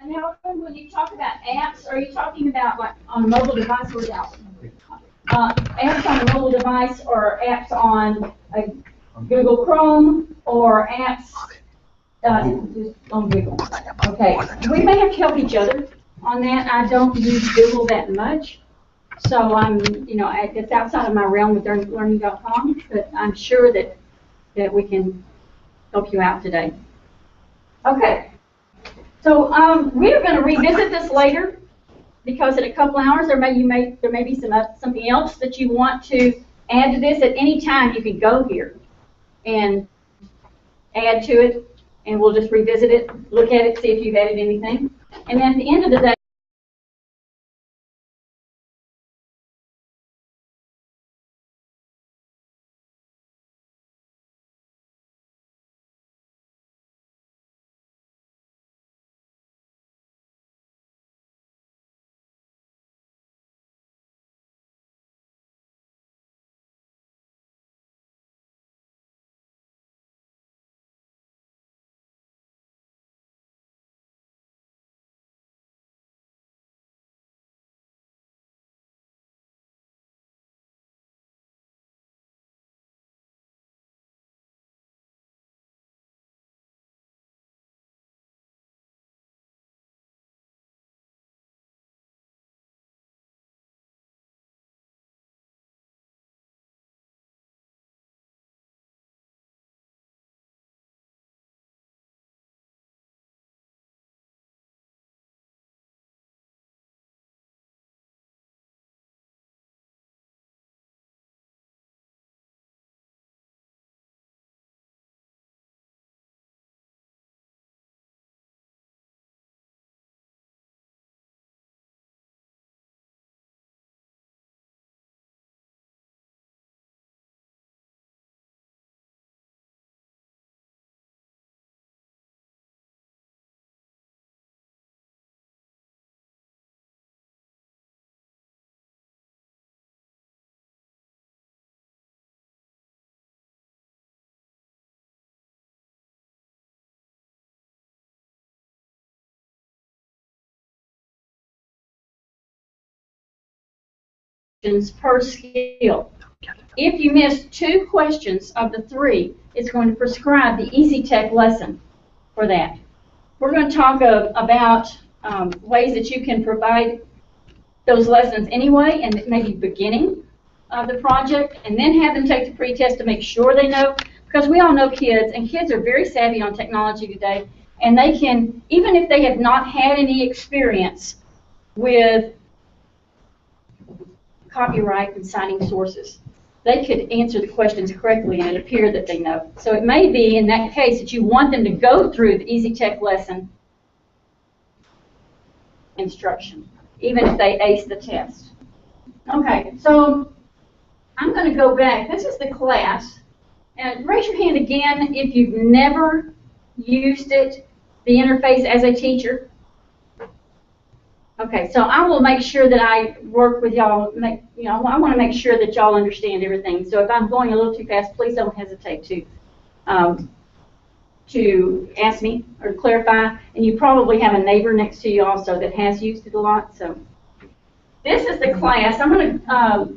Now, when you talk about apps, are you talking about like on a mobile device or else? Apps on a mobile device or apps on a Google Chrome or apps just on Google? Okay, we may have to help each other on that. I don't use Google that much, so I'm, it's outside of my realm with learning.com, but I'm sure that we can help you out today. Okay. So we're going to revisit this later because in a couple hours there may be something else that you want to add to this. At any time you can go here and add to it, and we'll just revisit it, look at it, see if you've added anything. And then at the end of the day, per skill. If you miss 2 questions of the 3, it's going to prescribe the Easy Tech lesson for that. We're going to talk about ways that you can provide those lessons anyway, and maybe beginning of the project, and then have them take the pretest to make sure they know, because we all know kids, and kids are very savvy on technology today, and they can, even if they have not had any experience with copyright and citing sources, they could answer the questions correctly and it appear that they know. So it may be in that case that you want them to go through the Easy Tech lesson instruction, even if they ace the test. Okay, so I'm going to go back. This is the class. And raise your hand again if you've never used it, the interface as a teacher. Okay, so I will make sure that I work with y'all. I want to make sure that y'all understand everything. So if I'm going a little too fast, please don't hesitate to ask me or to clarify. And you probably have a neighbor next to you also that has used it a lot. So this is the class. I'm going to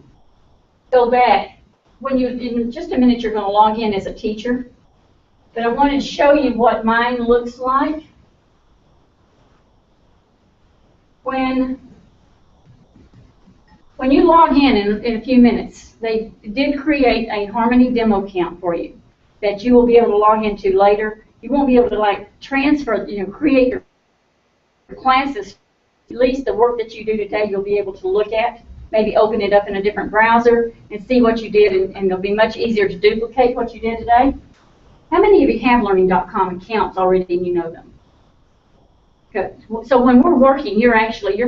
go back. In just a minute, you're going to log in as a teacher. But I wanted to show you what mine looks like. When you log in a few minutes, they did create a Harmony demo account for you that you will be able to log into later. You won't be able to transfer, create your classes. At least the work that you do today, you'll be able to look at. Maybe open it up in a different browser and see what you did, and it'll be much easier to duplicate what you did today. How many of you have learning.com accounts already and you know them? Good. So when we're working, you're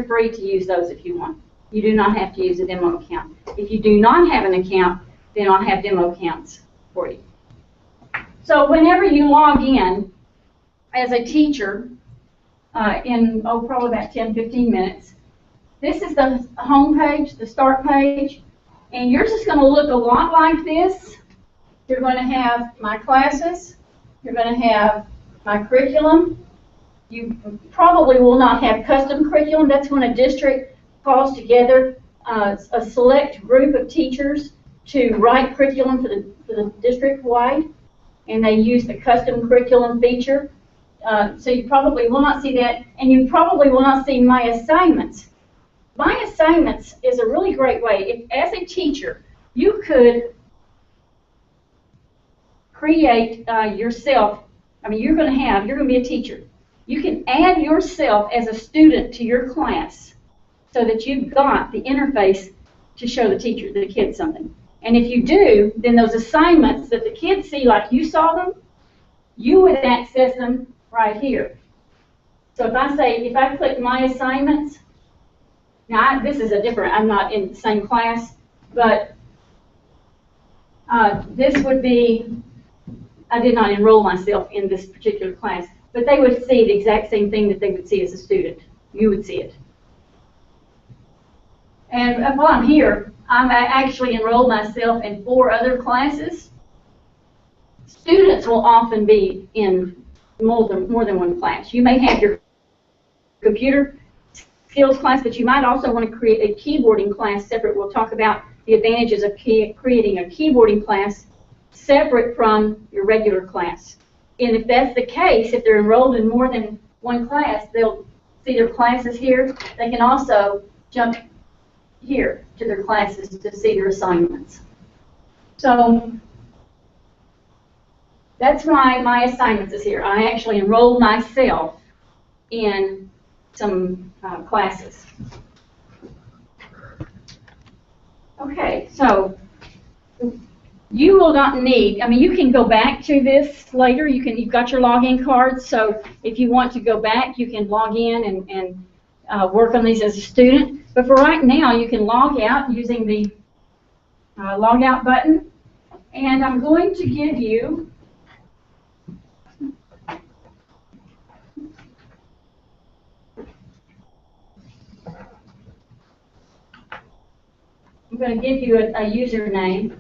free to use those if you want. You do not have to use a demo account. If you do not have an account, then I'll have demo accounts for you. So whenever you log in as a teacher in probably about 10-15 minutes, this is the home page, the start page, and yours is going to look a lot like this. You're going to have my classes. You're going to have my curriculum. You probably will not have custom curriculum. That's when a district calls together a select group of teachers to write curriculum for the district-wide, and they use the custom curriculum feature. So you probably will not see that, and you probably will not see my assignments. My assignments is a really great way. If, as a teacher, you could create yourself. I mean, you're going to be a teacher. You can add yourself as a student to your class so that you've got the interface to show the kids something. And if you do, then those assignments that the kids see like you saw them, you would access them right here. So if I click my assignments, now this is I'm not in the same class, but this would be, I did not enroll myself in this particular class, but they would see the exact same thing that they would see as a student. You would see it. And while I'm here, I'm actually enrolled myself in 4 other classes. Students will often be in more than one class. You may have your computer skills class, but you might also want to create a keyboarding class separate. We'll talk about the advantages of creating a keyboarding class separate from your regular class. And if that's the case, if they're enrolled in more than one class, they'll see their classes here. They can also jump here to their classes to see their assignments. So that's why my assignments is here. I actually enrolled myself in some classes. Okay, so you will not need, I mean, you can go back to this later. You've got your login cards, so if you want to go back, you can log in and work on these as a student. But for right now, you can log out using the log out button. And I'm going to give you a username.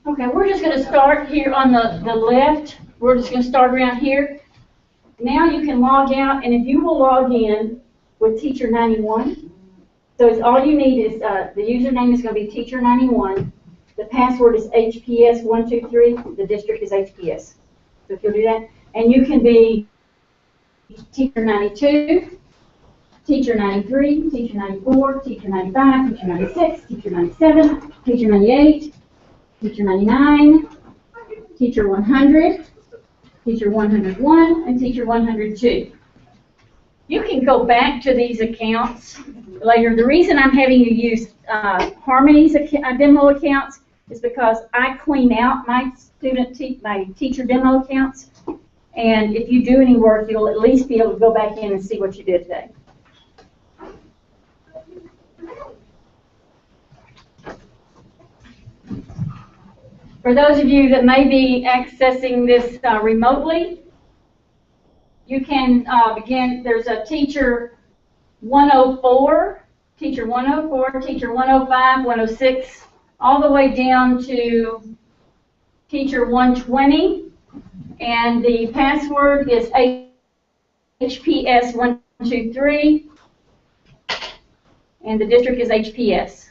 Okay, we're just going to start here on the left. We're just going to start around here. Now you can log out, and if you will log in with Teacher 91, so it's all you need is the username is going to be Teacher 91. The password is HPS 123. The district is HPS. So if you'll do that, and you can be Teacher 92, Teacher 93, Teacher 94, Teacher 95, Teacher 96, Teacher 97, Teacher 98. Teacher 99, Teacher 100, Teacher 101, and Teacher 102. You can go back to these accounts later. The reason I'm having you use Harmony's demo accounts is because I clean out my teacher demo accounts, and if you do any work, you'll at least be able to go back in and see what you did today. For those of you that may be accessing this remotely, you can begin. There's a Teacher 104, Teacher 104, Teacher 105, 106, all the way down to Teacher 120, and the password is HPS 123, and the district is HPS.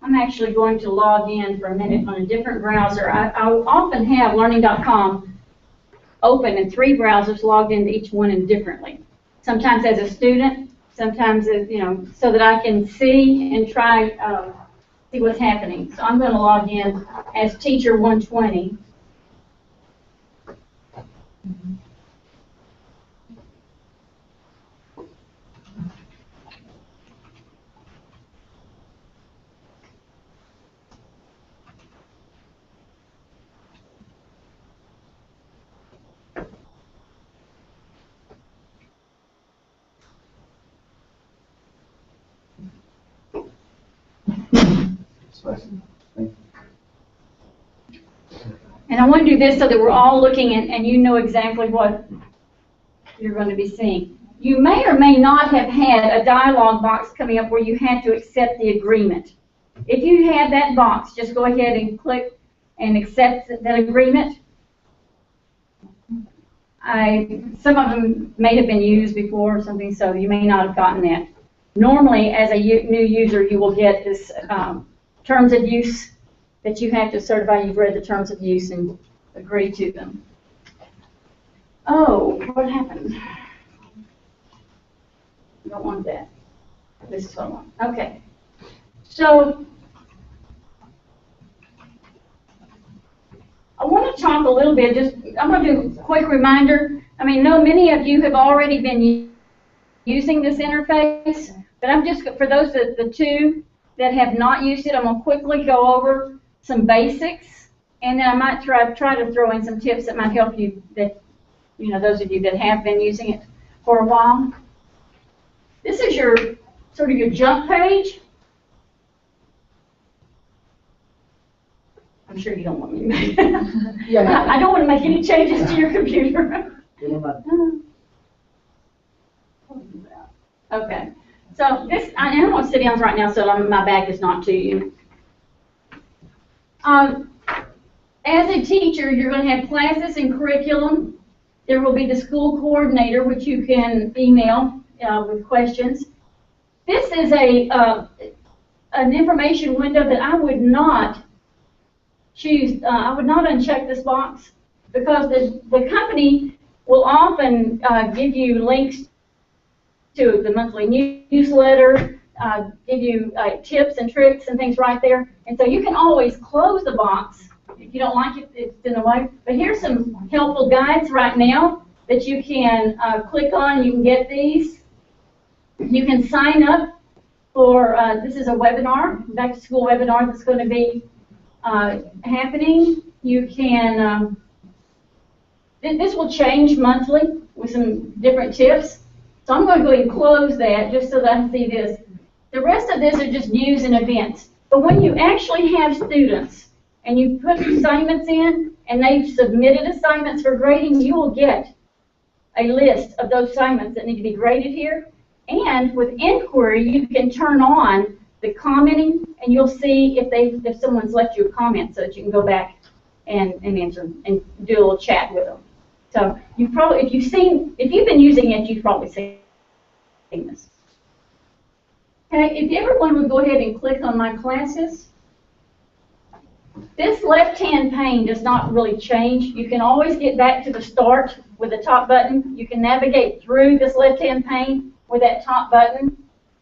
I'm actually going to log in for a minute on a different browser. I'll often have learning.com open in 3 browsers logged into each one indifferently. Sometimes as a student, sometimes as, so that I can see and try see what's happening. So I'm going to log in as Teacher 120. And I want to do this so that we're all looking and you know exactly what you're going to be seeing. You may or may not have had a dialog box coming up where you had to accept the agreement. If you have that box, just go ahead and click and accept that agreement. Some of them may have been used before or something, so you may not have gotten that. Normally, as a new user, you will get this terms of use that you have to certify you've read the terms of use and agree to them. Oh, what happened? I don't want that. This is what I want. Okay. So, I want to talk a little bit, I'm going to do a quick reminder. I mean, I know many of you have already been using this interface, but I'm just, for those the two that have not used it, I'm going to quickly go over some basics, and then I might try to throw in some tips that might help you, that, you know, those of you that have been using it for a while. This is your, sort of your jump page. I'm sure you don't want me to make yeah. I don't want to make any changes to your computer. Okay. So this, I'm on sit-downs right now, so my back is not to you. As a teacher, you're going to have classes and curriculum. There will be the school coordinator, which you can email with questions. This is an information window that I would not choose. I would not uncheck this box, because the company will often give you links to the monthly newsletter, give you tips and tricks and things right there. And so you can always close the box if you don't like it, it's in the way. But here's some helpful guides right now that you can click on. You can get these. You can sign up for, this is a webinar, back to school webinar that's going to be happening. You can, this will change monthly with some different tips. So I'm going to go ahead and close that just so that I can see this. The rest of this are just news and events. But when you actually have students and you put assignments in and they've submitted assignments for grading, you will get a list of those assignments that need to be graded here. And with inquiry, you can turn on the commenting, and you'll see if someone's left you a comment, so that you can go back and answer and do a little chat with them. So you probably, if you've been using it, you've probably seen this. Okay, if everyone would go ahead and click on my classes. This left-hand pane does not really change. You can always get back to the start with the top button. You can navigate through this left-hand pane with that top button.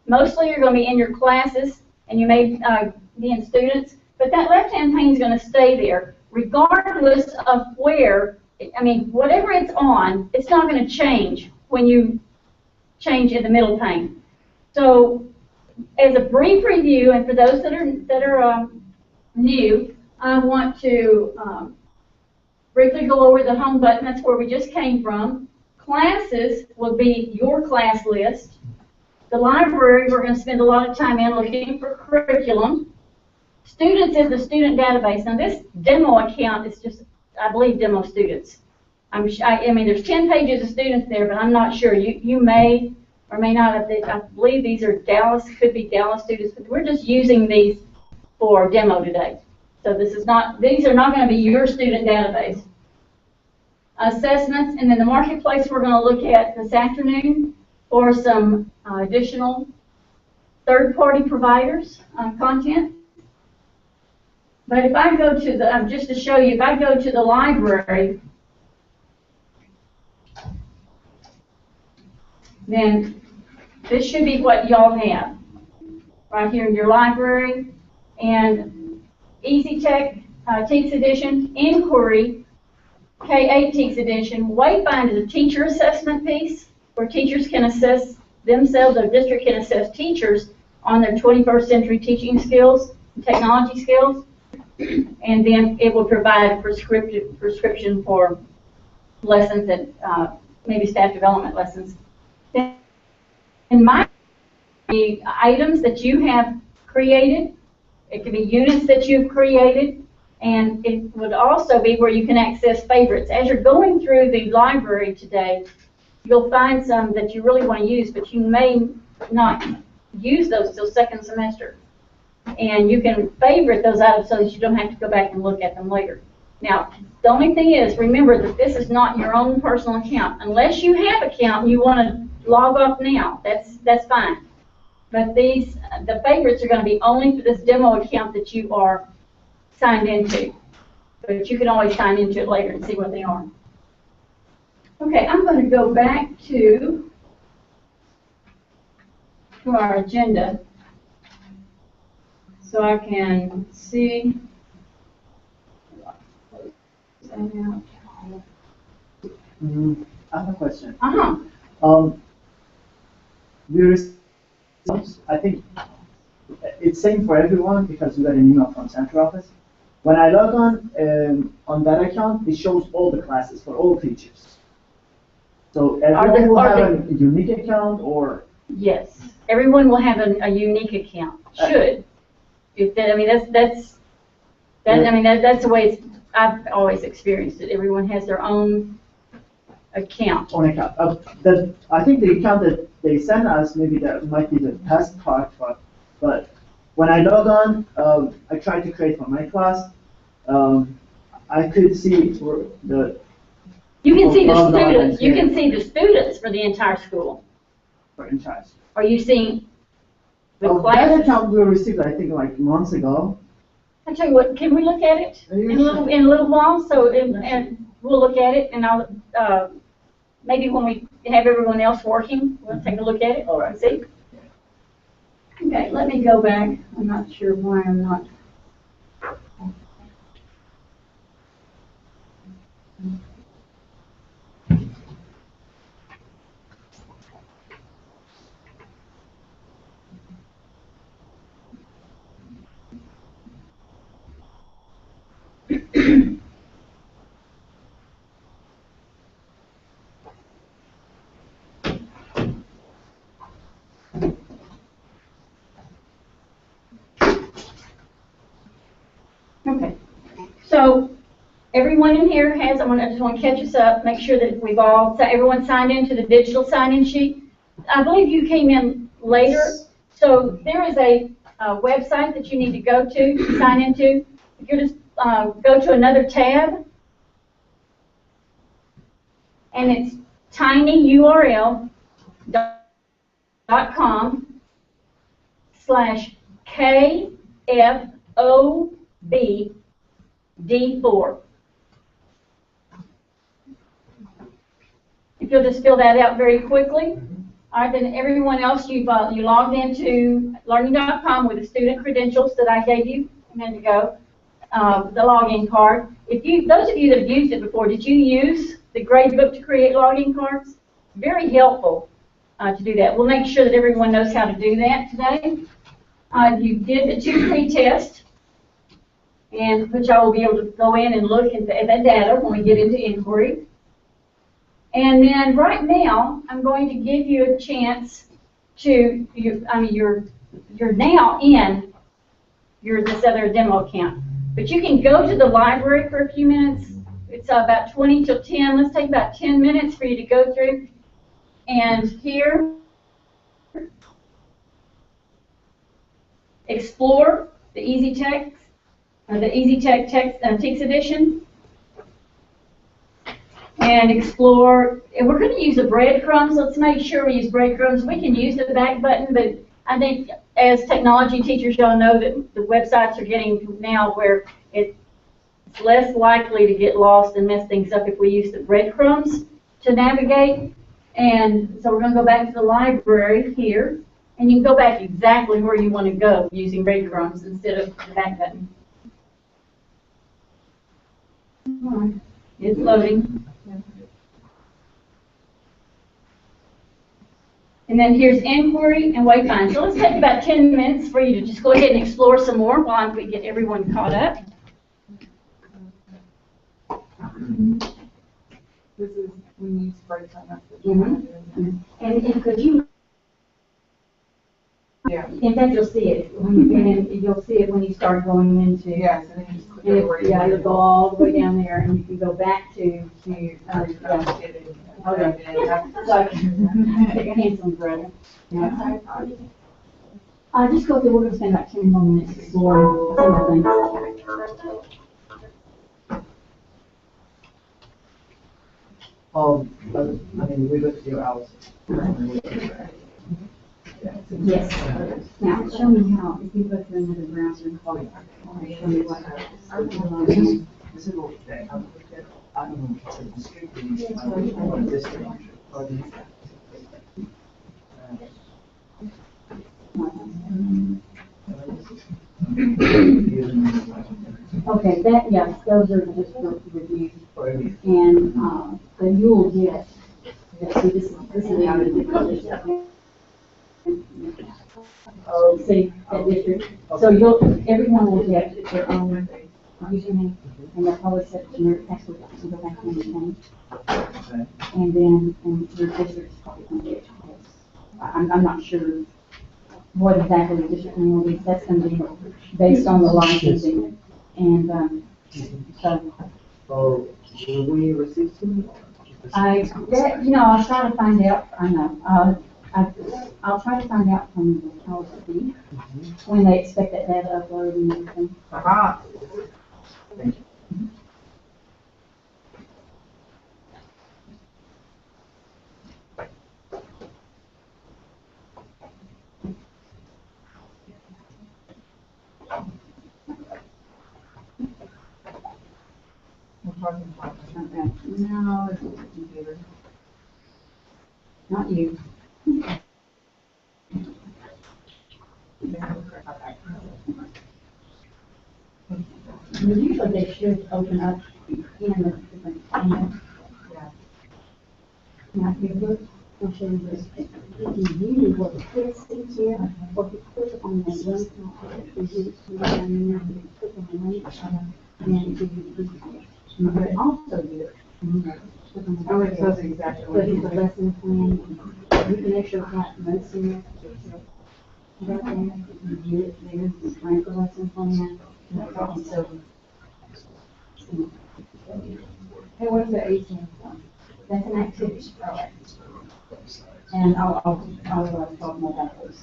Mostly you're going to be in your classes, and you may be in students, but that left-hand pane is going to stay there regardless of where, I mean, whatever it's on, it's not going to change when you change in the middle pane. So as a brief review, and for those that are new, I want to briefly go over the home button. That's where we just came from. Classes will be your class list. The library, we're going to spend a lot of time in looking for curriculum. Students is the student database. Now this demo account is just, I believe, demo students. I mean, there's 10 pages of students there, but I'm not sure. You may or may not have, I believe these are Dallas, could be Dallas students, but we're just using these for demo today. So this is not, these are not going to be your student database. Assessments, and then the marketplace we're going to look at this afternoon for some additional third-party providers content. But if I go to the, just to show you, if I go to the library, then this should be what y'all have right here in your library. And Easy Tech Teaks Edition, Inquiry, K-8 Teaks Edition, Wayfind is a teacher assessment piece where teachers can assess themselves, or district can assess teachers on their 21st century teaching skills, technology skills, and then it will provide a prescription for lessons that maybe staff development lessons. In my items that you have created, It could be units that you've created, and it would also be where you can access favorites. As you're going through the library today, you'll find some that you really want to use, but you may not use those till second semester. And you can favorite those items so that you don't have to go back and look at them later. Now, the only thing is, remember that this is not your own personal account. Unless you have an account and you want to log off now, that's fine. But the favorites are going to be only for this demo account that you are signed into. But you can always sign into it later and see what they are. Okay, I'm going to go back to our agenda so I can see. I have a question. Uh-huh. I think it's same for everyone because we got an email from central office. When I log on that account, it shows all the classes for all teachers. So everyone will have a unique account, or? Yes, everyone will have a unique account. Should. I mean, that's the way I've always experienced it. Everyone has their own account. Own account. I think the account that they sent us, maybe that might be the test part, but when I log on, I tried to create for my class. I could see the. You can see the students. You can see the students for the entire school. For entire school. Are you seeing the classes? That account we received, I think, like months ago. I tell you what, can we look at it in a little while? So and we'll look at it, and I'll maybe when we have everyone else working, we'll take a look at it. All right. And see. Okay, let me go back. I'm not sure why I'm not. Okay, so everyone in here has, I just want to catch us up, make sure that everyone signed into the digital sign-in sheet. I believe you came in later, so there is a website that you need to go to sign into. If you just go to another tab, and it's tinyurl.com/KFOBD4. If you'll just fill that out very quickly. All right, then everyone else, you logged into learning.com with the student credentials that I gave you a minute ago, the login card. Those of you that have used it before, did you use the gradebook to create login cards? Very helpful to do that. We'll make sure that everyone knows how to do that today. You did the 2 pre-tests, and which I will be able to go in and look at that data when we get into inquiry. And then right now, I'm going to give you a chance to, you're now in this other demo account. But you can go to the library for a few minutes. It's about 20 till 10. Let's take about 10 minutes for you to go through. And here, explore the Easy Text, or the Easy Text Edition. And explore, and we're going to use the breadcrumbs. Let's make sure we use breadcrumbs. We can use the back button, but I think as technology teachers, y'all know that the websites are getting now where it's less likely to get lost and mess things up if we use the breadcrumbs to navigate. And so we're going to go back to the library here, and you can go back exactly where you want to go using breadcrumbs instead of the back button. All right. It's loading. And then here's inquiry and wayfind. So let's take about 10 minutes for you to just go ahead and explore some more while we get everyone caught up. This is when you spray time. And could you? Yeah. In fact, you'll see it when you get in, you'll see it when you start going into. Yes, and then you just click And anywhere you yeah, want. you'll go all the way down there and you can go back to, yeah. Okay. So, take a handsome brother. Yeah. Just go through, we're gonna spend about 10 more minutes exploring some of the things. I mean, we look at your hours. Yes. Now, show me how, if you go through another browser and call it, show me what. This is what I don't know, it's a district, or district, or the. Okay, that, yes, those are just for review. And, so you'll get, see, this is how you do this. See, that district. So everyone will get their own username, and they'll probably set your password, so go back and change. And then, your district is probably going to get yours. I'm not sure what exactly the district name will be. That's going to be based on the licensing. And, so. So, will we receive some? I'll try to find out, I know, I'll try to find out from the powers that be, when they expect that data upload and everything. Aha. Thank you. We're talking about Okay. No, it's not the computer. Not you. Usually they should open up in a different email. Yeah. Now, if you look, I'll show you this. If you really want to put things here, or if you click on the link, if you click on the link, then it gives you the preview. You can also do it. Click on the Oh, it says exactly Put what in you the said. lesson plan. You can actually have notes in there. Right there, you get it there, you rank the lesson plan. And so, Hey, what's the 18 one? that's an activity. And I'll talk more about those.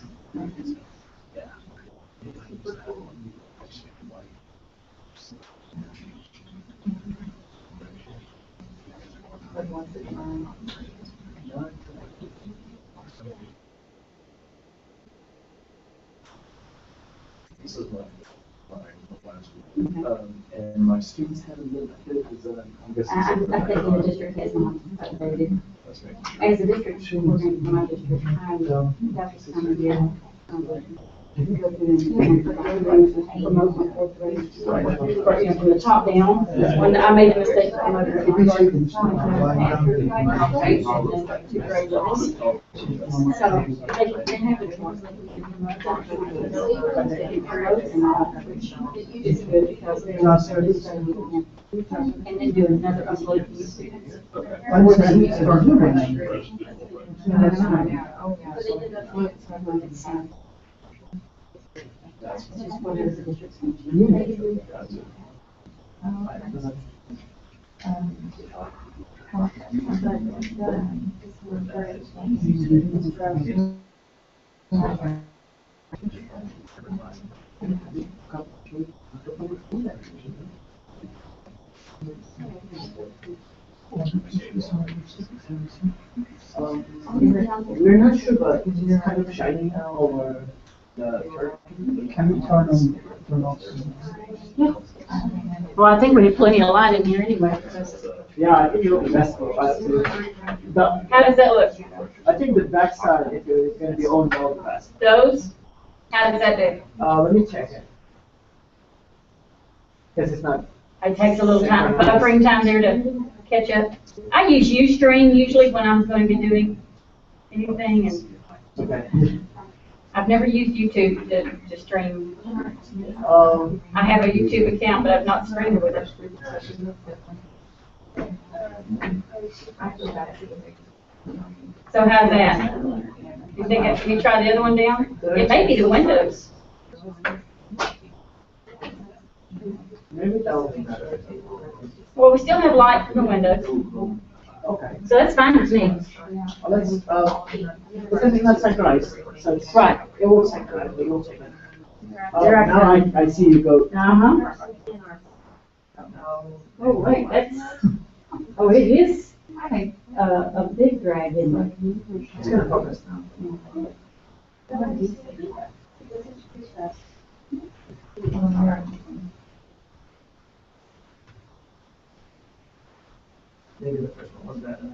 Like 169. This is and my students haven't been updated, because I'm guessing. I think the district has not updated. That's right. As a district, we're going to, my district, that was kind of, yeah. Go through and promote my fourth grade. From the top down, when I made a mistake, I promoted it. Two grade levels. So, they have a choice. They can promote and not, which is good because they're also, and then do another upload for new students. Oh, yeah. It's just one of the district's going We're not sure, but it's kind of shiny now over the. Can we turn off? Yeah. Well, I think we have plenty of light in here anyway. Yeah, I think it'll be best for us to. How does that look? I think the backside is going to be on all the best. Those? How does that do? Let me check it. Because it's not. It takes a little time, buffering time there to catch up. I use Ustream usually when I'm going to be doing anything, and Okay. I've never used YouTube to stream. Um, I have a YouTube account, but I've not streamed with it. So how's that? You think, can you try the other one down? It may be the windows. Maybe that will be better. Well, we still have light from the windows, Okay. so that's fine with me. Let's, it's not synchronized, so it's. Right. It will synchronize, it will take it. There I Now I see you go. Uh-huh. Oh, wait, that's, oh, it is a big drag, isn't it? It's gonna focus now. Maybe the first one was better.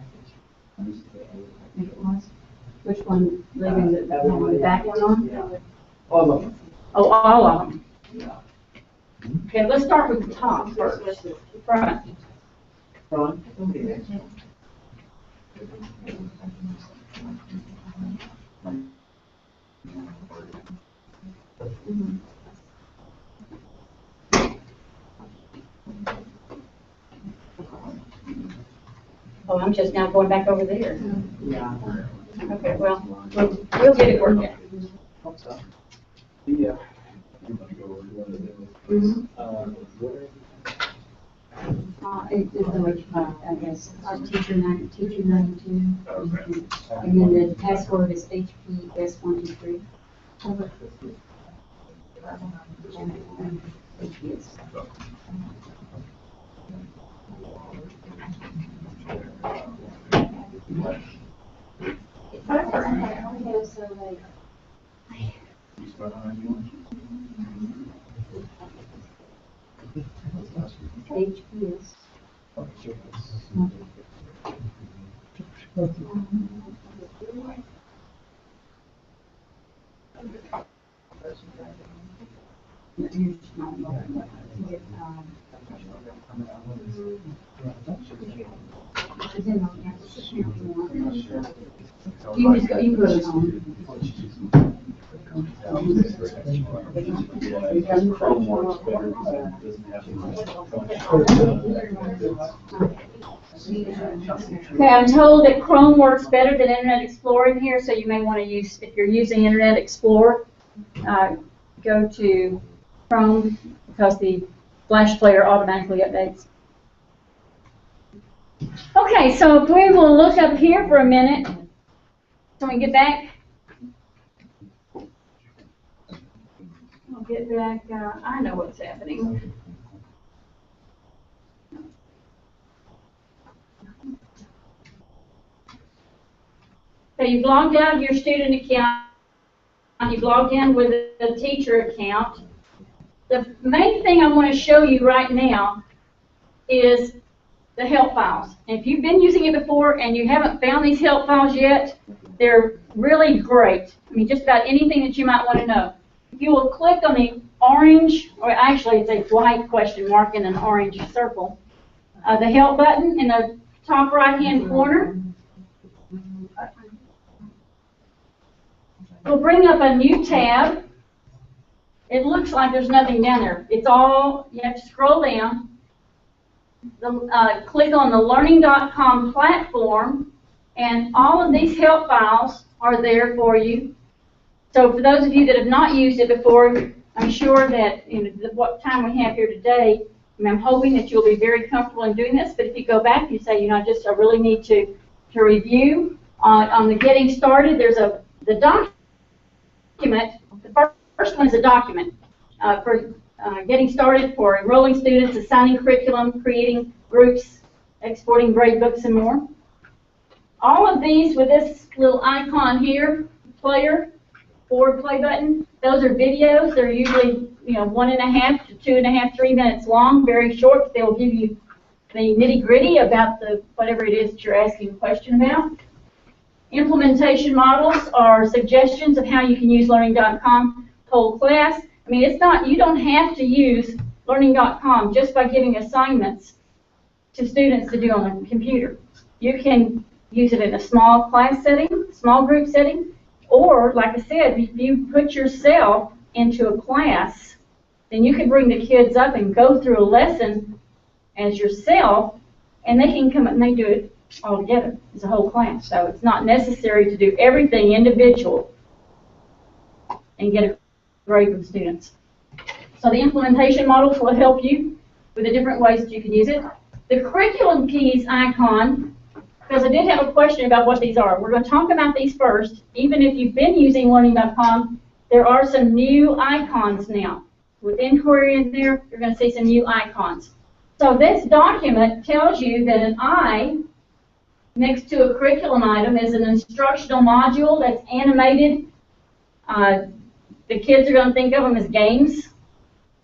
Which one, leaving the back one on? Yeah. All of them. Oh, all of them. Okay, let's start with the top first, front. Front. Oh, I'm just now going back over there. Yeah. Okay, well, we'll get it worked out. Hope so. Yeah. It's like, I guess, our teacher 92, and then the password is HPS123. HPS. HPS. You can just go, you can go to home. Chrome works better because it doesn't have Okay, I'm told that Chrome works better than Internet Explorer in here, so you may want to use, if you're using Internet Explorer, go to Chrome because the Flash player automatically updates. Okay, so if we will look up here for a minute, so we get back. I'll get back, I know what's happening. So you've logged out of your student account, you've logged in with a teacher account. The main thing I want to show you right now is the help files. And if you've been using it before and you haven't found these help files yet, they're really great. I mean, just about anything that you might want to know. If you will click on the orange, or actually it's a white question mark in an orange circle, the help button in the top right-hand corner, it'll bring up a new tab. It looks like there's nothing down there. It's all, you have to scroll down, click on the learning.com platform, and all of these help files are there for you. So for those of you that have not used it before, I'm sure that what time we have here today, I'm hoping that you'll be very comfortable in doing this, but if you go back, you say, I really need to review. On the getting started, there's the document. The first one is a document for getting started, for enrolling students, assigning curriculum, creating groups, exporting grade books, and more. All of these with this little icon here, player, forward play button, those are videos. They're usually 1.5 to 2.5, 3 minutes long, very short. They will give you the nitty-gritty about whatever it is that you're asking a question about. Implementation models are suggestions of how you can use learning.com whole class. I mean, it's not, you don't have to use learning.com just by giving assignments to students to do on the computer. You can use it in a small class setting, small group setting, or, like I said, if you put yourself into a class, then you can bring the kids up and go through a lesson as yourself, and they can come up and they do it altogether. It's a whole class. So it's not necessary to do everything individual and get a grade from students. So the implementation models will help you with the different ways that you can use it. The curriculum keys icon, because I did have a question about what these are. We're going to talk about these first. Even if you've been using learning.com, there are some new icons now. With inquiry in there, you're going to see some new icons. So this document tells you that an I next to a curriculum item is an instructional module that's animated. The kids are going to think of them as games,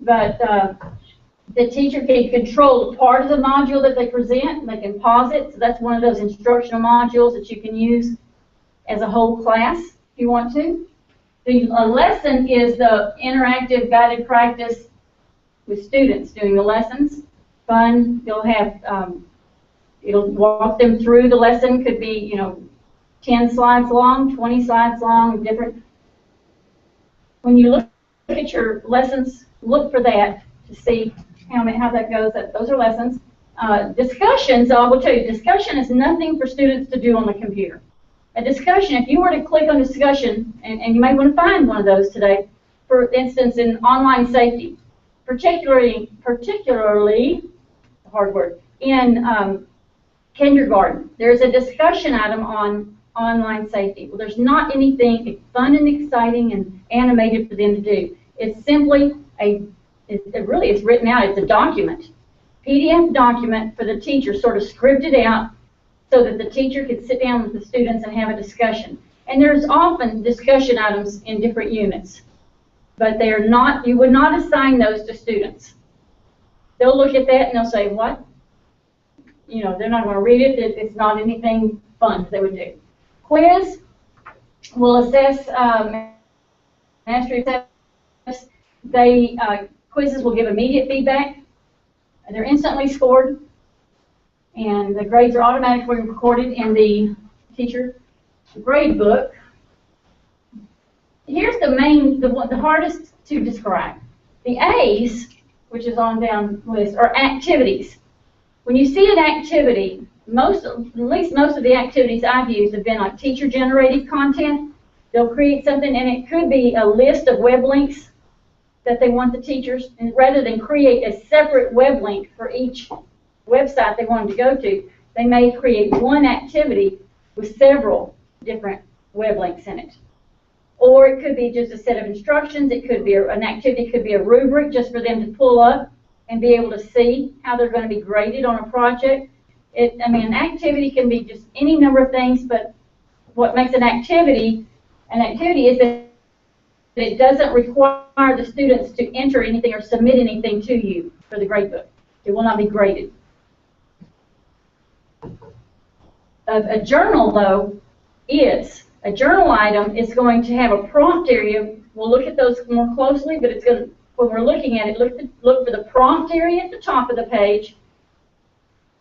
but the teacher can control part of the module that they present, and they can pause it. So that's one of those instructional modules that you can use as a whole class if you want to. The lesson is the interactive guided practice with students doing the lessons. Fun. You'll have, it'll walk them through the lesson. Could be, 10 slides long, 20 slides long, different. When you look at your lessons, look for that to see how that goes. Those are lessons. Discussions, I will tell you, discussion is nothing for students to do on the computer. A discussion, if you were to click on discussion, and you may want to find one of those today, for instance, in online safety, particularly, hard word, in kindergarten, there's a discussion item on online safety. Well, there's not anything fun and exciting and animated for them to do. It's simply it's written out. It's a document, PDF document for the teacher, sort of scripted out so that the teacher could sit down with the students and have a discussion. And there's often discussion items in different units, but they are not, you would not assign those to students. They'll look at that and they'll say, what? They're not going to read it. It's not anything fun they would do. Quiz will assess mastery tests. Quizzes will give immediate feedback. They're instantly scored, and the grades are automatically recorded in the teacher grade book. Here's the hardest to describe. The A's, which is on down the list, are activities. When you see an activity, at least most of the activities I've used have been like teacher-generated content. They'll create something, and it could be a list of web links that they want the teachers, and rather than create a separate web link for each website they wanted to go to, they may create one activity with several different web links in it. Or it could be just a set of instructions. It could be an activity, could be a rubric just for them to pull up and be able to see how they're going to be graded on a project. An activity can be just any number of things, but what makes an activity is that it doesn't require the students to enter anything or submit anything to you for the grade book. It will not be graded. A journal, though, a journal item is going to have a prompt area. We'll look at those more closely, but it's going to, when we're looking at it, look for the prompt area at the top of the page,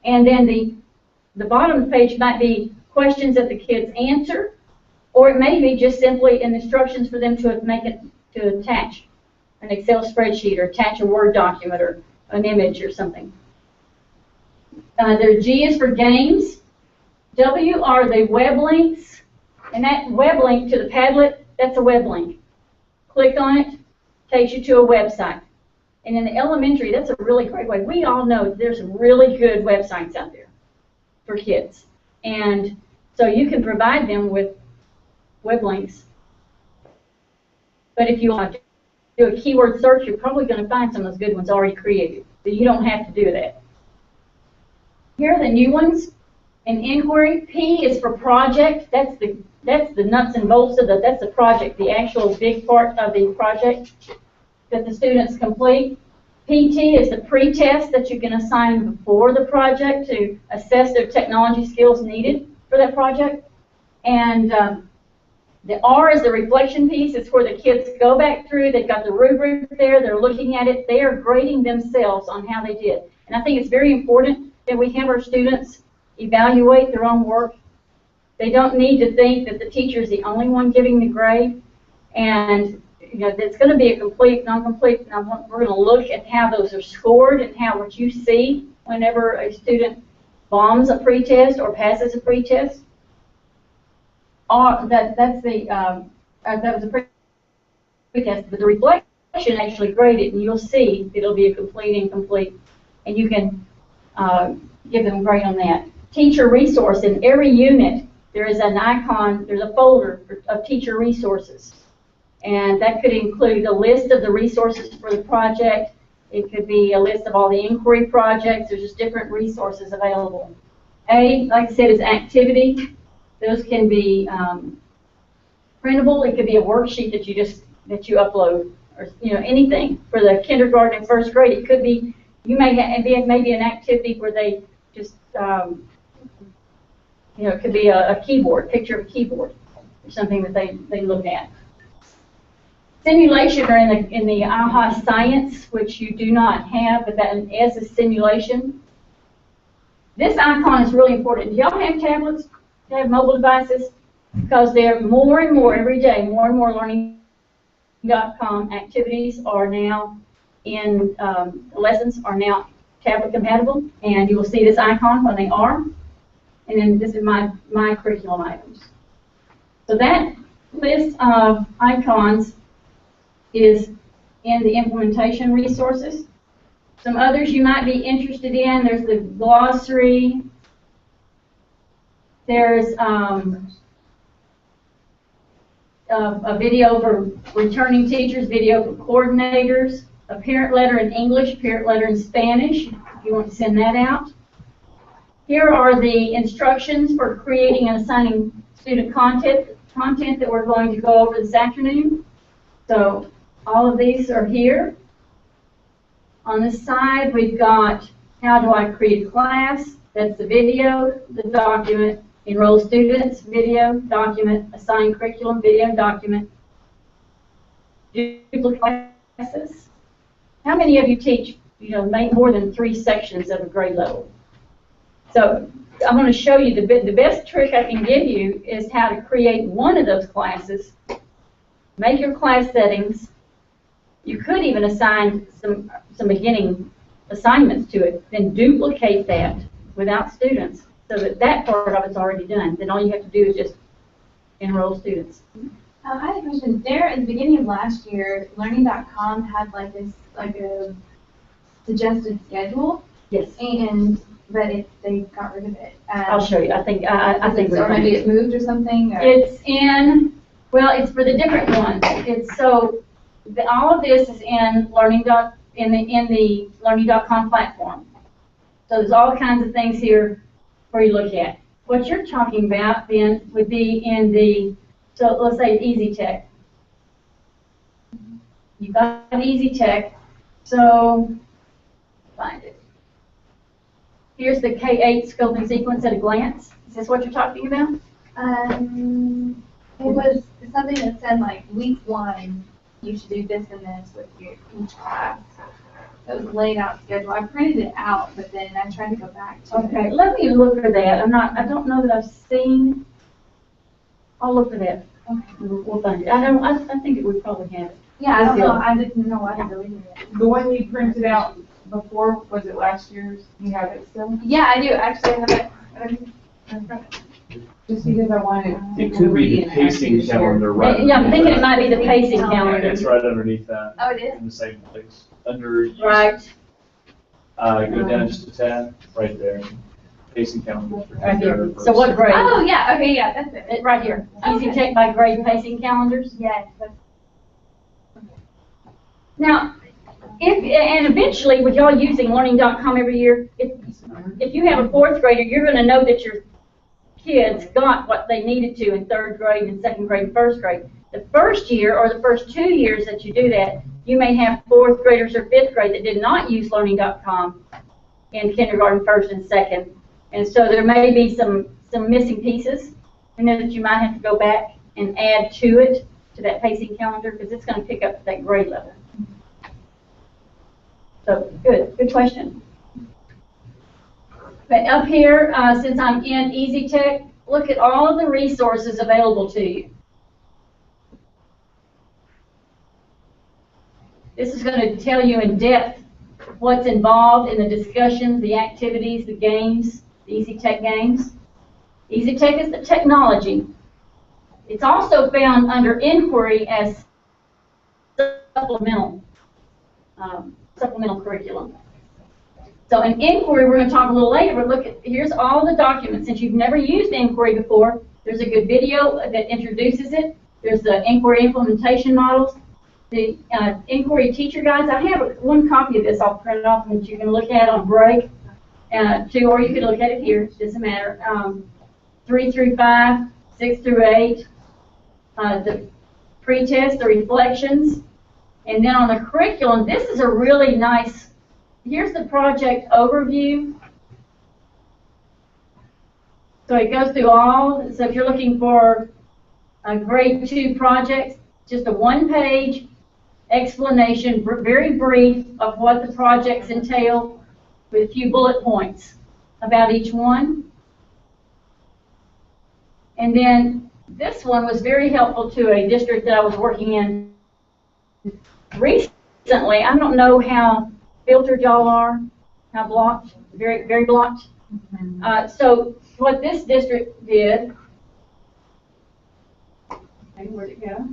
and then the bottom of the page might be questions that the kids answer, or it may be just simply an instructions for them to attach an Excel spreadsheet or attach a Word document or an image or something. Their G is for games. W are the web links, and that web link to the Padlet, that's a web link. Click on it, takes you to a website. And in the elementary, that's a really great way. We all know there's some really good websites out there for kids. And so you can provide them with web links. But if you want to do a keyword search, you're probably going to find some of those good ones already created. So you don't have to do that. Here are the new ones. In inquiry, P is for project. That's the nuts and bolts of that's the project, the actual big part of the project that the students complete. PT is the pre-test that you can assign before the project to assess their technology skills needed for that project. And the R is the reflection piece. It's where the kids go back through. They've got the rubric there. They're looking at it. They are grading themselves on how they did. And I think it's very important that we have our students evaluate their own work. They don't need to think that the teacher is the only one giving the grade. And it's going to be a complete, non-complete. Now we're going to look at how those are scored and what you see whenever a student bombs a pretest or passes a pretest, or that was a pretest, but the reflection actually graded, and you'll see it'll be a complete, incomplete, and you can give them a grade on that. Teacher resource, in every unit there is an icon, there's a folder of teacher resources, and that could include a list of the resources for the project. It could be a list of all the inquiry projects. There's just different resources available. Like I said, is activity. Those can be printable. It could be a worksheet that you upload, or anything for the kindergarten and first grade. It could be maybe an activity where they just it could be a keyboard, picture of a keyboard, or something that they look at. Simulation are in the AHA Science, which you do not have, but that is a simulation. This icon is really important. Do y'all have tablets? Do you have mobile devices? Because there more and more every day, more and more learning.com activities are now in lessons are now tablet compatible, and you will see this icon when they are. And then this is my curriculum items. So that list of icons is in the implementation resources. Some others you might be interested in, there's the glossary, there's a video for returning teachers, video for coordinators, a parent letter in English, parent letter in Spanish, if you want to send that out. Here are the instructions for creating and assigning student content that we're going to go over this afternoon. So all of these are here. On this side, we've got how do I create a class? That's the video, the document, enroll students, video, document, assign curriculum, video, document, duplicate classes. How many of you teach, make more than 3 sections of a grade level? So I'm going to show you the best trick I can give you is how to create one of those classes, make your class settings. You could even assign some beginning assignments to it, then duplicate that without students so that part of it's already done. Then all you have to do is just enroll students. I had a question. There, at the beginning of last year, Learning.com had a suggested schedule. Yes. But they got rid of it. I'll show you. I think or maybe it moved or something. Or? It's it's for the different ones. All of this is in in the Learning.com platform. So there's all kinds of things here for you to look at. What you're talking about then would be in so let's say Easy Tech. You've got Easy Tech, so find it. Here's the K-8 scope and sequence at a glance. Is this what you're talking about? It was something that said week 1, you should do this and this with each class. It was laid out schedule. I printed it out, but then I tried to go back to it. Okay, let me look for that. I don't know that I've seen. I'll look for that. Okay, we'll find it. I think we probably have it. Yeah, I don't know. I didn't know why I deleted it. The one you printed out before, was it last year's? You have it still? Yeah, I do. Actually, I have it. Just because I wanted. It could be the pacing calendar right. Yeah, I'm thinking it might be the pacing Yeah, calendar. it's right underneath that. Oh, it is? In the same place. Under. Right. Go down just a tad, right there. Pacing calendar. Right here. So what grade? Oh, yeah. Okay, yeah, that's it. Right here. Easy Okay. Tech by grade pacing calendars. Yes. Now, and eventually, with y'all using Learning.com every year, if you have a 4th grader, you're going to know that your kids got what they needed to in 3rd grade and 2nd grade and 1st grade. The first year or the first 2 years that you do that, you may have 4th graders or 5th grade that did not use Learning.com in kindergarten, 1st and 2nd. And so there may be some missing pieces, and then that you might have to go back and add to it, to that pacing calendar, because it's going to pick up that grade level. So good question. But up here, since I'm in Easy Tech, look at all of the resources available to you. This is going to tell you in depth what's involved in the discussions, the activities, the games, the Easy Tech games. Easy Tech is the technology. It's also found under inquiry as supplemental curriculum. So in inquiry, we're going to talk a little later, but look at, here's all the documents. Since you've never used inquiry before, there's a good video that introduces it. There's the inquiry implementation models. The inquiry teacher guides. I have one copy of this. I'll print it off and you can look at on break, too, or you can look at it here. It doesn't matter. 3 through 5, 6 through 8, the pre-test, the reflections, and then on the curriculum, this is a really nice, here's the project overview. So it goes through all, so if you're looking for a grade 2 project, just a one-page explanation, very brief, of what the projects entail with a few bullet points about each one. And then this one was very helpful to a district that I was working in recently. I don't know how filtered y'all are, how blocked, very, very blocked. So what this district did, okay, where'd it go?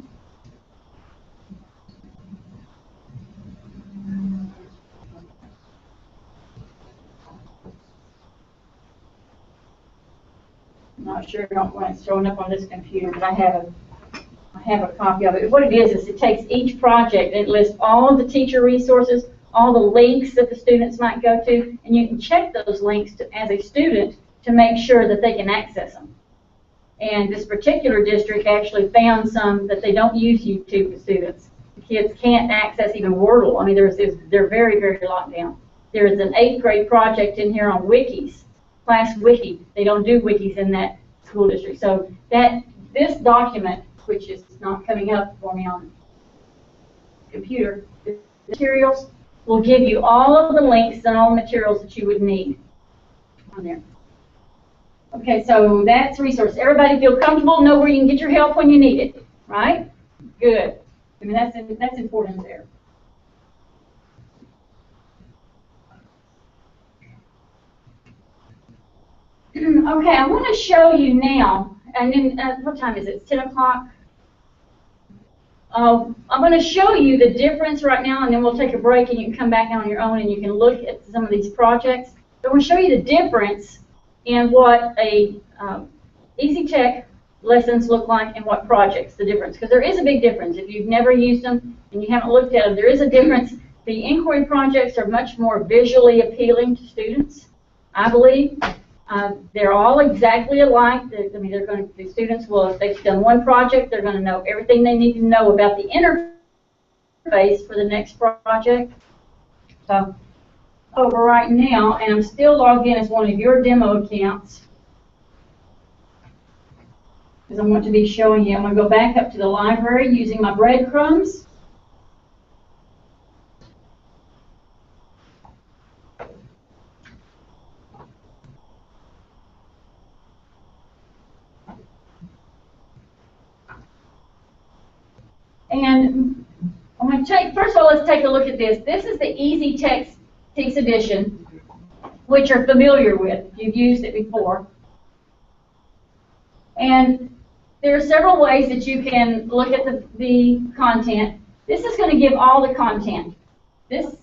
I'm not sure when it's showing up on this computer, but I have a copy of it. What it is it takes each project, it lists all of the teacher resources, all the links that the students might go to, and you can check those links as a student to make sure that they can access them. And this particular district actually found some that they don't use YouTube for students. The kids can't access even Wordle. I mean, they're very, very locked down. There is an 8th grade project in here on wikis, class wiki. They don't do wikis in that school district. So this document, which is not coming up for me on the computer, the materials will give you all of the links and all the materials that you would need on there. Okay, so that's resource. Everybody feel comfortable, know where you can get your help when you need it, right? Good. I mean, that's important there. Okay, I want to show you now, and then what time is it? It's 10 o'clock. I'm going to show you the difference right now, and then we'll take a break, and you can come back on your own, and you can look at some of these projects. But I'm going to show you the difference in what a Easy Tech lessons look like and what projects, the difference. Because there is a big difference. If you've never used them and you haven't looked at them, there is a difference. The inquiry projects are much more visually appealing to students, I believe. They're all exactly alike. I mean, the students will, if they've done one project, they're going to know everything they need to know about the interface for the next project. So, over right now, and I'm still logged in as one of your demo accounts, because I want to be showing you. I'm going to go back up to the library using my breadcrumbs. And I'm going to first of all, let's take a look at this. This is the Easy Text Edition, which you're familiar with. You've used it before. And there are several ways that you can look at the content. This is going to give all the content. This,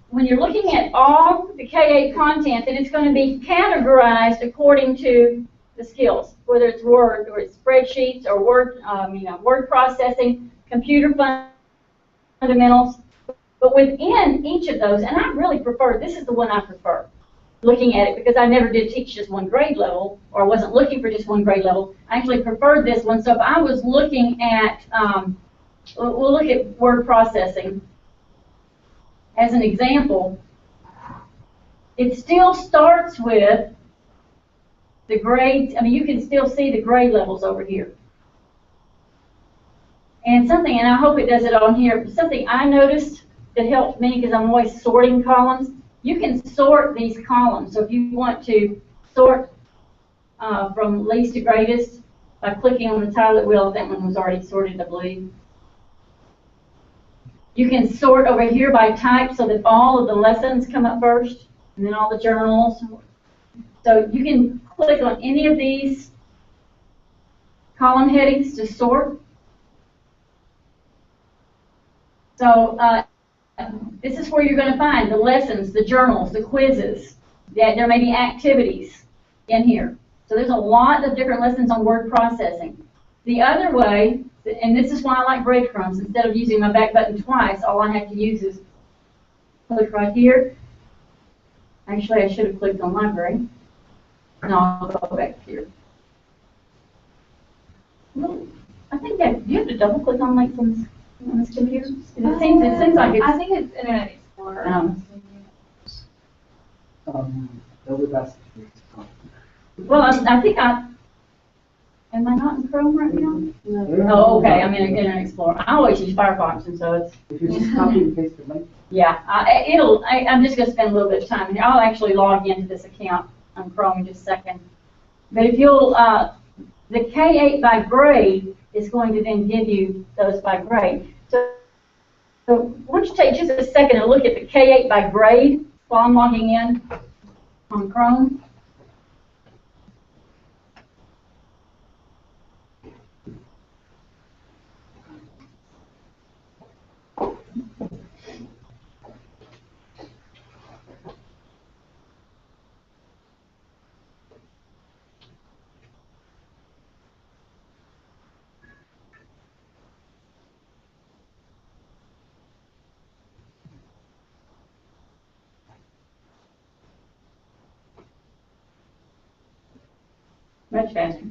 when you're looking at all the K-8 content, then it's going to be categorized according to the skills, whether it's Word or it's spreadsheets or word processing, computer fundamentals. But within each of those, and I really prefer, this is the one I prefer, looking at it, because I never did teach just one grade level, or I wasn't looking for just one grade level. I actually preferred this one. So if I was looking at, we'll look at word processing as an example. It still starts with the grades. I mean, you can still see the grade levels over here. And something, and I hope it does it on here, something I noticed that helped me, because I'm always sorting columns, you can sort these columns. So if you want to sort from least to greatest by clicking on the title wheel, that one was already sorted, I believe. You can sort over here by type so that all of the lessons come up first, and then all the journals. So you can click on any of these column headings to sort. So this is where you're going to find the lessons, the journals, the quizzes. That there may be activities in here. So there's a lot of different lessons on word processing. The other way, and this is why I like breadcrumbs, instead of using my back button twice, all I have to use is click right here. Actually, I should have clicked on library. No, I'll go back here. Well, I think that you have to double click on like on this computer. It seems like it's. I think it's Internet Explorer. That was last. Well, I think am I not in Chrome right now? Oh, okay, I'm in Internet Explorer. I always use Firefox, and so it's. If you just copy and paste the link. Yeah, I'm just going to spend a little bit of time here. I'll actually log into this account on Chrome in just a second. But if you'll, the K-8 by grade is going to then give you those by grade. So why don't you take just a second and look at the K-8 by grade while I'm logging in on Chrome. Much faster.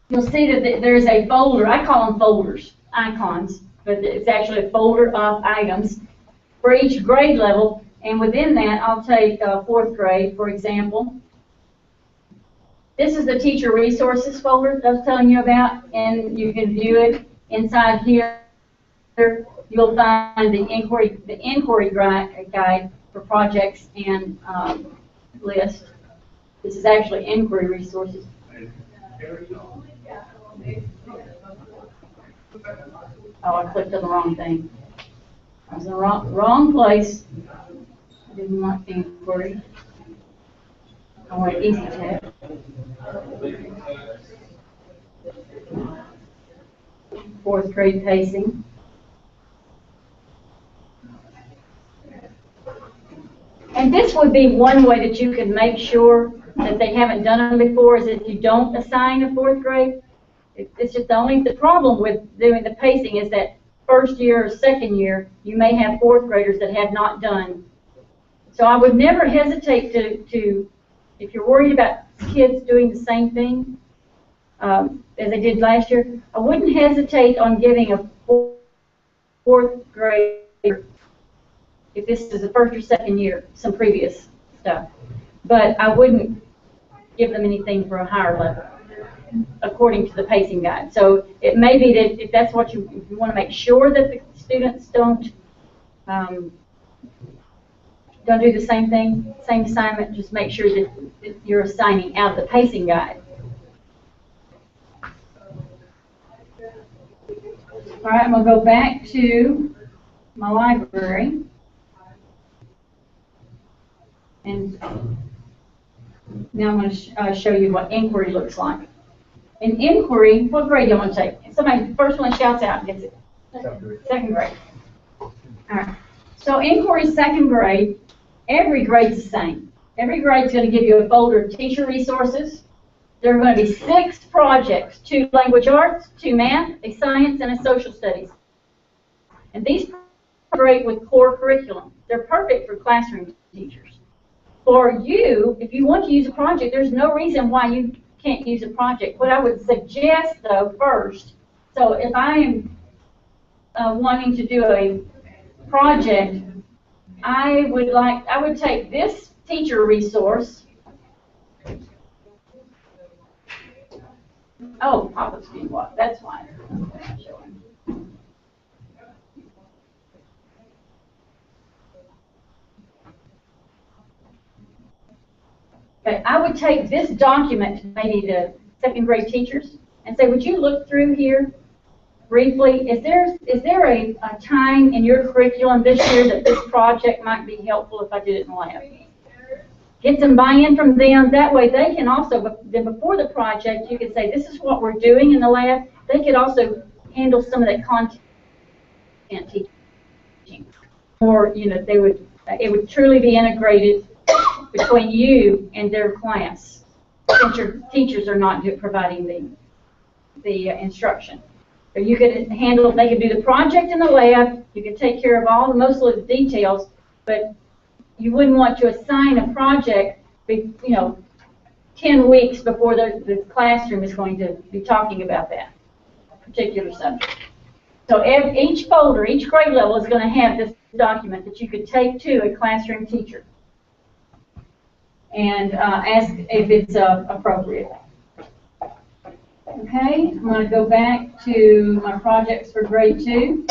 You'll see that there's a folder. I call them folders, icons, but it's actually a folder of items for each grade level. And within that, I'll take fourth grade, for example. This is the teacher resources folder that I was telling you about, and you can view it inside here. You'll find the inquiry guide for projects and list. This is actually inquiry resources. Oh, I clicked on the wrong thing. I was in the wrong place. I didn't want the inquiry. I want easy tab. Fourth grade pacing. And this would be one way that you can make sure that they haven't done them before, is if you don't assign a fourth grade. It's just the problem with doing the pacing is that first year or second year, you may have fourth graders that have not done. So I would never hesitate to if you're worried about kids doing the same thing as they did last year, I wouldn't hesitate on giving a fourth grader, if this is the first or second year, some previous stuff. But I wouldn't give them anything for a higher level, according to the pacing guide. So it may be that if that's what if you want to make sure that the students don't do the same thing, same assignment, just make sure that you're assigning out of the pacing guide. All right, I'm going to go back to my library. And now I'm going to show you what inquiry looks like. In inquiry, what grade do you want to take? Somebody, first one shouts out and gets it. Second grade. All right. So inquiry second grade, every grade's the same. Every grade's going to give you a folder of teacher resources. There are going to be 6 projects, 2 language arts, 2 math, a science, and a social studies. And these are great with core curriculum. They're perfect for classroom teachers. For you, if you want to use a project, there's no reason why you can't use a project. What I would suggest, though, first, so if I am wanting to do a project, I would take this teacher resource. Oh, pop-up screen what? That's why. Okay, I would take this document to maybe the second grade teachers and say, would you look through here briefly? Is there a time in your curriculum this year that this project might be helpful if I did it in lab? Get some buy-in from them. That way they can also, then before the project, you can say, this is what we're doing in the lab. They could also handle some of that content teaching. Or, you know, it would truly be integrated between you and their class, since your teachers are not providing the instruction. So you could handle, they could do the project in the lab, you could take care of all, most of the details, but you wouldn't want to assign a project, you know, 10 weeks before the classroom is going to be talking about that particular subject. So each folder, each grade level is going to have this document that you could take to a classroom teacher and ask if it's appropriate. Okay, I'm going to go back to my projects for grade 2.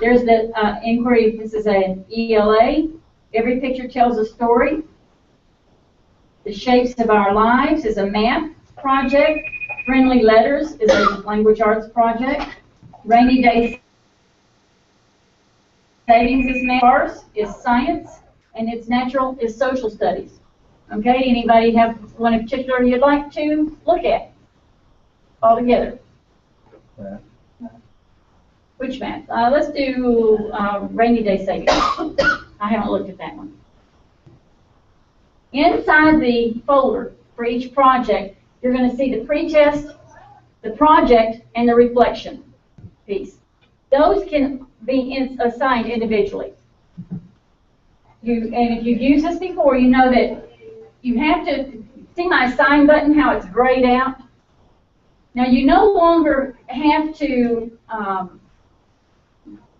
There's the inquiry. This is an ELA. Every picture tells a story. The Shapes of Our Lives is a math project. Friendly Letters is a language arts project. Rainy Day Savings is math. Ours is science, and it's natural is social studies. Okay, anybody have one in particular you'd like to look at all together? Which math? Let's do Rainy Day Savings. I haven't looked at that one. Inside the folder for each project, you're going to see the pretest, the project, and the reflection piece. Those can be assigned individually. And if you've used this before, you know that you have to see my assign button, how it's grayed out. Now you no longer have to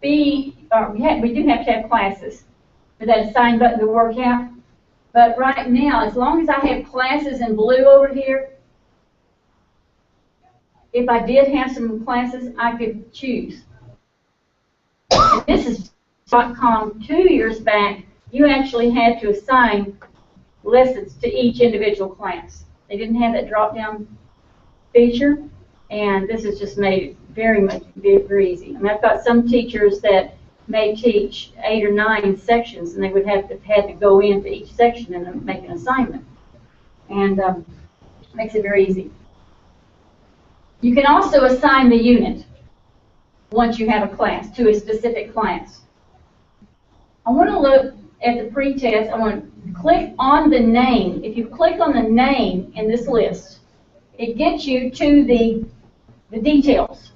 we do have to have classes for that assign button to work out. But right now, as long as I have classes in blue over here, if I did have some classes, I could choose. And this is .com 2 years back. You actually had to assign lessons to each individual class. They didn't have that drop-down feature, and this has just made it very easy. I mean, I've got some teachers that may teach 8 or 9 sections, and they would have to go into each section and make an assignment, and makes it very easy. You can also assign the unit once you have a class to a specific class. I want to look at the pretest. I want to click on the name. If you click on the name in this list, it gets you to the details.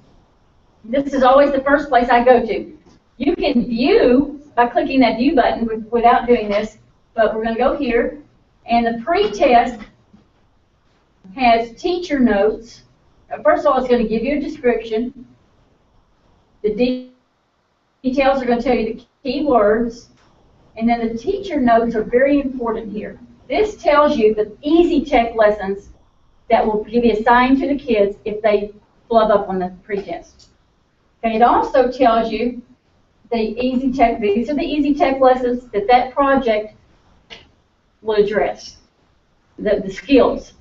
This is always the first place I go to. You can view by clicking that view button without doing this, but we're going to go here, and the pretest has teacher notes. First of all, it's going to give you a description. The details are going to tell you the key words, and then the teacher notes are very important here. This tells you the easy tech lessons that will be assigned to the kids if they flub up on the pretest. And it also tells you the easy tech, these are the easy tech lessons that project will address, the skills.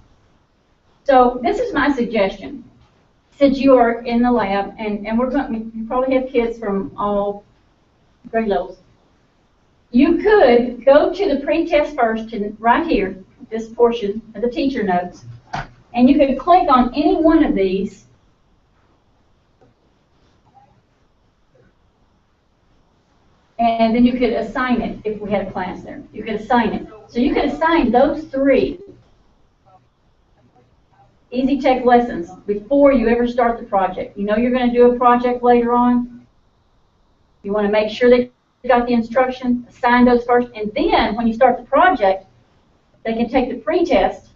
So this is my suggestion. Since you are in the lab, and you probably have kids from all grade levels, you could go to the pretest first, and right here, this portion of the teacher notes, and you could click on any one of these, and then you could assign it if we had a class there. You could assign it. So you could assign those 3 easy tech lessons before you ever start the project. You know you're going to do a project later on. You want to make sure that you got the instruction, assign those first, and then when you start the project, they can take the pretest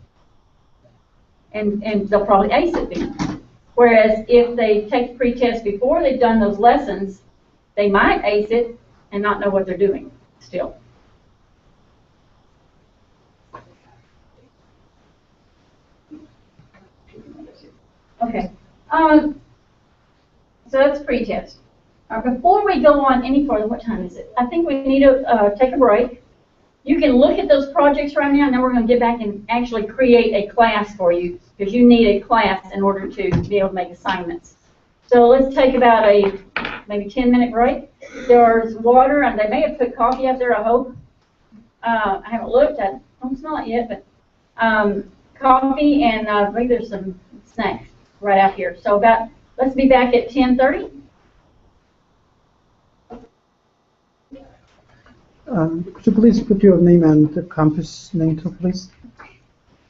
and they'll probably ace it then. Whereas if they take the pretest before they've done those lessons, they might ace it and not know what they're doing still. Okay, so that's pretest. Before we go on any further, what time is it? I think we need to take a break. You can look at those projects right now, and then we're going to get back and actually create a class for you, because you need a class in order to be able to make assignments. So let's take about a maybe 10-minute break. There's water, and they may have put coffee out there, I hope. I haven't looked. Don't smell it yet, but, coffee and I believe there's some snacks right out here. So let's be back at 10:30. Could you please put your name and the campus name too, please?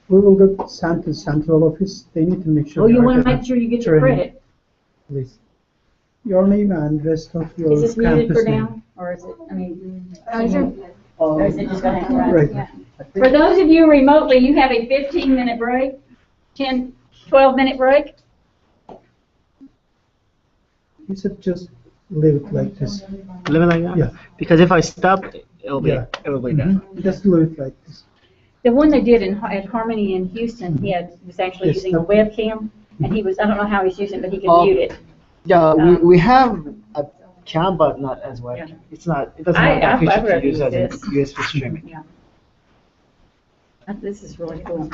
We will get sent to central office. They need to make sure. Well, you they want to get make sure you get your training, credit. Please. Your name and rest of your Is this muted for campus name. now, or is it, I mean, Um, or is it just gonna have to? Right. Yeah. I For think, those of you remotely, you have a 15-minute break, 10, 12-minute break. You should just leave it like this. leave it like that? Yeah. Because if I stop, it'll be Yeah. done. Just leave it like this. The one they did at Harmony in Houston, was actually Yes, using a that- webcam, and I don't know how he's using it, but he could Oh. mute it. Yeah, Um, we have a cam, but not as well. Yeah. It doesn't I- have that I've feature never to use used as a this. USB streaming. Yeah. This is really cool.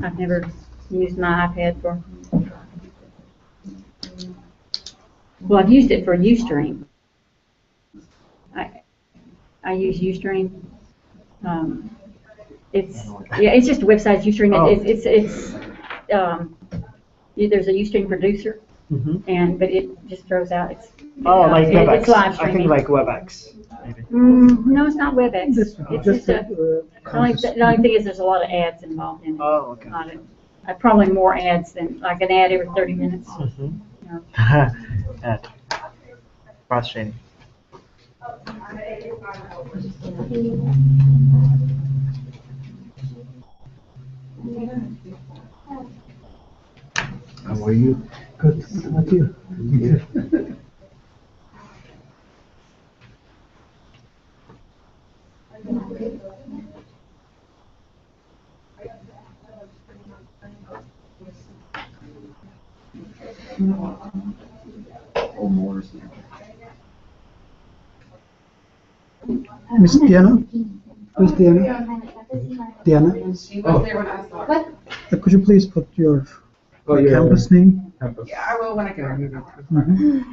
I've never used my iPad for. Well, I've used it for Ustream. I use Ustream. It's just a website, Ustream. Oh. There's a Ustream producer, Mm-hmm. but it just throws out. Oh, like WebEx. It's live I streaming. think like WebEx, maybe. No, it's not WebEx. This, It's just just a. The only thing is there's a lot of ads involved in it. Oh, okay. Probably more ads than, like an ad every 30 minutes. Yeah. Frustrating. How are you? Good. How about you? Good. Miss Diana? Who's Diana? Diana? She was there when I saw it. Could you please put your campus name? Yeah, I will when I get her. Mhm.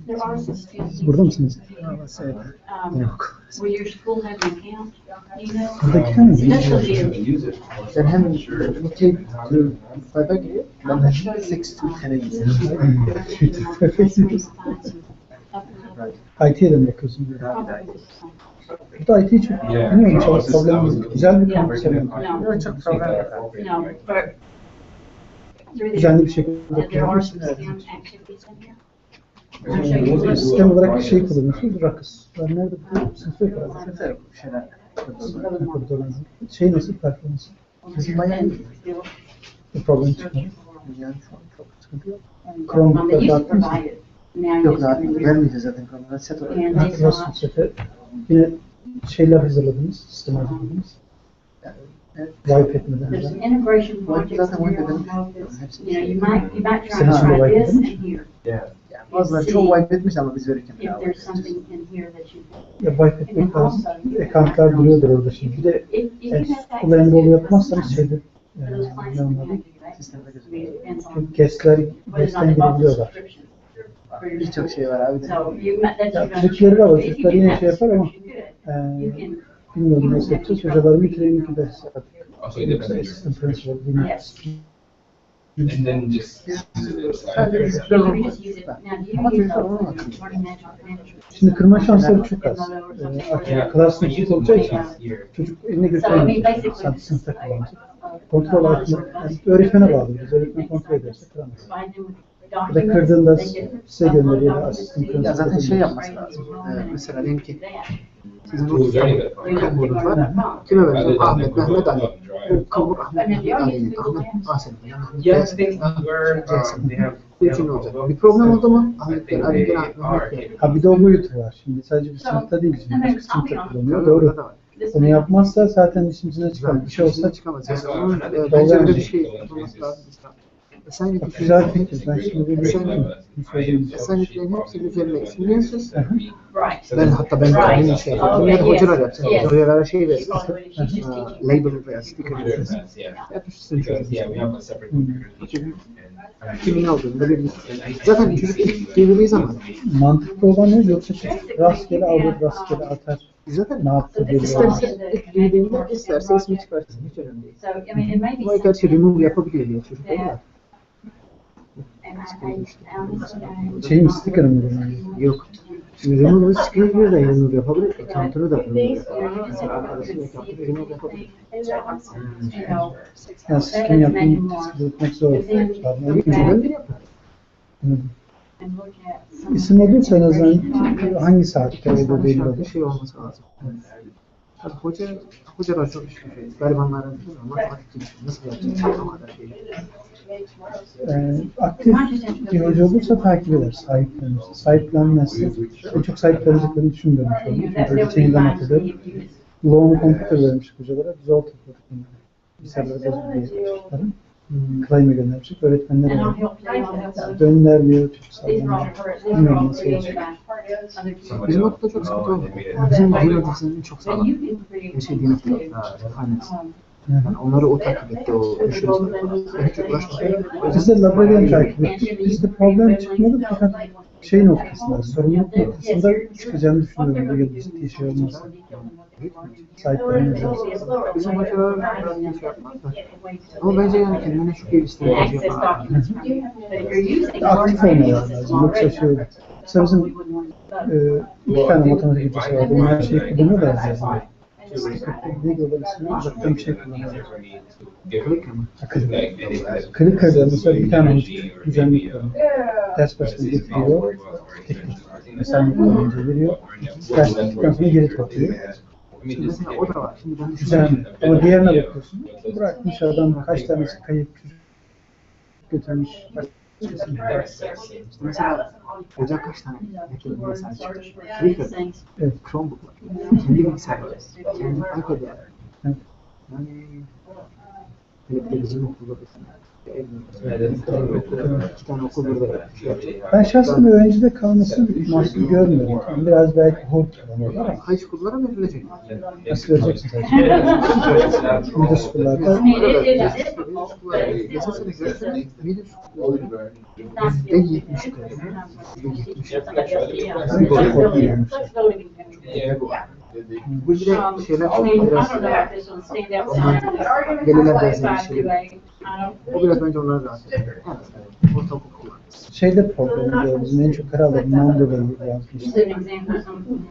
There are some students. Siz burada mısınız? Yok. Will your school have an account? Do you know? Buradaki kan mı? That's what it is. Sen hem mutate to 5'a giriyor, ben de 6 to 10'e gidiyorum. IT'ye de bakıyorsun. Burada IT çok bilmiyorum çok problem değil. Güzel bir kampüs yani. No, Çok problem yok. no, but through the, Düzenli bir şekilde there are bakıyoruz. some STEM activities in here. I'll show you a little. Sistem olarak şey kullanıyorsunuz, rakıs. Ben nerede bu sınıfı yapıyorum. Mesela bir şeyler. Koridorun. Şey nasıl performans? Bizim bayağı iyi. Bir problem çıkmıyor. Yani şu an çok sıkıntı yok. They used to provide it. Now you Yok just zaten remove it. vermeyeceğiz zaten konuda. Set olarak. And they Hatırlasın sete. Yine şeyler hazırladınız, sistem hazırladınız. Wipe etmeden. There's some integration Wipe projects zaten in here. wipe on edelim. how this- Hepsi. You know, you might try Senin to için de try wipe this and edilmiş. here. Bazıları çoğu wipe etmiş ama biz verirken. If there's something in here that you. Ya wipe etmek lazım. Accountlar duruyordur orada şimdi. Bir de If you have access kul enrolü to- yapmazsanız şeyde for those clients ne that onları? can't do that, Sistemde it gözüküyor. depends on Çünkü guestler whether or guest'ten not they bought the girebiliyorlar. subscription for your Birçok şey var abi de. So you, that's Ya you're gonna. çocukları var, if you çocuklar do yine that şey yapar ama subscription, you can. bilmiyorum nasıl yapacağız. Hocaların bir training de Also independent. assistant principal bilmiyorum. Yes. And then just use it as Sadece like. biz You böyle can just use it. Now, do you Ama use çocuklar those onu in atıyor. learning management? Şimdi kırma şansları çok az. Artık Yeah. class We notebook use it olacağı one için last year. çocuk eline So, I götüremeyecek. mean, basically, Sadece this is sınıfta like, kullanacak. Kontrol altında, yani öğretmene bağlı. Biz öğretmen kontrol ederse kıramaz. Ya da kırdığında size gönderiyor ya da asistan Ya principal zaten şey gönderiyor. yapması lazım. Mesela diyelim ki sizin Tools bu are anyway. kodunuz var. Kime Rather vereceğim? than Ahmet, go Mehmet, up Ali. and drive. Kabul Ahmet, Mehmet, Ali. Ahmet, Asel. Yeah, I think where they have. Üçün olacak. Bir problem oldu mu? Ahmet, think Ali, they Ahmet, are Mehmet. capable. Ha bir de o boyut var. Şimdi sadece bir sınıfta değil, şimdi başka sınıfta kullanıyor. Doğru. Onu yapmazsa zaten işin içine çıkar. Bir şey olsa çıkamaz. That's Yani why onun I think bence öyle bir yani. şey yapılması lazım. Güzel fikir. Ben şimdi bir söyleyeyim. Assignment'lerin hepsinin üzerine ismini yazacağız. Right. Hatta ben Right. kendim şey yapayım. Ya da Okay, hocalar yes, yapsın. yes. Hocalara şey veririz. So she's just teaching. Label veya sticker veririz. Yapıştırsın çocuk. Kimin olduğunu belirli. Zaten çocuk ilk girdiği zaman Mantıklı olan ne? Yoksa çocuk rastgele alır, rastgele atar. zaten Ne yaptı belli olmaz. isterse ilk girdiğinde isterse ismi çıkarsın. Hiç önemli değil. So, I mean, it may be Ama gerçi remove yapabiliyor diye çocuk değil mi? Şey mi, sticker mı? Yok. Şimdi remove screen de remove yapabilir. Account'unu da remove yapabilir. Mesela arkadaşın account'unu remove yapabilir. Yani siz kim yaptığını tespit etmek zor. Ben de yaparım. İsim olursa en azından hangi saatte olduğu belli Şartı olur. şey olması lazım. Tabii hocalar çok şey. Garibanların matematik nasıl yapacak o kadar şey. Aktif bir hoca olursa takip eder, sahiplenir. Sahiplenmezse, ben çok sahipleneceklerini düşünmüyorum şu an. Çünkü geçen yıldan hatırlıyorum. Loan'u computer vermiş hocalara, zor tutuyorduk bunları. Bilgisayarları bozuk diye çocukların. Claim'e göndermiştik, öğretmenlere verdik. Döndürmüyor, çocuk sallamıyor. Bilmiyorum nasıl olacak. Bizim okulda çok sıkıntı oldu. Bizim din odasının çok sağlam. Şey din odası, finance. Yani onları o takip etti, o müşteri ben hiç uğraşmadım. Biz de laboratuvarı takip ettik. Bizde problem çıkmadı fakat şey noktasında, sorumluluk noktasında çıkacağını düşünüyorum. Bu yıl ciddi şey olmaz. Sahiplenmeyeceğiz. Bizim hocalar şey yapmaz da. Ama bence yani kendine şu geliştirme yapar. Aktif olmaları lazım. Yoksa şey olur. Mesela bizim iki tane matematik hocası var. Bunlar her şeyi kullanıyorlar zaten. Ne dolayısıyla uzaktan bir şey kullanıyorlar. Kırıkkale'de mesela bir tane hoca düzenli kullanıyor. Ders başına getiriyor. Mesela kullanınca veriyor. Ders bittikten sonra geri topluyor. Mesela o da var. Şimdi ben Düzenli. Ama diğerine bakıyorsun. Bırakmış adam kaç tanesi kayıp çocuk götürmüş. mesela hoca kaç tane yakın mesela çıktı. Twitter, Evet. Chromebook var. Kendi bilgisayarı var. Kendi iPad'i var. Evet. Yani hele bir de bizim okulda da iki tane okul burada şey yapacak. Ben şahsen öğrencide kalması mahsul görmüyorum. Biraz belki hor kullanıyorlar ama High school'lara verilecek. nasıl göreceksin zaten. Middle school'larda Esas üniversitede middle school'larda %70 Bu bir de şeyler biraz veliler dersleri şeyler. O biraz bence onları rahatsız ediyor. Ortaokul kullanması. şeyde problem oluyor. Bizim en çok kararlarından dolayı yazmıştık.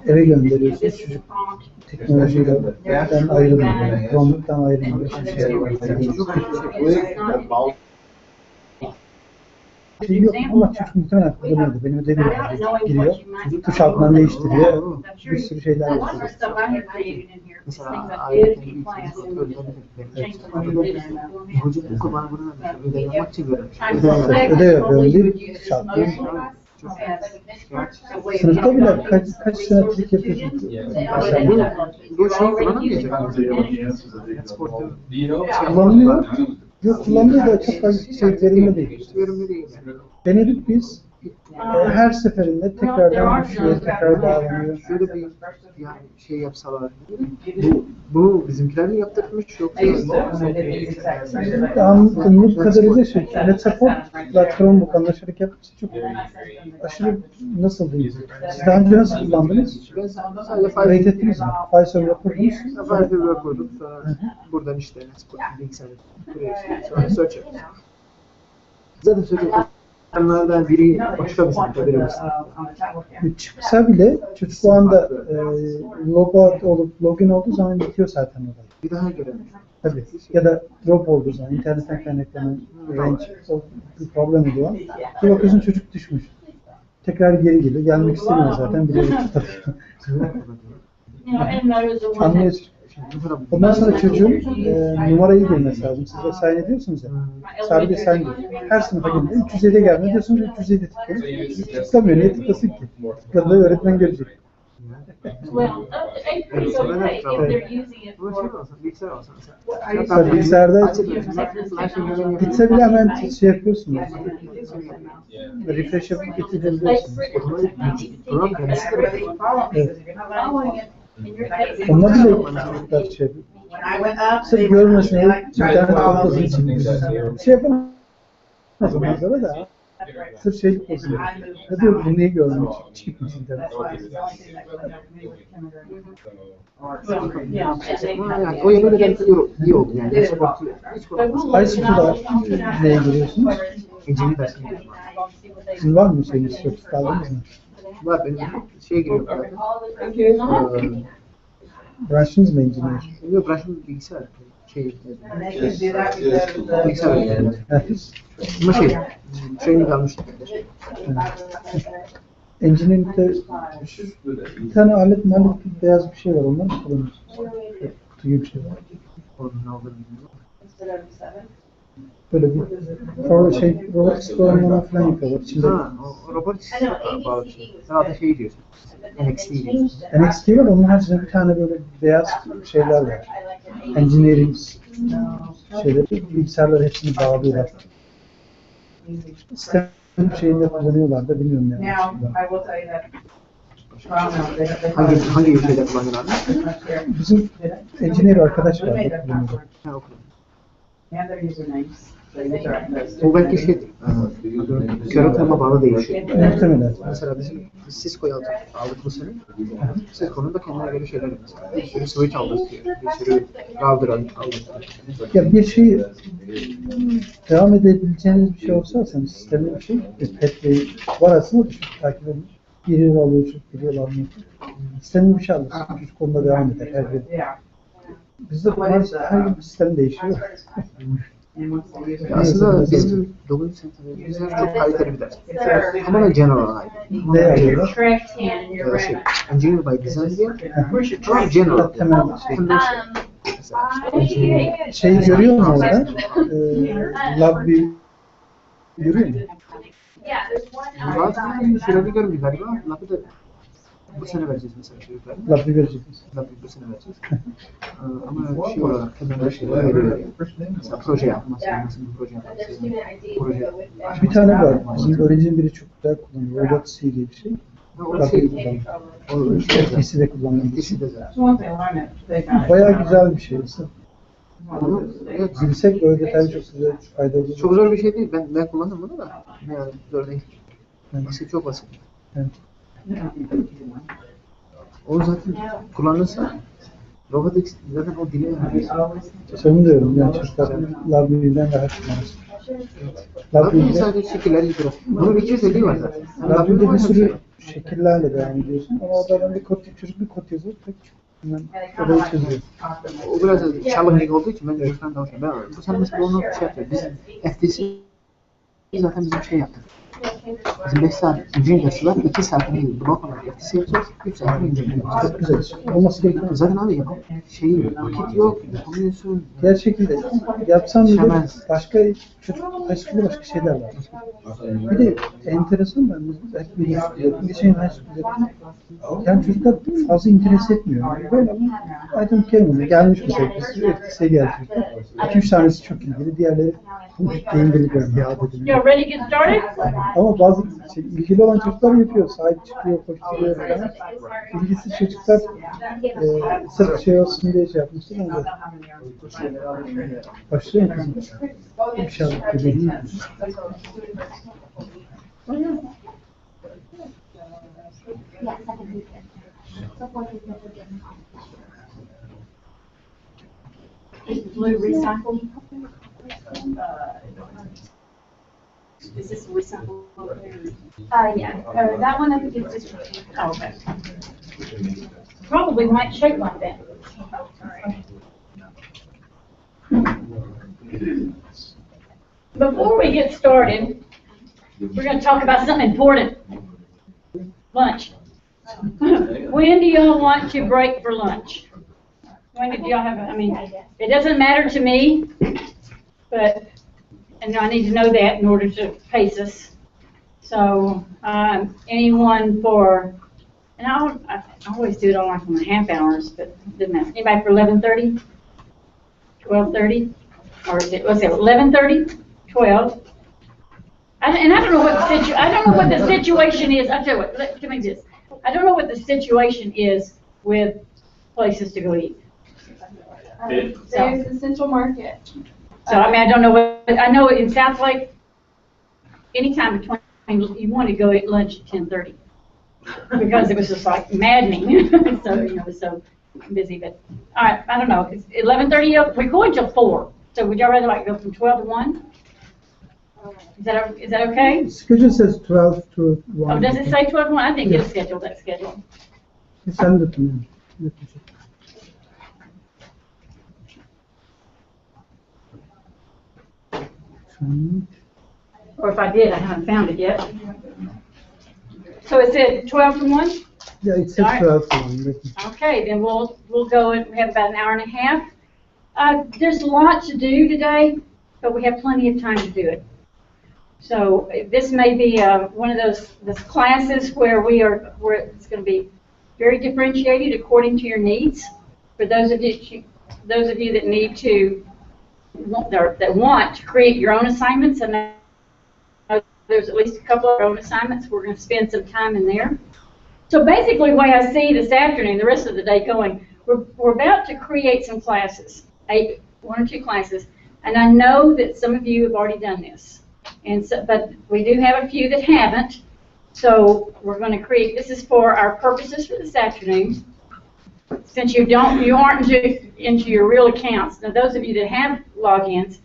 Eve gönderiyorsun. Çocuk teknolojiyle ayrılmıyor. Chromebook'tan ayrılmıyor. Hiçbir şey yok. Şey yok ama çocuk muhtemelen kullanıyordu. Benim ödevim vardı. Giriyor. Tuş altından değiştiriyor. Bir sürü şeyler yapıyor. Mesela ayetin hoca okul bana bunu vermiş. Ödev yapmak için vermiş. Ödev yapıyorum deyip şartlı. Sınıfta bile kaç senelik yapıyorsun? Bu şey kullanamayacak. Kullanılıyor. Yok kullanılıyor da çok fazla şey verimli değil. Verimli değil. Denedik biz. Her seferinde tekrardan düşüyor, tekrar bağlanıyor. Şöyle bir yani şey yapsalar. Bu bizimkiler mi yaptırmış yoksa Anladığım kadarıyla şey, Net Chromebook anlaşarak yapması çok aşırı nasıl diyeyim? Siz daha önce nasıl kullandınız? ben sadece Kayıt ettiniz mi? File server kurdunuz. Firefox'u kurduk sonra buradan işte bilgisayarı kuruyoruz. Sonra search yapıyoruz. Zaten search onlardan biri başka bir sınıfta biri bu sınıfta. Çıksa bile çocuk o anda logout olup login olduğu zaman bitiyor zaten olay. Bir daha göremiyor. Tabii. Ya da drop olduğu zaman internetten kaynaklanan range bir problem oluyor. Bir bakıyorsun çocuk düşmüş. Tekrar geri geliyor. Gelmek istemiyor zaten. Bir de anlıyorsun. Ondan sonra çocuğun numarayı girmesi lazım. Siz assign ediyorsunuz ya. Sadece assign ediyor. Her sınıfa gelince 307'ye gelmiyor diyorsunuz 307 tıklıyor. Tıklamıyor. Niye tıklasın ki? Tıkladığı öğretmen görecek. Well, up to 8 is okay if they're using it Ama şey for. olsa, bilgisayar olsa mesela. Mesela bilgisayarda gitse bile hemen şey yapıyorsunuz. Yeah. Refresh yapıp They getirebiliyorsunuz. Program kendisi de böyle. Following it, in your case. Onlar bile çocuklar şey yapıyor. Sırf görmesin diye internet kapalı için. Bir şey yapamaz ondan da. Sırf şeylik bozuyor. Hadi bu neyi görmüş? Çıkmış internet. Yeah, and they- Yani o yönüyle de iyi oldu yani. Hiç korkuyor. Hiç But korkuyor. we'll Ay look sıfırda tonight. neye giriyorsunuz? İncil'i dersine giriyorum. Sizin var mı şeyiniz? Sertifik aldınız mı? Var benim şeye giriyorum zaten. Branşınız mı engineer? Yok bırakın bilgisayar. Şey, Just, just bilgisayar. Evet. Ama şey, training almıştım. Engineering'de bir tane alet beyaz bir şey var. Ondan mı kullanıyorsunuz? Kutu gibi bir şey var. Onun ne olduğunu bilmiyorum. Böyle bir robotik programlama falan yapıyorlar. İçinde Ha, o robot bağlı bir şey. Herhalde şey diyorsun. NXT diyorsun. NXT var, onun haricinde bir tane böyle beyaz şeyler var. Engineering şeyleri, bilgisayarlar hepsini bağlıyorlar. Sistem şeyinde kullanıyorlar da bilmiyorum yani. Hangi ülkede kullanıyorlar? Bizim engineer arkadaş var da kullanıyor. Ha, okudum. O belki şey, yaratılma bağlı değişiyor. Muhtemelen. Mesela bizim Cisco'yu aldık bu sene. Cisco'nun da kendine göre şeyler var. Mesela. Bir sürü switch aldırtıyor. Bir sürü router aldırtıyor. Ya bir şey devam edebileceğiniz bir şey olsa sen sistemin bir şey, petreyi var aslında düşük takip edin. Bir yıl alıyor, bir yıl almıyor. Sistemin bir şey alırsın, çocuk konuda devam eder her gün. Bizde her gün sistem değişiyor. Ya aslında bizim 9. sınıfta çok kaliteli bir ders. Tamamen general ait. Ne yapıyorlar? Correct hand, you're Şey, right. engineer by design diye. Çok general. Temel şey. I Şeyi görüyor musun orada? Lab view görüyor musun? Yeah, there's one. Zaten şöyle bir görmüyor galiba. Lafı da bu sene vereceğiz mesela çocuklara. Lab view vereceksiniz. Lafı bu sene vereceğiz. Ama şey olarak temel şeyler veriyor. Mesela proje yapması, nasıl bir proje yapması, proje. Bir tane var. Bizim öğrencinin biri çok güzel kullanıyor. Robot C diye bir şey. O Lab şey, view kullanıyor. o şey FTC'de kullanıyor. İkisi de zaten. Bayağı güzel bir şey. Onu, evet, Bilsek böyle detaylı çok güzel, faydalı olur. çok zor bir şey değil. Ben kullandım bunu da. Yani zor değil. Evet. Basit, çok basit. Evet. O zaten kullanırsa robotics zaten o dili yani. Onu diyorum yani çocuklar Lab view'den daha kullanırsın. Lab Zaten view'de sadece şekiller gidiyor. Bunun 250 var zaten. Lab view'de bir sürü şekillerle devam ediyorsun. Ama oradan bir kod, çocuk bir kod yazıyor. Tek hemen orayı çözüyor. O biraz challenging olduğu için ben de çocuktan daha hoşuma. Ben bu sene mesela onu şey yapıyor. Biz FTC zaten bizim şey yaptık. Bizim 5 saat engineering dersi var. 2 saatini blok olarak FTC yapacağız. 3 saatini engineering yapacağız. Çok güzel. Olması gereken. Zaten abi vakit yok, yapamıyorsun. Diğer şekilde yapsam bile Şemez. başka çocuk high school'da başka şeyler var. Bir de enteresan ben belki bir şeyin high school'da yani çocuklar fazla interes etmiyor. Böyle ama I don't care. Gelmiş mesela biz FTS'ye geldik. 2-3 tanesi çok ilgili, diğerleri deyim beni görmüyor. Ya dedim. You ready to get started? Ama bazı ilgili olan çocuklar yapıyor, sahip çıkıyor, koşturuyor falan. İlgisiz çocuklar sırf şey olsun diye şey yapmışlar ama başlıyor mu kızım? İnşallah bebeğim. Is blue recycled? Is this recycled? Yeah, that one I think is just. Oh, okay. Probably might shape like that. Before we get started, we're going to talk about something important. Lunch. When do y'all want to break for lunch? When did y'all have, it doesn't matter to me, but, and I need to know that in order to pace us. So, anyone for And I always do it on like on the half hours, but it doesn't matter. Anybody for 11:30? 12:30? Or is it, let's say 11:30? 12? And I don't know what I don't know what the situation is. I'll tell you what, let me this. I don't know what the situation is with places to go eat. There's the Central Market. So, I mean, I don't know what, I know in South Lake, anytime between, you want to go eat lunch at 10:30. Because it was just like maddening. So, you know, it was so busy, but, all right, I don't know. It's 11:30, we're going till 4. So would y'all rather like go from 12 to 1? Is that okay? Schedule says 12 to 1. Oh, does it say 12 to 1? I think it's scheduled, that schedule. Send it to me. Let me check. Or if I did, I haven't found it yet. So it said 12 to 1? Yeah, it says 12 to 1. Let me check. Okay, then we'll go and we have about an hour and a half. There's a lot to do today, but we have plenty of time to do it. So this may be one of those classes where it's going to be very differentiated according to your needs. For those of you that need to that want to create your own assignments, and there's at least a couple of our own assignments. We're going to spend some time in there. So basically, the way I see this afternoon, the rest of the day going, we're about to create some classes, 1 or 2 classes, and I know that some of you have already done this, but we do have a few that haven't. So we're going to create. This is for our purposes for this afternoon. Since you aren't into your real accounts, now those of you that have logins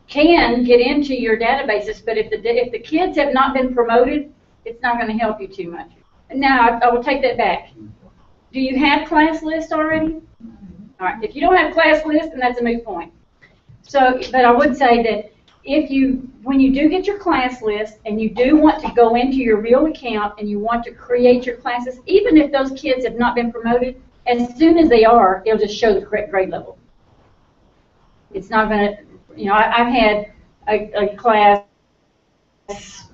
can get into your databases, but if the kids have not been promoted, it's not going to help you too much. Now, I will take that back. Do you have class lists already? All right. If you don't have class lists, then that's a moot point. So, but I would say that when you do get your class list and you do want to go into your real account and you want to create your classes, even if those kids have not been promoted, as soon as they are, it'll just show the correct grade level. It's not going to, I've had a class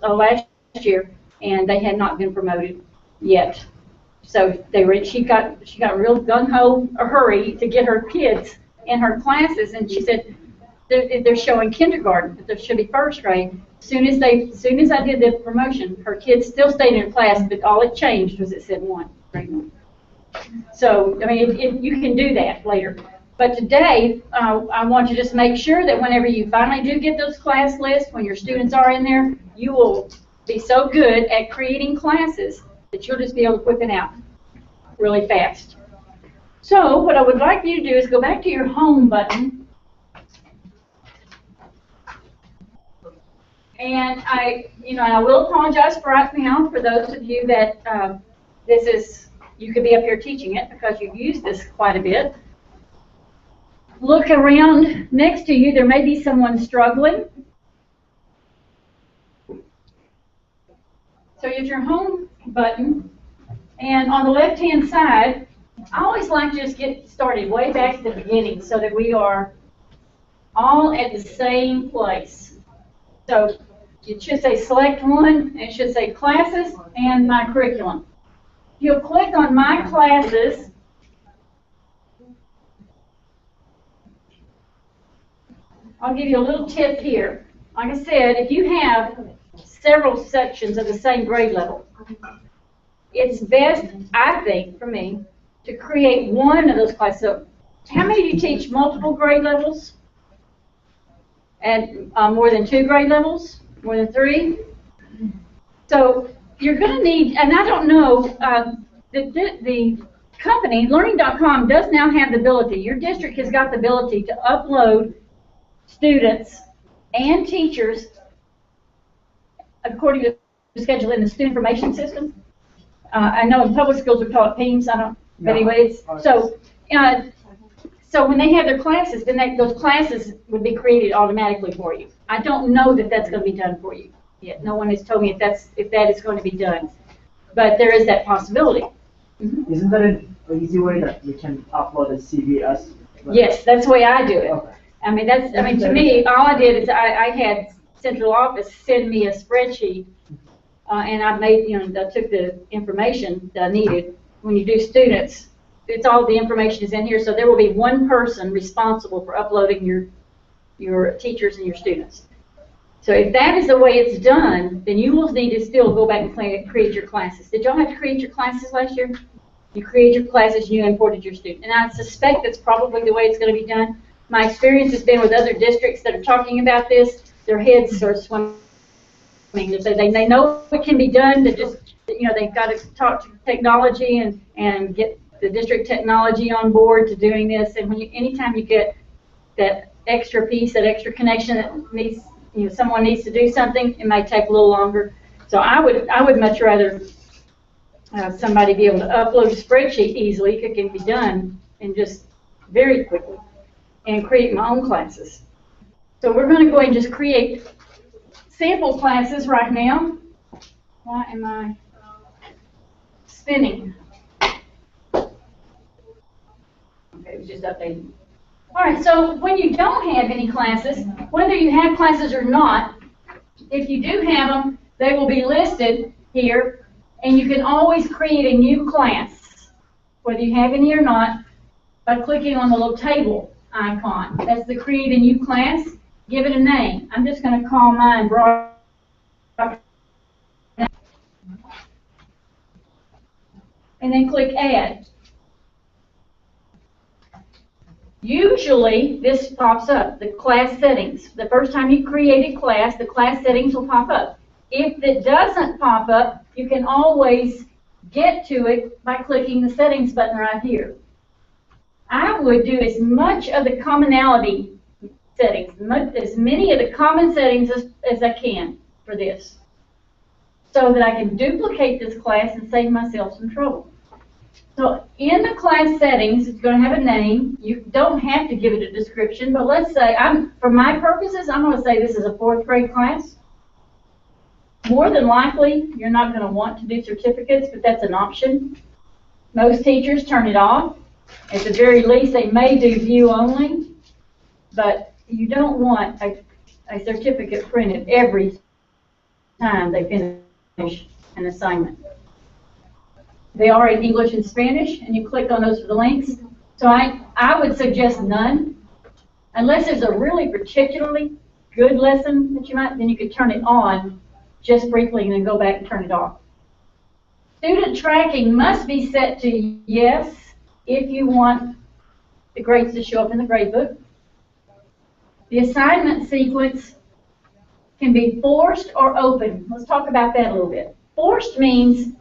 last year, and they had not been promoted yet. So she got real gung-ho a hurry to get her kids in her classes, and she said they're showing kindergarten, but there should be first grade. As soon as I did the promotion, her kids still stayed in class, but all it changed was it said 1, grade 1. So, I mean, you can do that later. But today, I want you to just make sure that whenever you finally do get those class lists, when your students are in there, you will be so good at creating classes that you'll just be able to whip it out really fast. So, what I would like you to do is go back to your home button. And I will apologize for right now for those of you that you could be up here teaching it because you've used this quite a bit. Look around next to you. There may be someone struggling. So here's your home button. And on the left-hand side, I always like to just get started way back at the beginning so that we are all at the same place. So it should say select one, and it should say classes and my curriculum. You'll click on My Classes. I'll give you a little tip here. Like I said, if you have several sections of the same grade level, it's best, I think, for me, to create one of those classes. So how many of you teach multiple grade levels? And more than 2 grade levels? More than 3? So you're going to need, and I don't know, the company, Learning.com, does now have the ability, your district has got the ability to upload students and teachers according to the schedule in the student information system. I know in public schools we call it PIMS, I don't, but anyways, so when they have their classes, then those classes would be created automatically for you. I don't know that that's going to be done for you yet. No one has told me if that is going to be done, but there is that possibility. Mm-hmm. Isn't there an easy way that we can upload a CV as? Yes, that's the way I do it. Okay. I mean, to me, all I did is I had central office send me a spreadsheet and I made, I took the information that I needed. When you do students, it's all the information is in here, so there will be one person responsible for uploading your teachers and your students. So if that is the way it's done, then you will need to still go back and create your classes. Did y'all have to create your classes last year? You created your classes and you imported your student. And I suspect that's probably the way it's going to be done. My experience has been with other districts that are talking about this, their heads are swimming. They know it can be done, they just, they've got to talk to technology and get the district technology on board to doing this. And anytime you get that extra piece, that extra connection that needs, someone needs to do something, it might take a little longer. So I would much rather have somebody be able to upload a spreadsheet easily. It can be done and just very quickly, and create my own classes. So we're going to go ahead and just create sample classes right now. Why am I spinning? Okay, it was just updating. All right, so when you don't have any classes, whether you have classes or not, if you do have them, they will be listed here, and you can always create a new class, whether you have any or not, by clicking on the little table icon. That's the create a new class. Give it a name. I'm just going to call mine broad. And then click add. Usually this pops up, the class settings. The first time you create a class, the class settings will pop up. If it doesn't pop up, you can always get to it by clicking the settings button right here. I would do as much of the commonality settings, as many of the common settings as I can for this, so that I can duplicate this class and save myself some trouble. So in the class settings, it's going to have a name. You don't have to give it a description, but let's say, for my purposes, I'm going to say this is a 4th grade class. More than likely, you're not going to want to do certificates, but that's an option. Most teachers turn it off. At the very least, they may do view only, but you don't want a certificate printed every time they finish an assignment. They are in English and Spanish, and you click on those for the links. So I would suggest none, unless there's a really particularly good lesson that then you could turn it on just briefly and then go back and turn it off. Student tracking must be set to yes if you want the grades to show up in the gradebook. The assignment sequence can be forced or open. Let's talk about that a little bit. Forced means,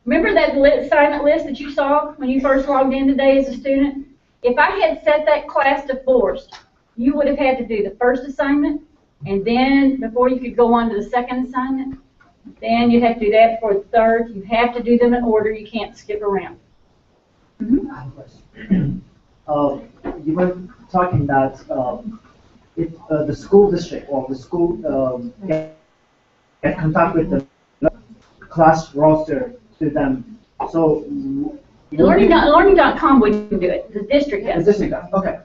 remember that assignment list that you saw when you first logged in today as a student? If I had set that class to forced, you would have had to do the first assignment, and then before you could go on to the second assignment, then you'd have to do that for the third. You have to do them in order. You can't skip around. I have a question. You were talking that if the school district or the school get contact with the class roster to them, so Learning.com wouldn't do it. The district does. the district does. Okay.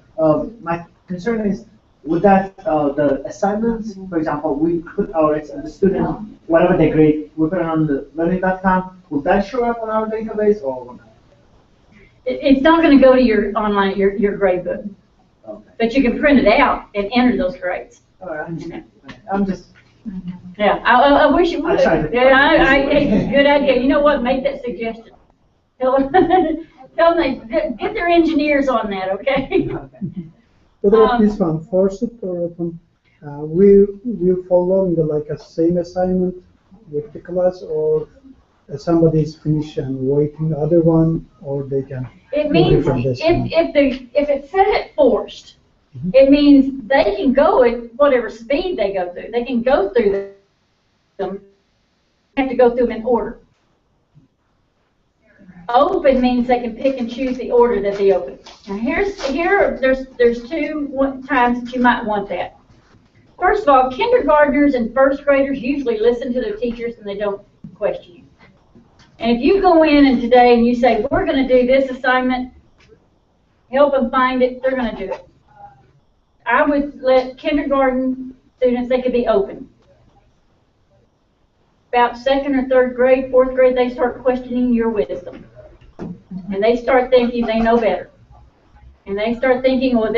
My concern is, would that the assignments, for example, we put the student, whatever they grade, we put it on the learning.com. Would that show up on our database or not? It's not going to go to your online, your grade book. Okay. But you can print it out and enter those grades. All right, I'm just. Yeah, I wish you would. Yeah, good idea. You know what? Make that suggestion. Tell them they get their engineers on that, okay? What about this one, forced or open? We follow like a same assignment with the class, or somebody is finished and waiting the other one, or they can. It means if it's set at forced, it means they can go at whatever speed they go through. They can go through them. They have to go through them in order. Open means they can pick and choose the order that they open. Now there's 2 times that you might want that. First of all, kindergartners and first graders usually listen to their teachers and they don't question you. And if you go in and today and you say, we're going to do this assignment, help them find it, they're going to do it. I would let kindergarten students, they could be open. about second or third grade, fourth grade, they start questioning your wisdom. And they start thinking they know better. And they start thinking, well,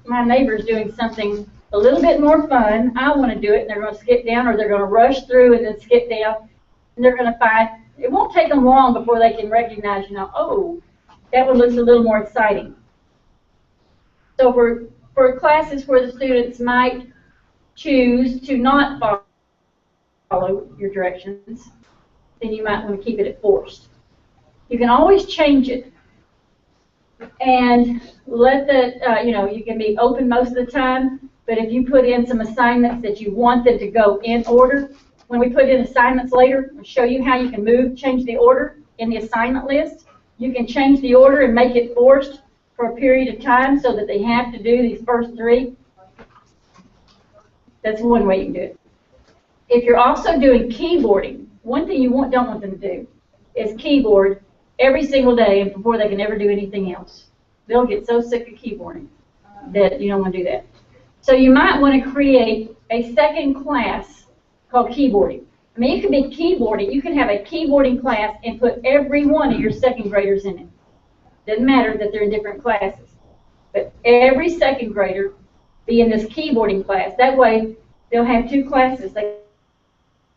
my neighbor's doing something a little bit more fun. I want to do it. And they're going to skip down, or they're going to rush through and then skip down. And they're going to find, it won't take them long before they can recognize, oh, that one looks a little more exciting. So for classes where the students might choose to not follow your directions, then you might want to keep it at forced. You can always change it and let you can be open most of the time, but if you put in some assignments that you want them to go in order, when we put in assignments later, I'll show you how you can change the order in the assignment list. You can change the order and make it forced for a period of time so that they have to do these first three. That's one way you can do it. If you're also doing keyboarding, one thing you don't want them to do is keyboard every single day before they can ever do anything else. They'll get so sick of keyboarding that you don't want to do that. So you might want to create a second class called keyboarding. I mean, it could be keyboarding. You can have a keyboarding class and put every one of your second graders in it. Doesn't matter that they're in different classes. But every second grader be in this keyboarding class. That way, they'll have two classes. They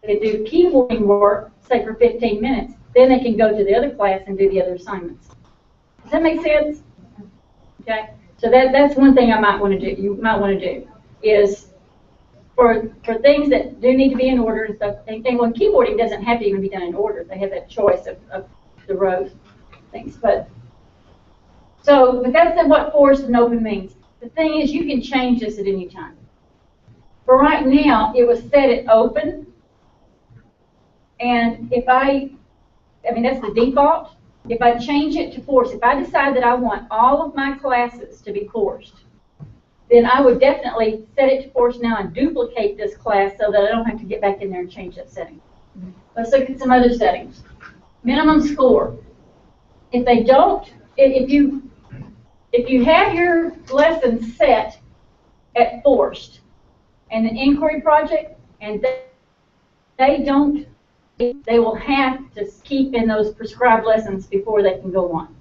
can do keyboarding work, say for 15 minutes. Then they can go to the other class and do the other assignments. Does that make sense? Okay. So that's one thing I might want to do. You might want to do is for things that do need to be in order and stuff. And when keyboarding doesn't have to even be done in order. They have that choice of the rows things. But that's what forced and open means. The thing is, you can change this at any time. For right now, it was set at open. And if I mean, that's the default. If I change it to forced, if I decide that I want all of my classes to be forced, then I would definitely set it to forced now and duplicate this class so that I don't have to get back in there and change that setting. Let's look at some other settings. Minimum score. If they don't, if you have your lesson set at forced and an inquiry project, and they don't, they will have to keep in those prescribed lessons before they can go on.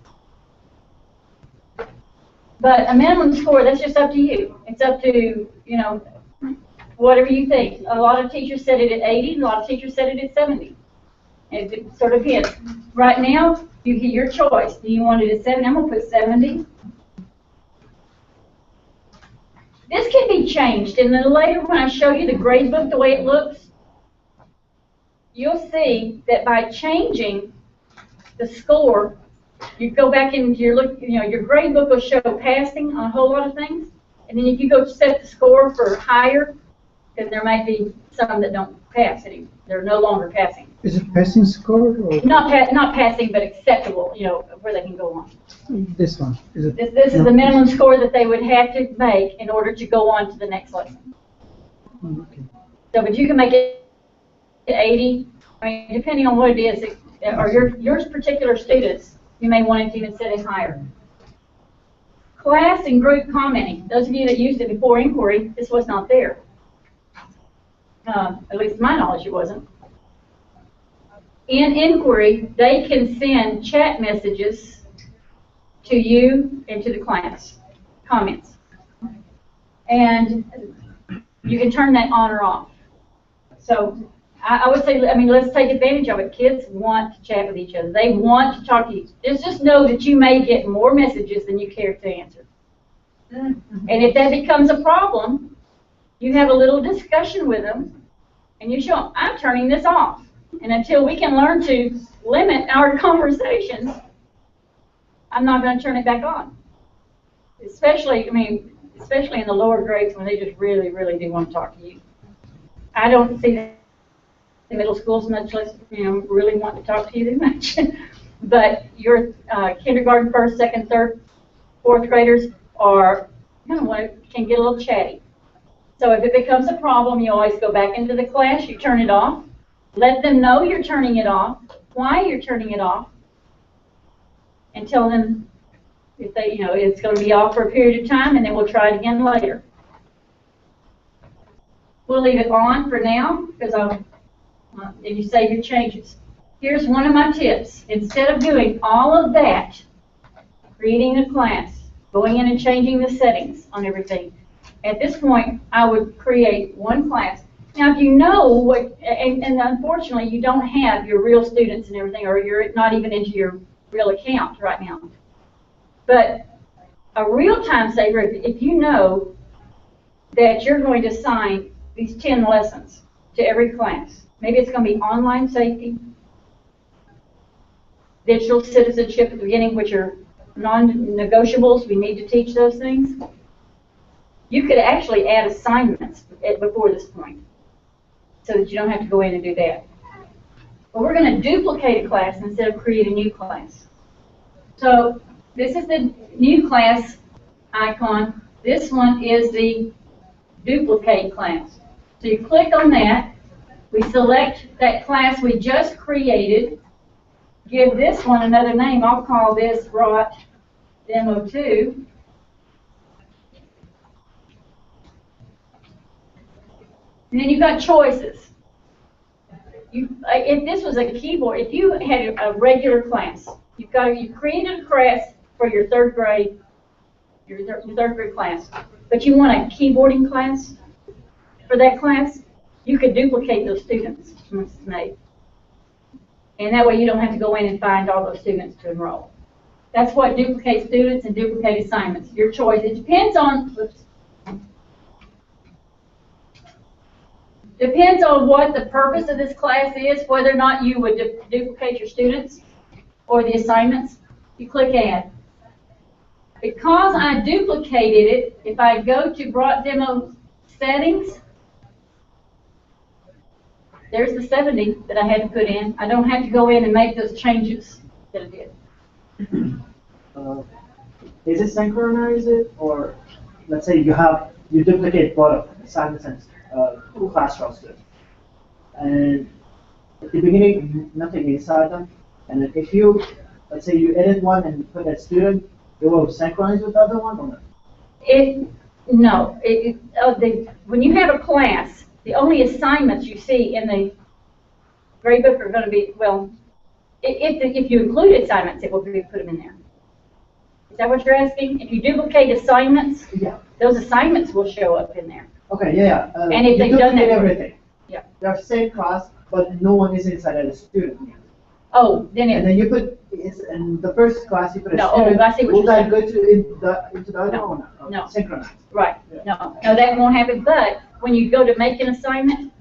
But a minimum score, that's just up to you. It's up to, whatever you think. A lot of teachers set it at 80, a lot of teachers set it at 70. It sort of hits. Right now, you get your choice. Do you want it at 70? I'm going to put 70. This can be changed, and then later when I show you the grade book, the way it looks, you'll see that by changing the score, you go back into your grade book will show passing on a whole lot of things, and then if you go set the score for higher, because there might be some that don't pass anymore. They're no longer passing. Is it passing score or not passing, but acceptable, where they can go on. this one? Is it? This is the minimum score that they would have to make in order to go on to the next lesson. Okay. So, but you can make it 80. I mean, depending on what it is, or your particular students, you may want to even set it higher. Class and group commenting. Those of you that used it before inquiry, this was not there. At least to my knowledge, it wasn't. In inquiry, they can send chat messages to you and to the class, comments. And you can turn that on or off. So I would say, let's take advantage of it. Kids want to chat with each other. They want to talk to you. Just know that you may get more messages than you care to answer. And if that becomes a problem, you have a little discussion with them, and you show them, I'm turning this off. And until we can learn to limit our conversations, I'm not going to turn it back on. Especially in the lower grades when they just really, really do want to talk to you. I don't see the middle schools much less, really want to talk to you that much. But your kindergarten, first, second, third, fourth graders can get a little chatty. So if it becomes a problem, you always go back into the class, you turn it off, let them know you're turning it off, why you're turning it off, and tell them if they, it's going to be off for a period of time, and then we'll try it again later. We'll leave it on for now because and you save your changes. Here's one of my tips. Instead of doing all of that, creating a class, going in and changing the settings on everything, at this point, I would create one class. Now, if you know what, and unfortunately, you don't have your real students and everything, or you're not even into your real account right now. But a real time saver, if you know that you're going to assign these 10 lessons to every class. Maybe it's going to be online safety, digital citizenship at the beginning, which are non-negotiables. We need to teach those things. You could actually add assignments before this point so that you don't have to go in and do that. But we're going to duplicate a class instead of create a new class. So this is the new class icon. This one is the duplicate class. So you click on that. We select that class we just created. Give this one another name. I'll call this ROT Demo 2. And then you've got choices. If this was a keyboard, if you had a regular class, you created a class for your third grade class, but you want a keyboarding class for that class, you could duplicate those students once it's made. And that way you don't have to go in and find all those students to enroll. That's what duplicate students and duplicate assignments. Your choice. It depends on, what the purpose of this class is, whether or not you would duplicate your students or the assignments. You click Add. Because I duplicated it, if I go to Brought Demo Settings, there's the 70 that I had to put in. I don't have to go in and make those changes that I did. Is it synchronized, or let's say you duplicate both assignments and two classrooms, and at the beginning nothing inside them, and if you, let's say you edit one and put a student, it will synchronize with the other one, or not? When you have a class, the only assignments you see in the gradebook are going to be, well, if you include assignments, it will be put them in there. Is that what you're asking? If you duplicate assignments, yeah, those assignments will show up in there. Okay, yeah. And if they've done that, everything. Yeah. They're same class, but no one is inside as a student. Oh, then and then you put in the first class you put a student. I see what will you're that saying. go into the other one? No. Synchronized. Right. Yeah. No, that won't happen. But when you go to make an assignment,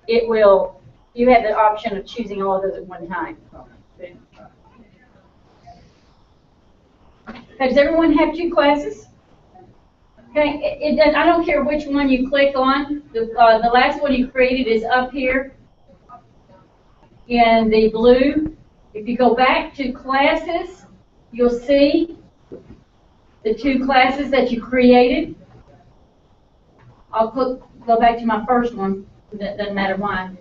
it will. You have the option of choosing all of those at one time. Okay. Does everyone have two classes? Okay. I don't care which one you click on. The last one you created is up here in the blue. If you go back to classes, you'll see the two classes that you created. I'll go back to my first one. That doesn't matter why.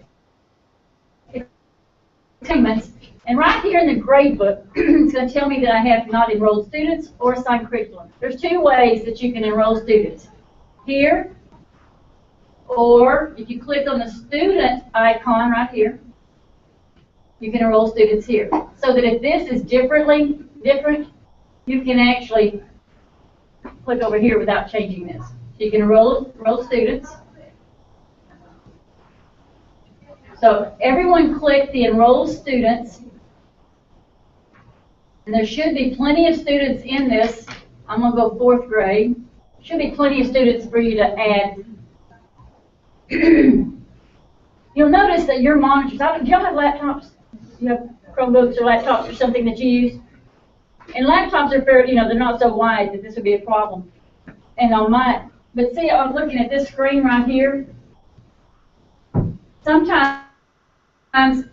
Assignments. And right here in the grade book, it's going to tell me that I have not enrolled students or assigned curriculum. There's two ways that you can enroll students. Here, or if you click on the student icon right here, you can enroll students here. So that if this is different, you can actually click over here without changing this. So you can enroll students. So everyone click the enroll students. And there should be plenty of students in this. I'm going to go 4th grade. Should be plenty of students for you to add. You'll notice that your monitors, do y'all have laptops? You have Chromebooks or laptops or something that you use? And laptops are fair, they're not so wide that this would be a problem. And on mine, but see, I'm looking at this screen right here. Sometimes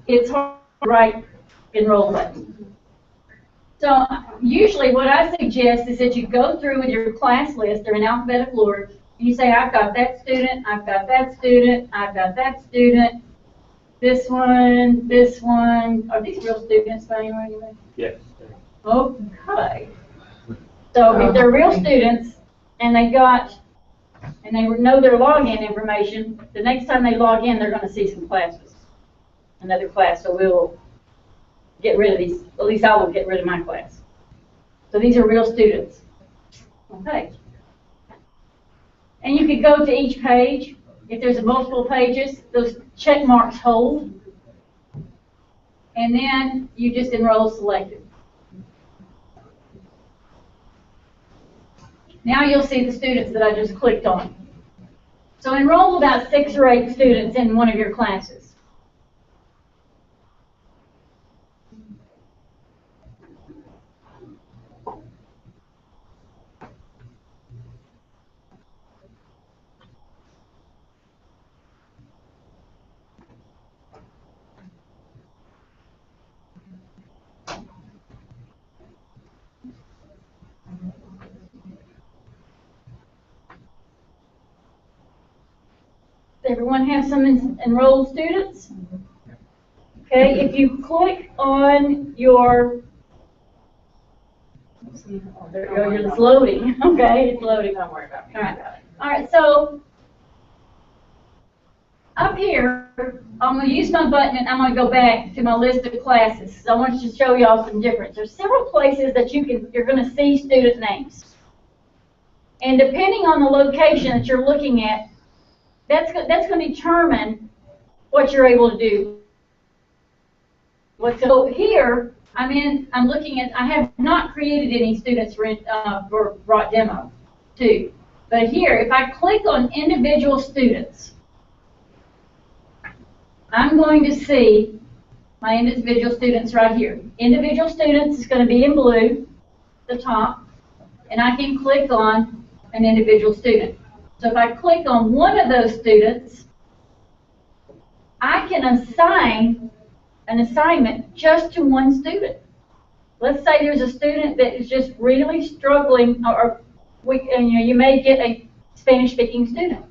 it's hard to write enroll button. So usually what I suggest is that you go through with your class list or in alphabetical order. You say, I've got that student, I've got that student, I've got that student, this one. Are these real students by any way? Yes. Okay. So if they're real students and they know their login information, the next time they log in, they're going to see some classes. another class, so we'll get rid of these, at least I will get rid of my class. So these are real students. Okay. And you could go to each page. If there's multiple pages, those check marks hold. And then you just enroll selected. Now you'll see the students that I just clicked on. So enroll about 6 or 8 students in one of your classes. Does everyone have some enrolled students? Okay, if you click on your, there you go, it's loading. Okay, it's loading. Don't worry about it. All right, so up here, I'm going to use my button and I'm going to go back to my list of classes. So I want to show y'all some difference. There's several places that you're going to see student names. And depending on the location that you're looking at, that's going to determine what you're able to do. So here, I'm looking at, I have not created any students for brought demo 2. But here, if I click on individual students, I'm going to see my individual students right here. Individual students is going to be in blue, the top, and I can click on an individual student. So if I click on one of those students, I can assign an assignment just to one student. Let's say there's a student that is just really struggling, you may get a Spanish-speaking student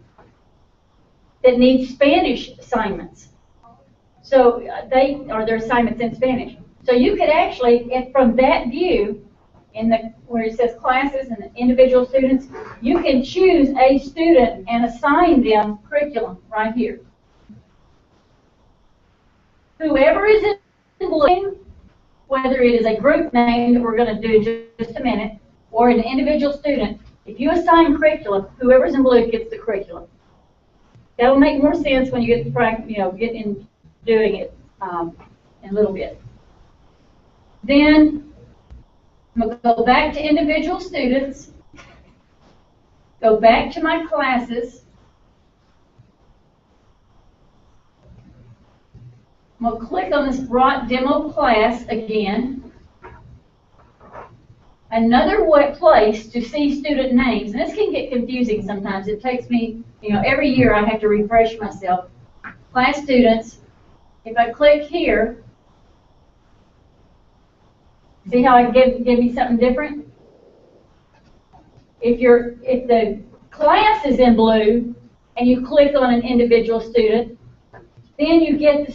that needs Spanish assignments. So their assignments in Spanish. So you could actually, from that view, where it says classes and individual students, you can choose a student and assign them curriculum right here. Whoever is in blue, whether it is a group name that we're going to do in just a minute, or an individual student, if you assign curriculum, whoever's in blue gets the curriculum. That'll make more sense when you get in doing it in a little bit. Then I'm going to go back to individual students, go back to my classes. I'm going to click on this brought demo class again. Another place to see student names, and this can get confusing sometimes. It takes me, every year I have to refresh myself. Class students, if I click here, see how I give me something different? If the class is in blue and you click on an individual student, then you get the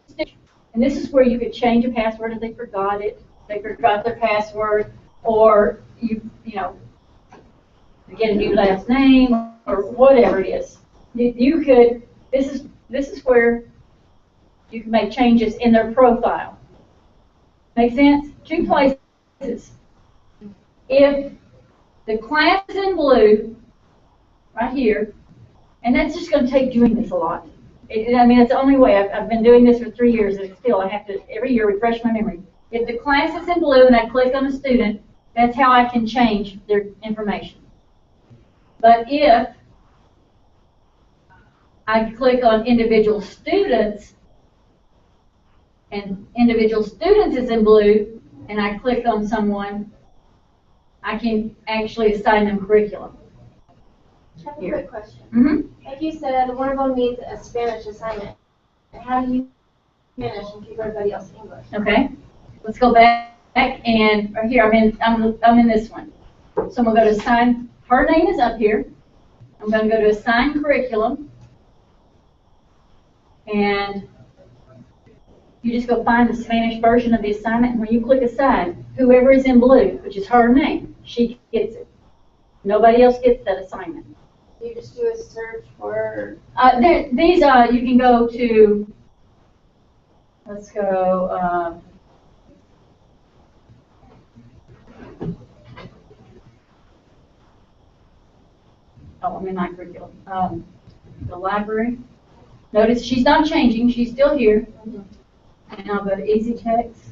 student. And this is where you could change a password if they forgot it, they forgot their password, or you get a new last name or whatever it is. You could, this is where you can make changes in their profile. Make sense? 2 places. If the class is in blue, right here, and that's just going to take doing this a lot. It's the only way. I've been doing this for 3 years, and still I have to every year refresh my memory. If the class is in blue and I click on a student, that's how I can change their information. But if I click on individual students, and individual students is in blue, and I click on someone, I can actually assign them curriculum. I have a quick question. Mm-hmm. Like you said, one of them needs a Spanish assignment. How do you Spanish and keep everybody else English? Okay, let's go back and right here. I'm in this one. So I'm gonna go to assign. Her name is up here. I'm gonna go to assign curriculum, and you just go find the Spanish version of the assignment, and when you click assign, whoever is in blue, which is her name, she gets it. Nobody else gets that assignment. You just do a search for, These, you can go to, let's go, I'm in my curriculum. The library. Notice she's not changing, she's still here. And I'll go to easy text.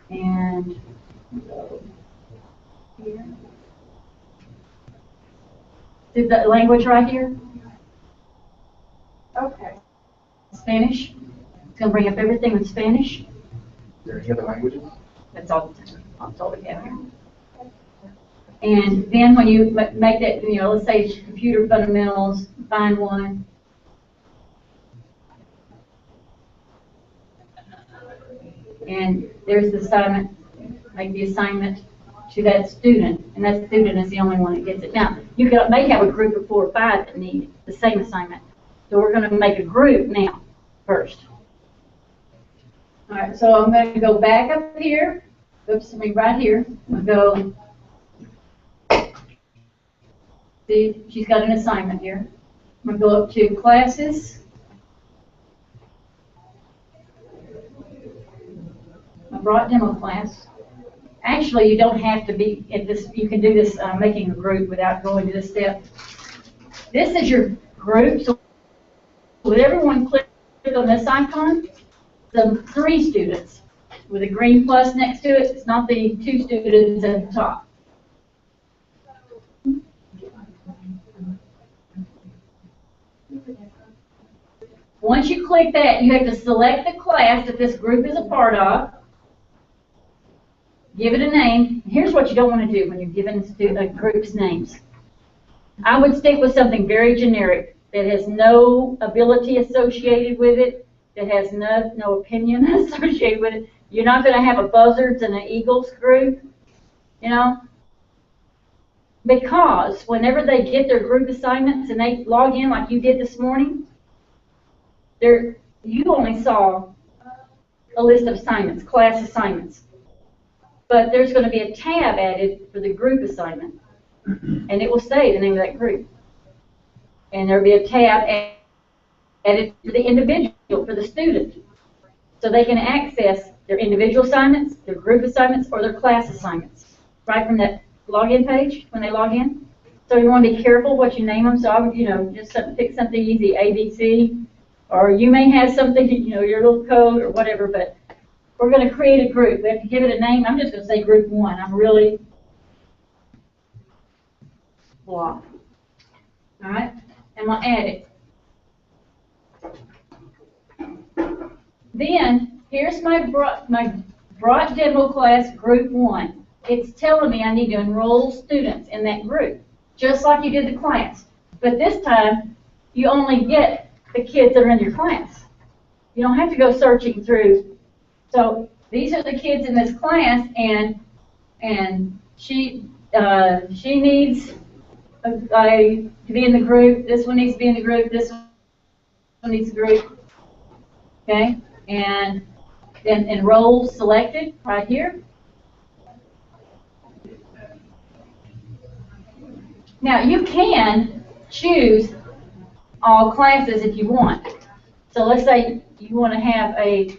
And go here. See the language right here? Okay. Spanish. It's going to bring up everything in Spanish. Is there any other languages? That's all we have here. And then when you make that, let's say it's computer fundamentals, find one. And there's the assignment, make the assignment to that student, and that student is the only one that gets it. Now, you may have a group of 4 or 5 that need the same assignment. So we're going to make a group now, first. All right, so I'm going to go back up here. Oops, right here. I'll go. See, she's got an assignment here. I'm going to go up to classes. I brought demo class. Actually, you don't have to be at this. You can do this making a group without going to this step. This is your group. So with everyone click on this icon, the 3 students with a green plus next to it. It's not the 2 students at the top. Once you click that, you have to select the class that this group is a part of. Give it a name. Here's what you don't want to do when you're giving groups names. I would stick with something very generic that has no ability associated with it, that has no opinion associated with it. You're not going to have a buzzards and an eagles group, because whenever they get their group assignments and they log in like you did this morning, you only saw a list of assignments, class assignments. But there's going to be a tab added for the group assignment, and it will say the name of that group. And there'll be a tab added for the individual, for the student, so they can access their individual assignments, their group assignments, or their class assignments right from that login page when they log in. So you want to be careful what you name them. So I would, just pick something easy, ABC, or you may have something, your little code or whatever, but we're going to create a group. We have to give it a name. I'm just going to say group 1. I'm really blah. All right, and we'll add it. Then here's my brought demo class group 1. It's telling me I need to enroll students in that group, just like you did the class. But this time, you only get the kids that are in your class. You don't have to go searching through. So these are the kids in this class, and she needs to be in the group. This one needs to be in the group. This one needs a group. Okay, and then enroll selected right here. Now you can choose all classes if you want. So let's say you want to have a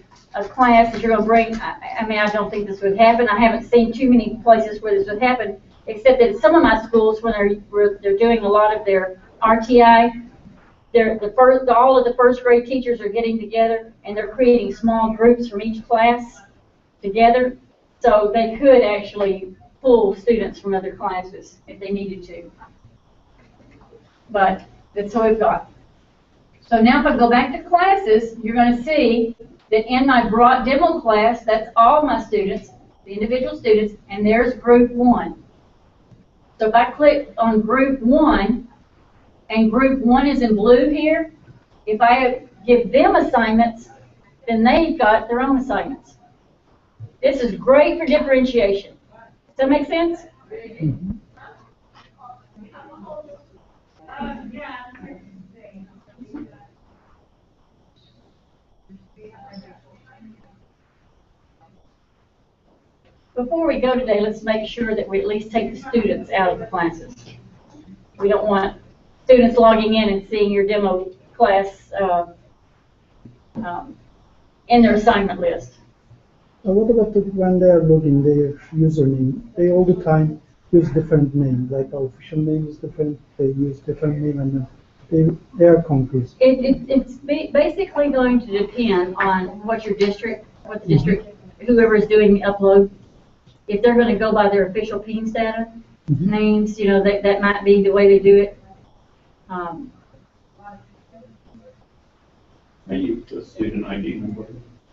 class that you're going to bring. I don't think this would happen. I haven't seen too many places where this would happen, except that some of my schools, when they're doing a lot of their RTI, all of the first grade teachers are getting together and they're creating small groups from each class together. So they could actually pull students from other classes if they needed to. But that's what we've got. So now if I go back to classes, you're going to see that in my brought demo class, that's all my students, the individual students, and there's group 1. So if I click on group 1, and group 1 is in blue here, if I give them assignments, then they've got their own assignments. This is great for differentiation. Does that make sense? Mm-hmm. Before we go today, let's make sure that we at least take the students out of the classes. We don't want students logging in and seeing your demo class in their assignment list. What about when they are logging their username? They all the time use different names, like our official name is different, they use different name, and then they are confused. It's basically going to depend on what the district, whoever is doing the upload, if they're going to go by their official PENS data names, that might be the way they do it. I use the student ID number.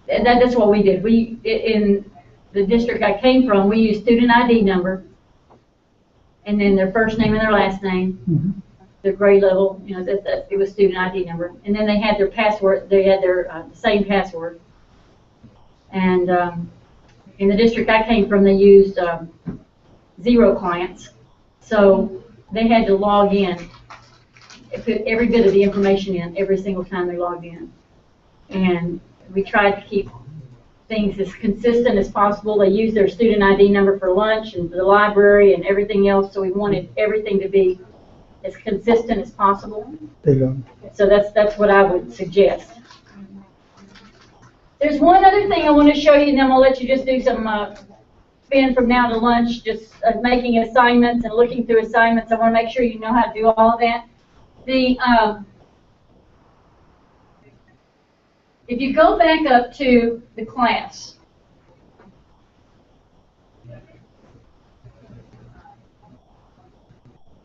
And that's what we did. In the district I came from, we used student ID number, and then their first name and their last name, their grade level, it was student ID number. And then they had their password, they had their same password. And in the district I came from, they used 0 clients. So they had to log in, put every bit of the information in every single time they logged in. And we tried to keep things as consistent as possible. They used their student ID number for lunch and the library and everything else, so we wanted everything to be as consistent as possible. So that's what I would suggest. There's one other thing I want to show you, and then I'm going to let you just do some spend from now to lunch, just making assignments and looking through assignments. I want to make sure you know how to do all of that. If you go back up to the class,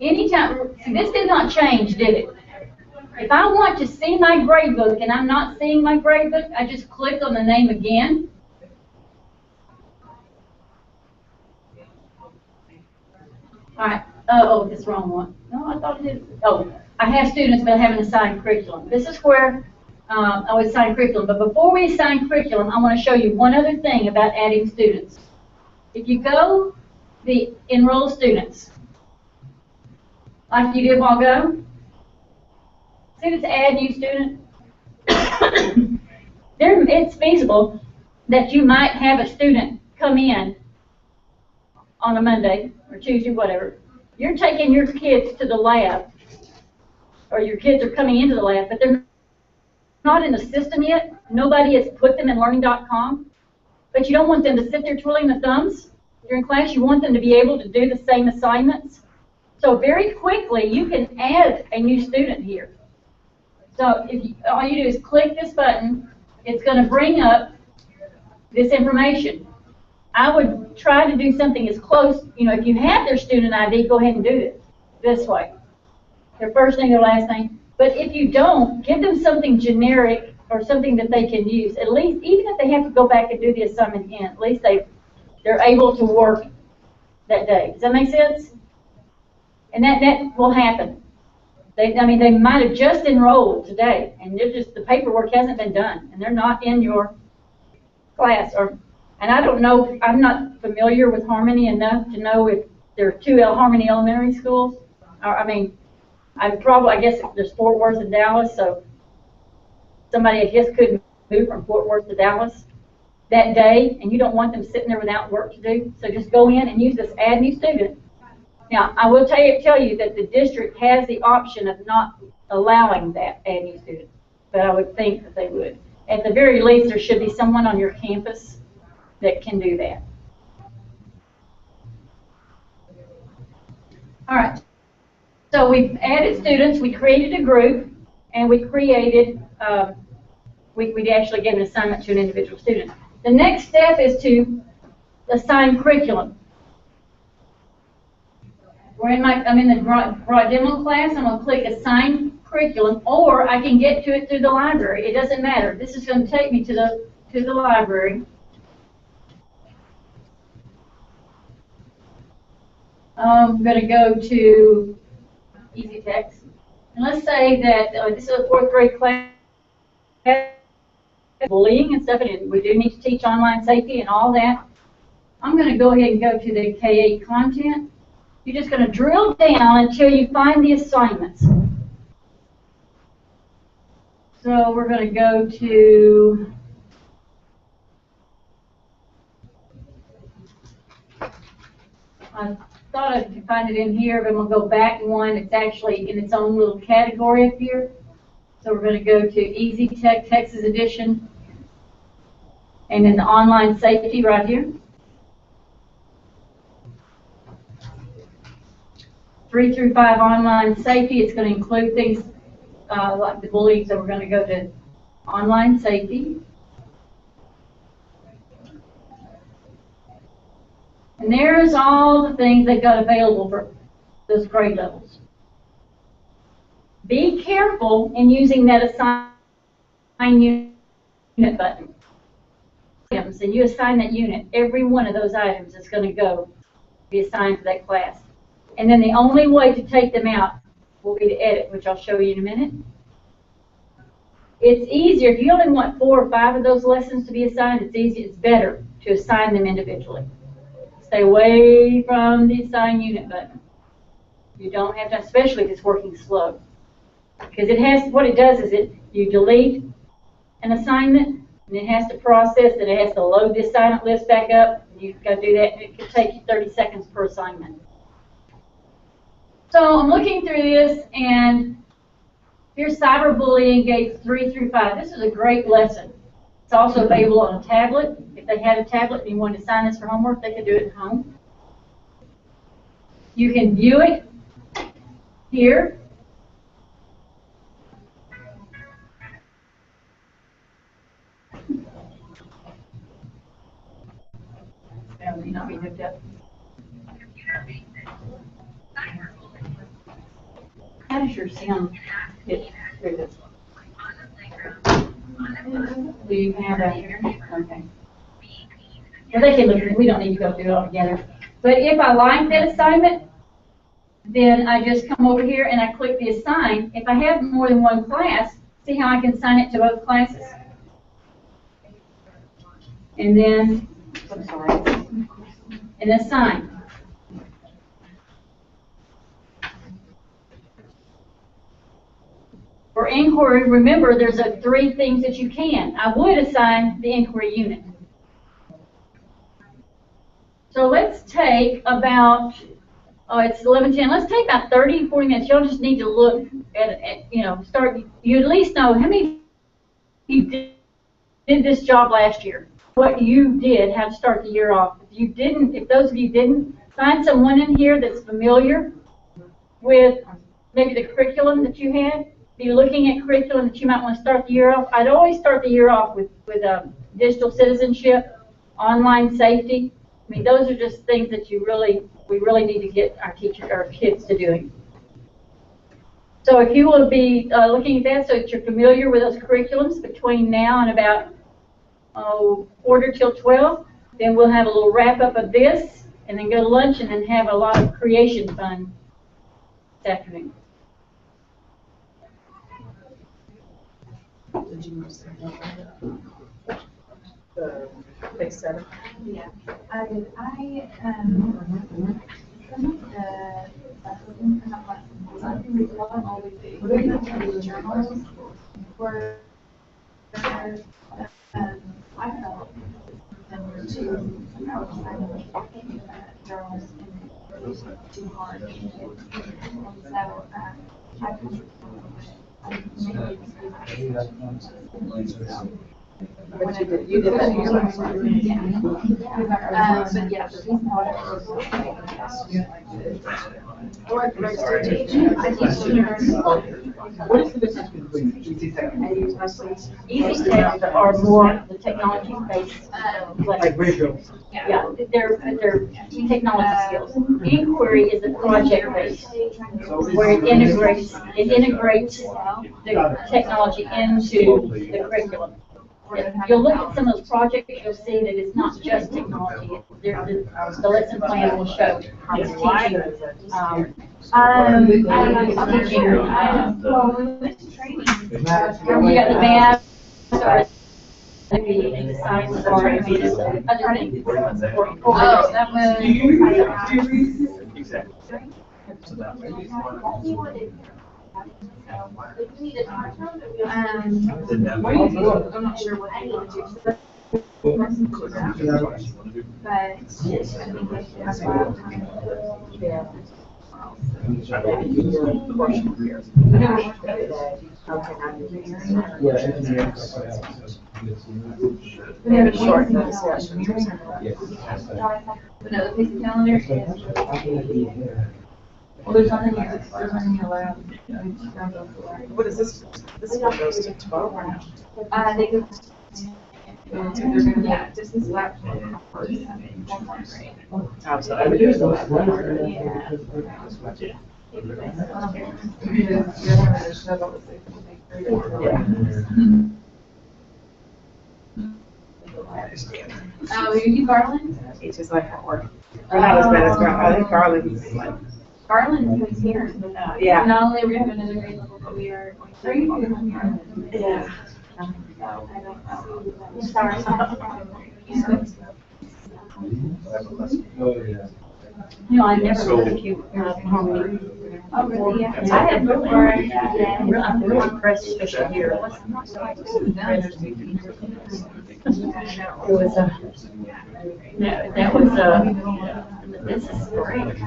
anytime, this did not change, did it? If I want to see my grade book and I'm not seeing my grade book, I just click on the name again. All right. Oh, that's the wrong one. No, I thought it did. Oh, I have students that have an assigned curriculum. This is where I would assign curriculum. But before we assign curriculum, I want to show you one other thing about adding students. If you go the enroll students, like you did a while ago, see this add new student? It's feasible that you might have a student come in on a Monday or Tuesday, whatever. You're taking your kids to the lab, or your kids are coming into the lab, but they're not in the system yet. Nobody has put them in learning.com, but you don't want them to sit there twiddling the thumbs during class. You want them to be able to do the same assignments. So very quickly, you can add a new student here. So all you do is click this button. It's going to bring up this information. I would try to do something as close, if you have their student ID, go ahead and do it this way. Their first name, their last name. But if you don't, give them something generic or something that they can use. At least, even if they have to go back and do the assignment again, at least they're able to work that day. Does that make sense? And that will happen. They might have just enrolled today, and the paperwork hasn't been done, and they're not in your class. And I don't know, I'm not familiar with Harmony enough to know if there are 2 Harmony elementary schools. I guess there's Fort Worth and Dallas, so somebody I guess couldn't move from Fort Worth to Dallas that day, and you don't want them sitting there without work to do. So just go in and use this add new student. Now, I will tell you that the district has the option of not allowing that add new student, but I would think that they would. At the very least, there should be someone on your campus that can do that. All right. So we've added students, we created a group, and we created, we actually gave an assignment to an individual student. The next step is to assign curriculum. I'm in the broad demo class. I'm going to click assign curriculum, or I can get to it through the library. It doesn't matter. This is going to take me to the library. I'm going to go to Easy Text. And let's say that this is a 4th grade class, bullying and stuff, and we do need to teach online safety and all that. I'm going to go ahead and go to the K-8 content. You're just going to drill down until you find the assignments. So we're going to go to I thought I could find it in here, but we'll go back one. It's actually in its own little category up here. So we're going to go to Easy Tech, Texas Edition, and then the online safety right here. 3 through 5 online safety. It's going to include things like the bullying, so we're going to go to online safety. And there's all the things they've got available for those grade levels. Be careful in using that assign unit button. And you assign that unit, every one of those items is going to go be assigned to that class. And then the only way to take them out will be to edit, which I'll show you in a minute. It's easier, if you only want 4 or 5 of those lessons to be assigned, it's better to assign them individually. Stay away from the assign unit button. You don't have to, especially if it's working slow. Because what it does is you delete an assignment, and it has to process, and it has to load the assignment list back up. And you've got to do that, and it could take you 30 seconds per assignment. So I'm looking through this, and here's cyberbullying grades 3 through 5. This is a great lesson. It's also available on a tablet. If they had a tablet and you wanted to assign this for homework, they could do it at home. You can view it here. That may not be hooked up. How does your sound get through this? Do you have that here? Okay. Well, they can look at it. We don't need to go through it all together. But if I like that assignment, then I just come over here and I click the assign. If I have more than one class, see how I can assign it to both classes? And then, I'm sorry, and assign. For inquiry, remember there's 3 things that you can. I would assign the inquiry unit. So let's take about, it's 11:10. Let's take about 30, 40 minutes. You'll just need to look at you at least know how many of you did this job last year. What you did, how to start the year off. If those of you didn't, find someone in here that's familiar with maybe the curriculum that you had. Be looking at curriculum that you might want to start the year off. I'd always start the year off with digital citizenship, online safety. I mean, those are just things that we really need to get our kids to doing. So if you will be looking at that so that you're familiar with those curriculums between now and about quarter till 12, then we'll have a little wrap up of this, and then go to lunch, and then have a lot of creation fun this afternoon. Phase 7. Yeah, I did. Some of the not lessons, all the journals were I felt similar to journals and it was too hard. So But you did that. but yeah, the reason why I What is the difference between Easy Tech and Easy Tech are more the technology-based like visuals? Yeah, they're technology skills. Inquiry is a project-based, where it integrates the technology into the curriculum. If you'll look at some of those projects, you'll see that it's not just technology. The lesson plan will show it's teaching. You got the math, or the science, or other things. Oh, that was. Exactly. So that way. I'm not sure what I need to do. But I think they should have a lot of time. We have a short discussion. But no, the piece of calendar is. Well, there's nothing, there's nothing allowed. What is this? This one goes to 12 or no? They go. So they're gonna- Yeah, just this lap. Oh, so I would do the Oh, you Garland? It's just like at work. Or not as bad as Garland. I think Garland's like, Garland is here. yeah. Not only are we having another grade level, but we are. Yeah. Sorry. You know, I never took you, harmony. Oh, really? Yeah. I had before. I'm really impressed, especially here. It was That was, this is great.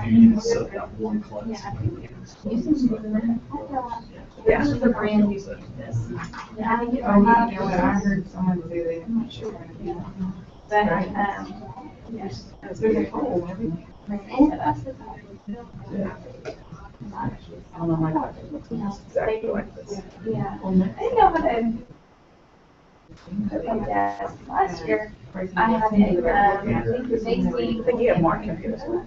Yeah. This is a brand new business. Oh, you know what, I heard someone say they, I'm not sure. But, Yes. There's a hole and everything. Oh my God, it looks exactly like this. yeah. I didn't know how to. Yeah, last year, I had it, I think the facing. I think you have more computers. But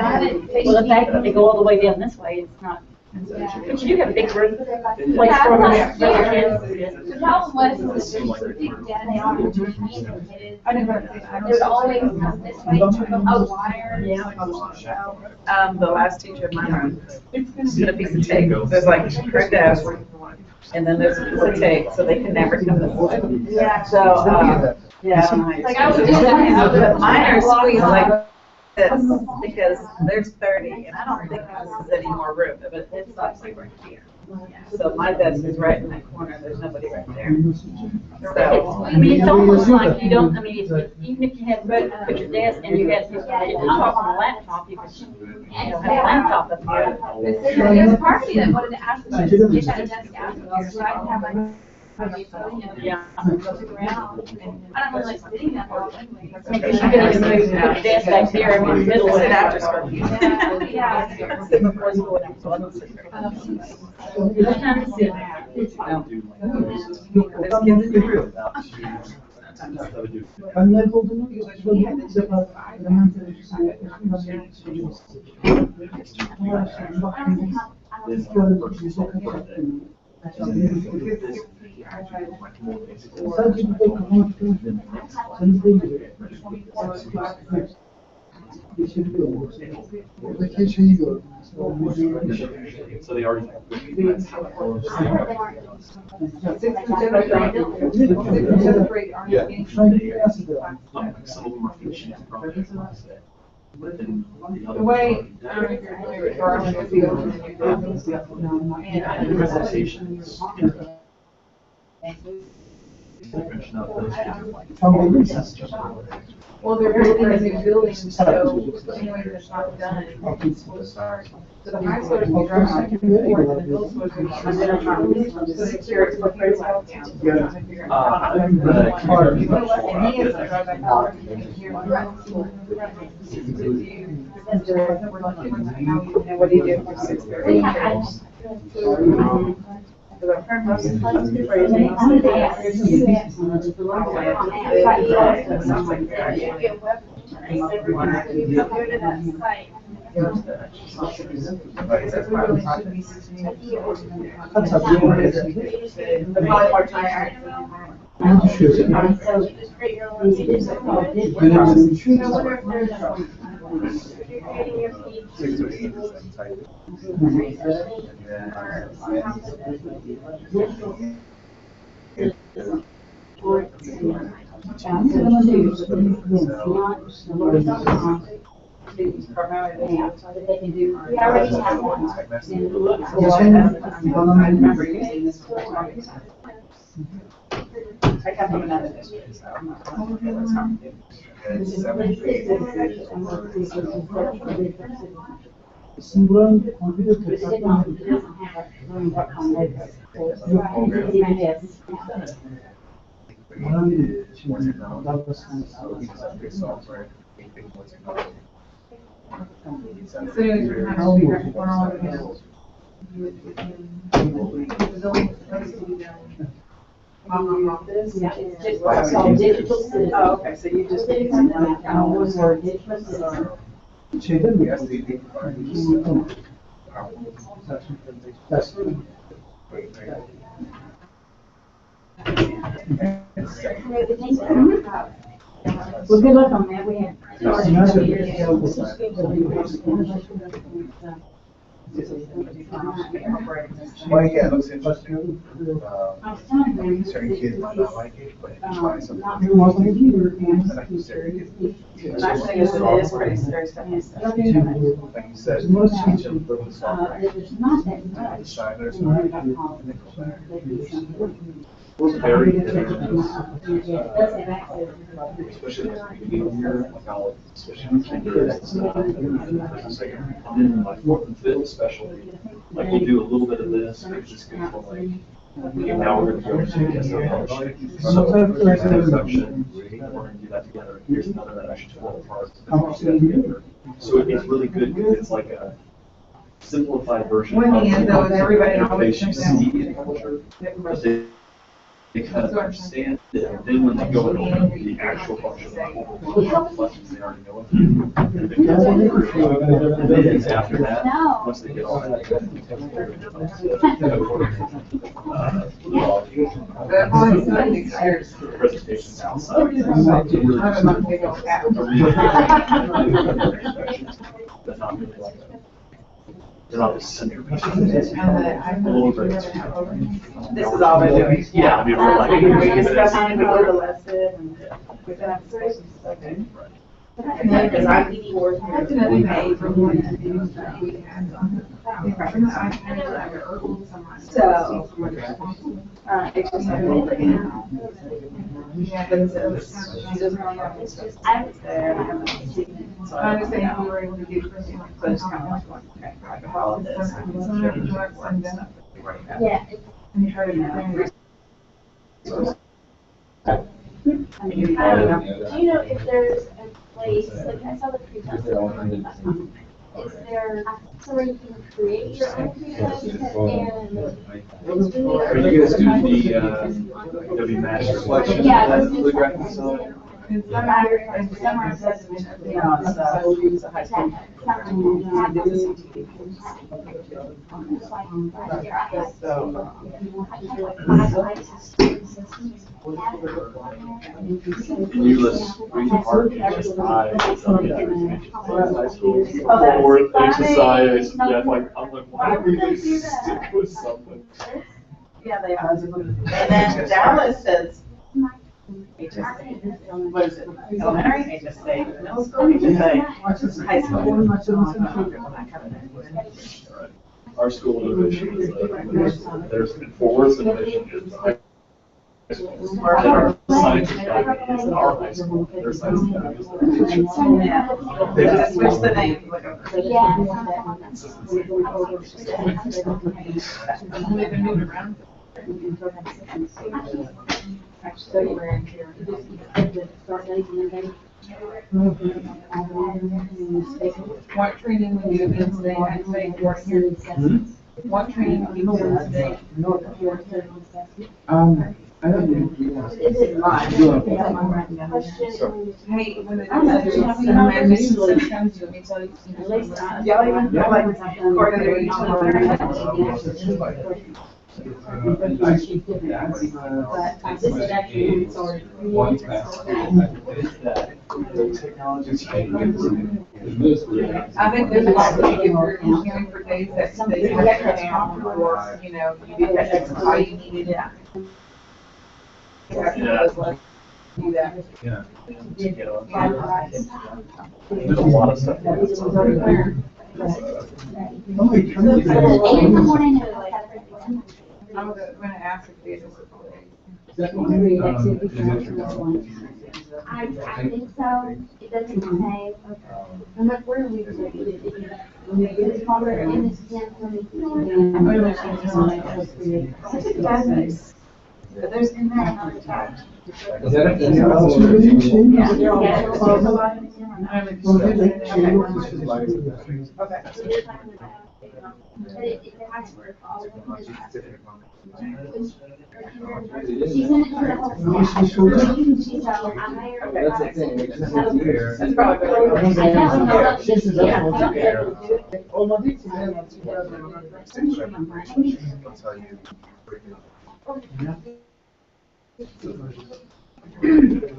I had it Well, the fact facing. that they go all the way down this way, it's not, Yeah. but you do have a big room. Place Yeah, for last them. year, the problem was, is the big dead end. I didn't know. It would always come this way, a wire. The last teacher of mine, did a piece of tape, there's like her desk, and then there's a piece of tape, so they can never come this way. Yeah. So, yeah. Like I would do that. Mine are squeezed like this, because there's 30, and I don't think this is any more room, but it's like right here. So my desk is right in that corner, there's nobody right there. So, I mean, it's almost like you don't, I mean, even if you had, put your desk and you had, talk on a laptop, you could, have a laptop up here. There was a part of me that wanted to ask them to get that desk out here, so I could have like. Yeah. Look around, and I don't really like sitting that long anyway. Because you could even move the desk back there in the middle of sit it. after school. Yeah. Sit before school, and so I don't sit here. It's time to sit. There's kids in the Anneler olduğunu bir defa elementary sadece bir tek kafama tutuyorsun. Sen de gibi. Geçebiliyorum. Oradaki şeyi gördüm. Mesela o müziği So they already. Yeah. sanki nasıl devam? Some of them are finishing the project. But then the other. The way, I don't know if you're familiar with Garland, it's the old one. And the presentations. Finishing up those. Tam belli mi? Well, they're building a new building, so anyway, that's not done. We'll start. So the high school is going to drive back and forth, and the middle school is going to come in. So the curious what they're out down. I'm the. And he is to drive back and forth. And what do you do for 6:30? Because I've heard most of the Ne düşüyorsun? Dönemlerin düşüyor. Geçen bana I come from another district, so I'm not familiar with Sizin buranın kompüter tekrar Yeah, it's called digital citizen. Oh, okay, so you just. şeyde mi? Ders. Well, good luck on that. We had. Well, yeah, it looks interesting. I was telling them. Certain kids might not like it, but if you buy something Not like really computer like you said, The nice thing is it is pretty serious. like you said, teach them a little software. There's not that much. Decide there's not. And then go back. Was very different. Does have access. Especially at the beginning of the year, like I'll, especially when it's and then like fourth and fifth especially, like we'll do a little bit of this, and it just goes from like, okay, now we're gonna go to this section, we're gonna do that together, here's another extra 12 parts, and we'll do that together. So it's really good, because it's like a simplified version of When the end, though, is everybody the always interface you thinks see in culture, but they kind of understand it, and then when they go into the actual function, the lessons they already know. And then after that, once they get all that. Presentations outside. That's not really like a. They're not the centerpiece. It's a little bit. This is all they're doing. Yeah, I mean, we're like. We discuss on before the lesson. We've been on discussions, okay. And then, because I definitely paid for one of the things that we had on. So, it's just a little bit. Yeah, but it's, she doesn't really have any stuff. It's there. I have a- So I understand we were able to do for so much, but it's kind of like, okay, I can follow this. Yeah. And you heard it now. Do you know if there's a place, like I saw the pre-test, is there somewhere you can create your own pre-test and? Are you guys doing the, W master? Yeah. Summer assessment, you know, so we use a high school. Needless reason, hard exercise, high school, Oh, or that's exercise, funny. yeah, like, I'm like, why would they stick with something? Yeah, they are. And then Dallas says, HSA, what is it, elementary, HSA, middle school, HSA, high school. Our school division is like, there's for worse division is high school. Our science academy is our high school, their science academy is their high school. Yeah, they just switched the name. They've been moving around. Actually, we're in here. What training will you do today? I say, work here. What training will you do today? I don't know. Is it Mine. question? Hey, when it comes to my mission, sometimes let me tell you. Y'all even, like, coordinator each other. But this is actually. One task. The technology's changing. I think there's a lot that you can carry for days that some days you have to have, or, you know, you did that, that's how you needed it. You have to do that. Yeah. There's a lot of stuff. In the morning, I was gonna ask if they just. Maybe activity counts in this one. I think so. It doesn't say. I'm like, where are we? It's called our MSTM. But there's in there another tab. Is that a? It has for all of them. She's in it for the whole school. She's a higher. That's the thing. That's probably better. This is olmadığı için I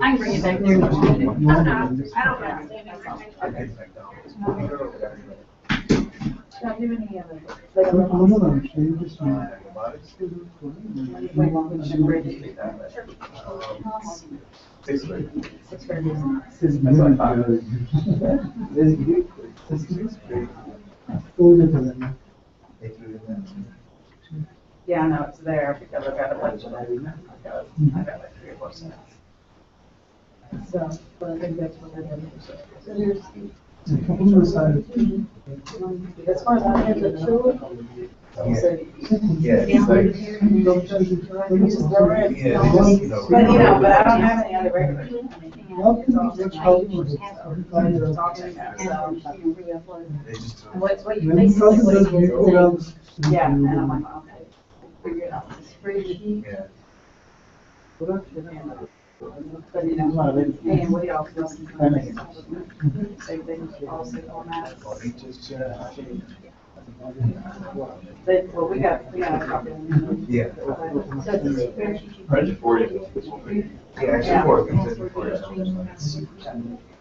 can bring it back there. I don't Bunu kullanıyorlar. Şeyi de sonra. Siz bilemediniz. Öyle kadar. Yeah, I know it's there because I've got a bunch of them. I've got like 3 or 4 cents. So, but I think that's what they're doing. So there's, Toplum vesaire. as far as I have the children, so. Yeah. But you know, but I don't have any other regular. What you Benim basically kadın what biraz it büyük is, oran. Yeah, and I'm like, okay. figure it out, spreadsheet, But you know, and we also, same thing, also format. But, well, we got a copy. Yeah. so it's a spreadsheet. you Budget for you.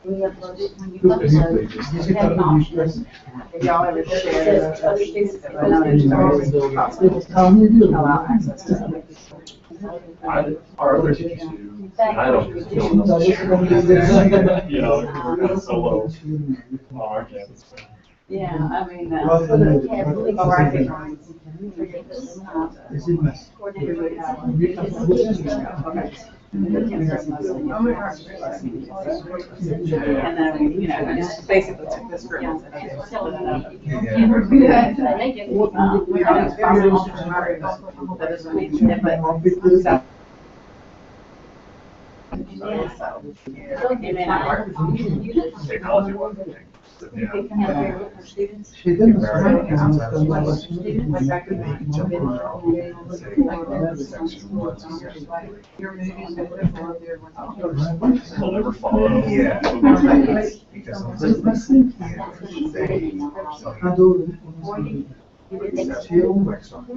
We upload it, when you upload it, you have an option. If y'all ever It share. says other students. I know there's always Tahmin ediyorum. allow access to them. Our other teachers do, and I don't feel enough to share. You know, we're kind of solo on our campus. Yeah, I mean, Bazen oh, I think. ezilmez. Okay. And then, you know, I just basically took this group and said, okay, split it up. We're on this problem. That doesn't mean, but. So, it may not work. Technology work. Yeah. Şeyden mi sonra? They'll never follow. Ha doğru. Şey olmaz. Oh, yeah.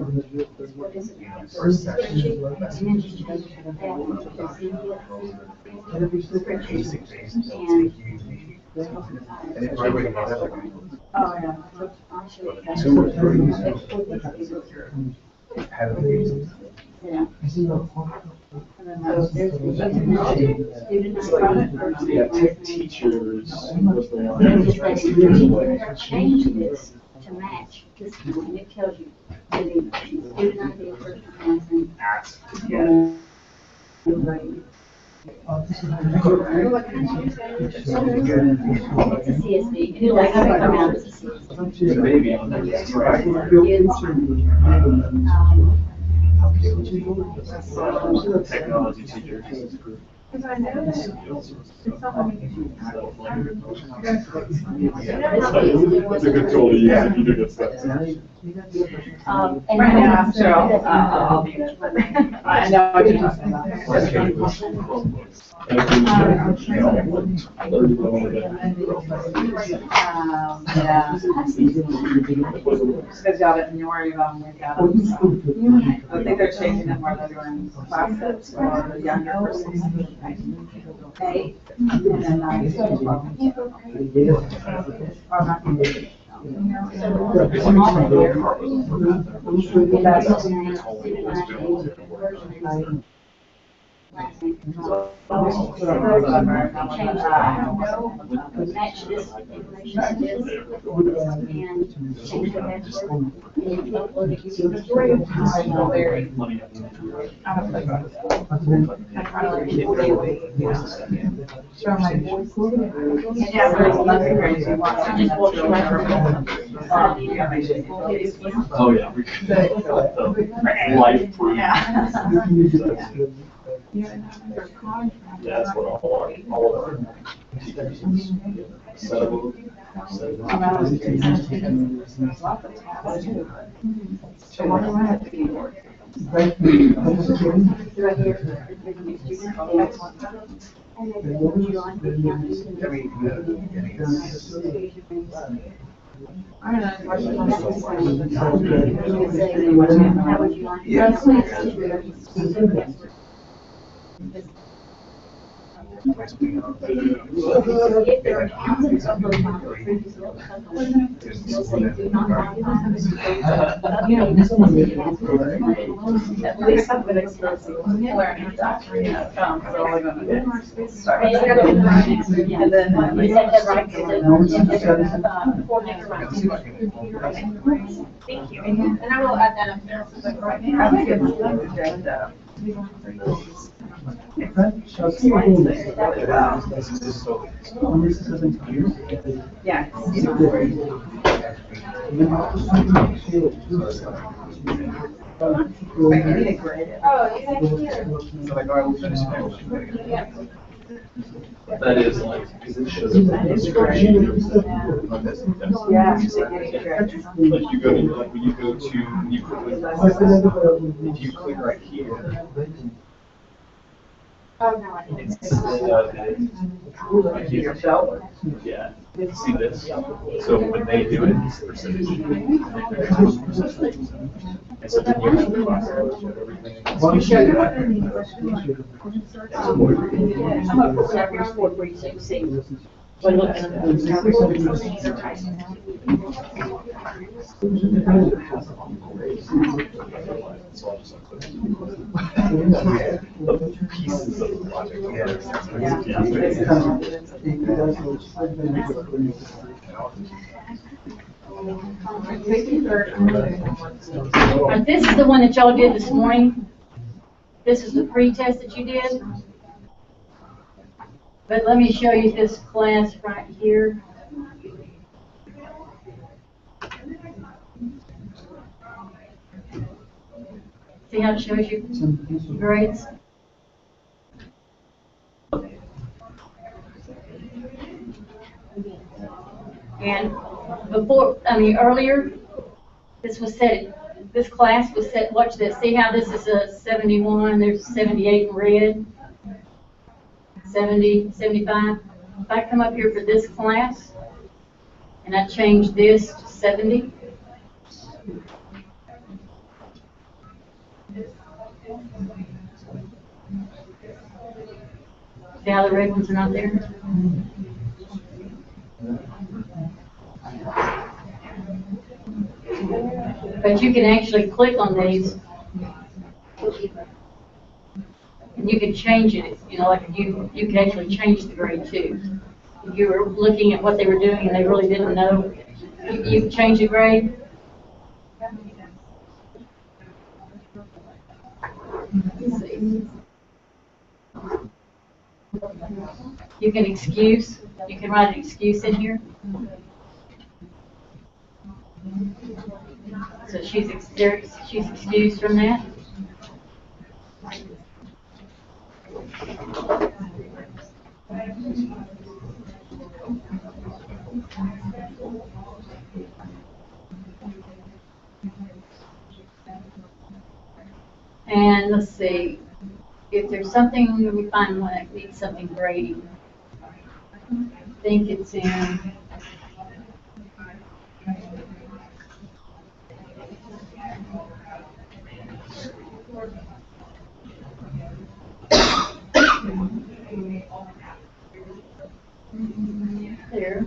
Yeah, tech teachers, what's going on? Change this to match this one, and it tells you the student ID, first and last name. It's a CSV, it like come out as a CSV. Maybe on that. Technology teachers. It's a good tool to use if you do good stuff. And Right now, I'm sure I'll be, I know what you're talking about. Yeah. Because y'all didn't worry about when we got them. I think they're changing them where they're doing classes for the younger persons. 8, and then 9. class name. So, Change the match this information to this, and change the password, and upload it using the group. Oh, yeah. Life proof. That's what all of our teachers set up. Right here. And then what would you like? How would you like? Yes. If there are thousands of those previously they'll say do not modify. You know, this one is. At least I'm gonna learn to and then. Is that right? Coordinator rights. Thank you. And I will add that up there. So right I now. think it's yeah. Oh, you have here. So like, all right, we'll finish Yeah. That is like, because it shows. Yeah. Like you go to, like when you go to, if you click right here, Oh, no, I didn't. it's, right here. Yeah, see this? So when they do it, it's percentage. And so then you have the class everything. I'm gonna pull it up your sport where you say, see. When looking at The pieces of the Now, this is the one that y'all did this morning. This is the pre-test that you did. But let me show you this class right here. See how it shows you grades? And before, earlier, this was set, this class was set, watch this, see how this is a 71, there's 78 in red, 70, 75. If I come up here for this class, and I change this to 70, see how the red ones are not there? But you can actually click on these, and you can change it, like you can actually change the grade too. If you were looking at what they were doing and they really didn't know, you can change the grade. You can excuse, you can write an excuse in here. So she's excused from that. And let's see, if there's something, we find one that needs something grading. I think it's in. There.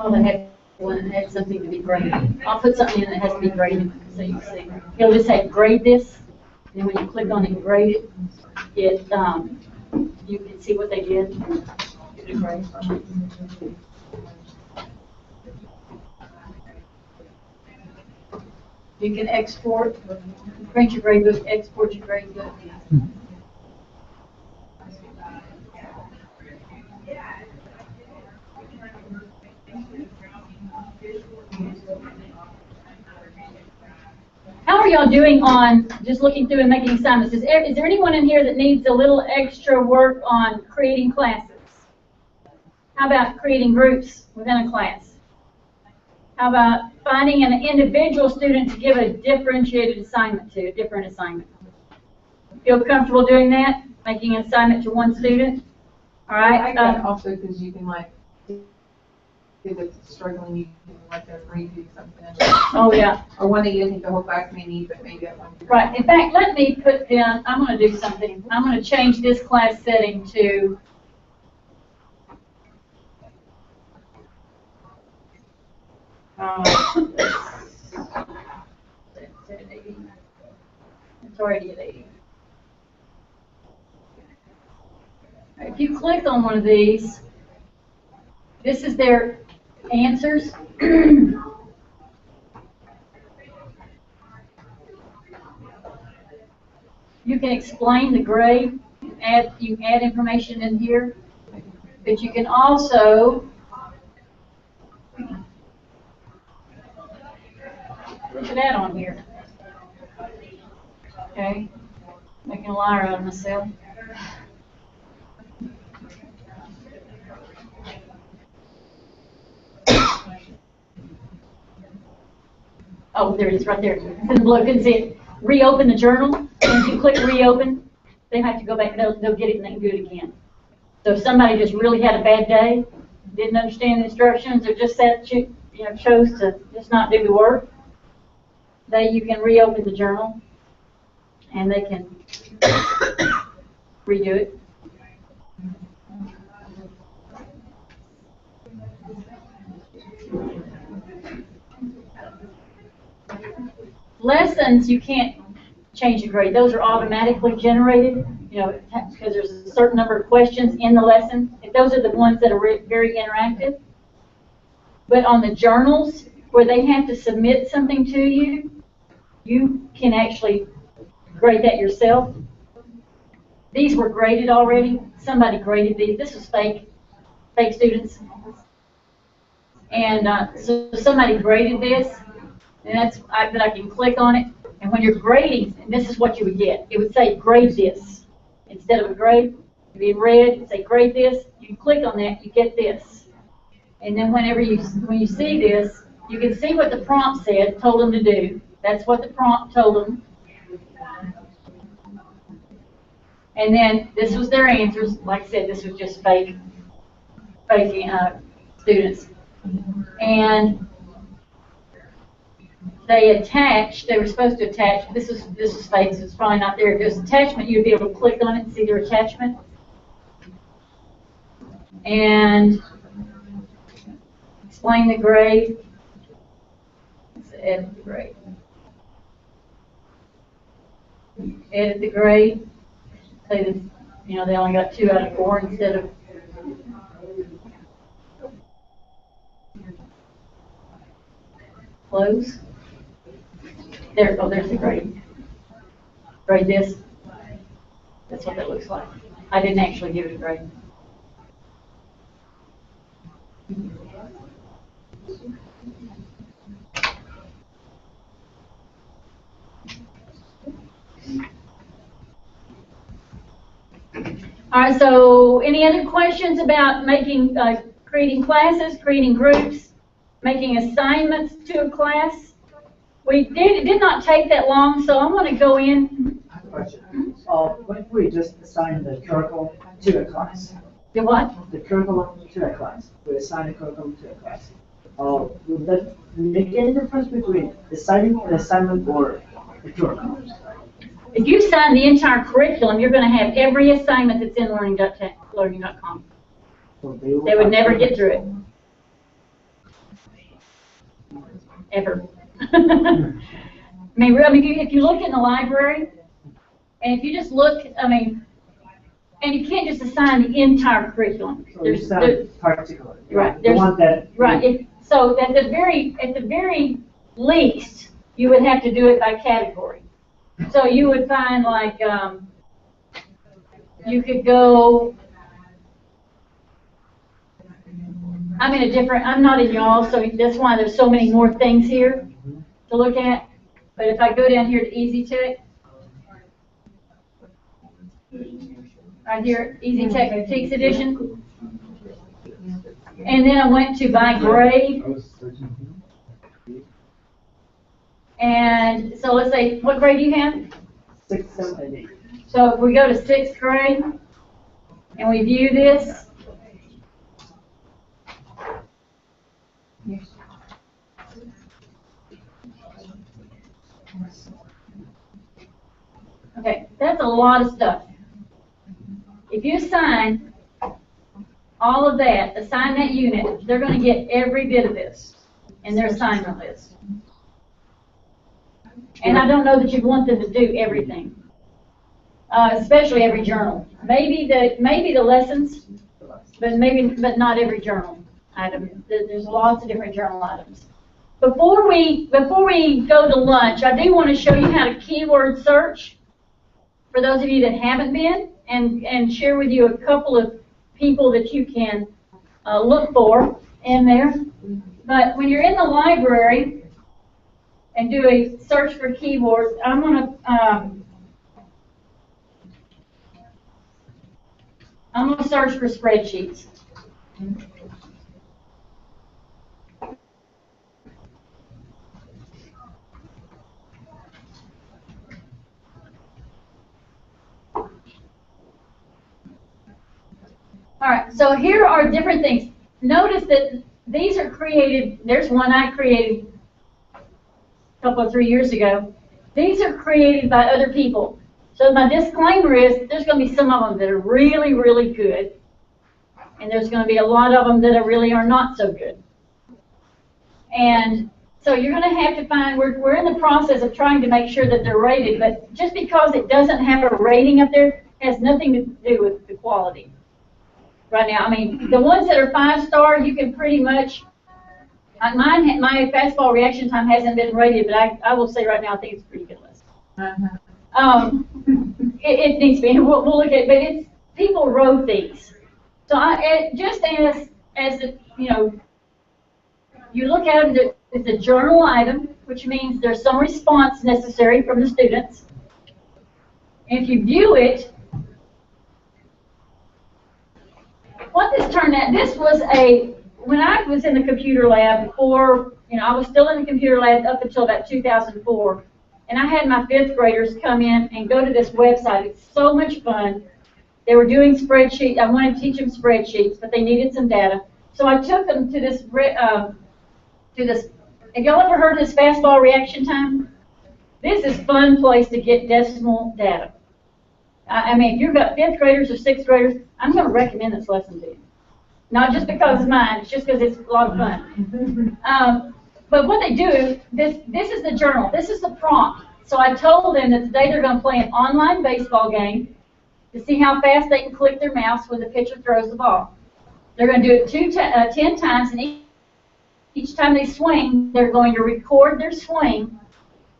Well, I have one that has something to be graded. I'll put something in that has to be graded, so you see. It'll just say grade this, and then when you click on it and grade it, you can see what they did. Get a grade from it. You can export, print your grade book, export your grade book. How are y'all doing on just looking through and making assignments? Is there anyone in here that needs a little extra work on creating classes? How about creating groups within a class? How about finding an individual student to give a differentiated assignment to, a different assignment? Feel comfortable doing that? Making an assignment to one student? All right. I like that also because you can like, if it's struggling, you can let them redo something. Oh yeah. Or one that you think the whole class may need, but maybe at one. Right. In fact, let me put down, I'm going to do something. I'm going to change this class setting to it's already at 80. If you click on one of these, this is their answers. You can explain the grade, you can add information in here, but you can also put that on here. Okay, making a liar out of myself. Oh, there it is, right there. It's in the blue. Couldn't see it. Reopen the journal. And if you click reopen, they have to go back. They'll get it and they can do it again. So if somebody just really had a bad day, didn't understand the instructions, or just chose to just not do the work, you can reopen the journal and they can redo it. Lessons, you can't change the grade. Those are automatically generated, because there's a certain number of questions in the lesson. Those are the ones that are very interactive. But on the journals, where they have to submit something to you, you can actually grade that yourself. These were graded already. Somebody graded these. This was fake students. And so somebody graded this. And but I can click on it, and when you're grading, and this is what you would get. It would say grade this. Instead of a grade, it'd be in red, it'd say grade this. You can click on that, you get this. And then when you see this, you can see what the prompt told them to do. That's what the prompt told them. And then this was their answers. Like I said, this was just fake students. And they were supposed to attach, this is fake, so it's probably not there. If there's attachment, you'd be able to click on it and see their attachment. And explain the grade. Let's edit the grade. Edit the grade. Say that, they only got 2 out of 4 instead of close. There's the grade. Grade this. That's what that looks like. I didn't actually give it a grade. All right, so any other questions about creating classes, creating groups, making assignments to a class? It did not take that long, so I'm going to go in. I have a question. What if we just assign the curriculum to a class? The what? The curriculum to a class. We assign a curriculum to a class. Would that make any difference between assigning an assignment or a curriculum? If you assign the entire curriculum, you're going to have every assignment that's in learning.com. So they would never get through it. ever. I mean, if you look in the library, and if you just look, I mean, and you can't just assign the entire curriculum. So you said particular. Right. The one that. Right. So at the very least, you would have to do it by category. So you would find like, you could go, I'm not in y'all, so that's why there's so many more things here to look at. But if I go down here to Easy Tech, right here, Easy Tech Teaks Edition, and then I went to by grade. And so let's say, what grade do you have? 6th, 7th, and 8th. So if we go to 6th grade and we view this, okay, that's a lot of stuff. If you assign all of that, assign that unit, they're going to get every bit of this in their assignment list. And I don't know that you'd want them to do everything, especially every journal. Maybe the lessons, but not every journal item. There's lots of different journal items. Before we go to lunch, I do want to show you how to keyword search for those of you that haven't been, and share with you a couple of people that you can look for in there. But when you're in the library and do a search for keywords, I'm going to search for spreadsheets. All right, so here are different things. Notice that these are created, there's one I created a couple or 3 years ago. These are created by other people. So my disclaimer is there's going to be some of them that are really, really good, and there's going to be a lot of them that really are not so good. And so you're going to have to find, we're in the process of trying to make sure that they're rated, but just because it doesn't have a rating up there has nothing to do with the quality. Right now, I mean, the ones that are 5-star, you can pretty much, my fastball reaction time hasn't been rated, but I will say right now, I think it's a pretty good list. It needs to be, we'll look at it, but it's, people wrote these. So just as the, you look at them, it's a journal item, which means there's some response necessary from the students. And if you view it, what this turned out, this was when I was in the computer lab before, I was still in the computer lab up until about 2004, and I had my 5th graders come in and go to this website. It's so much fun. They were doing spreadsheets. I wanted to teach them spreadsheets, but they needed some data. So I took them to this, have y'all ever heard of this fastball reaction time? This is a fun place to get decimal data. I mean, if you've got 5th graders or 6th graders, I'm going to recommend this lesson to you. Not just because it's mine, it's just because it's a lot of fun. But what they do, this is the journal, this is the prompt. So I told them that today they're going to play an online baseball game to see how fast they can click their mouse when the pitcher throws the ball. They're going to do it 10 times, and each time they swing, they're going to record their swing.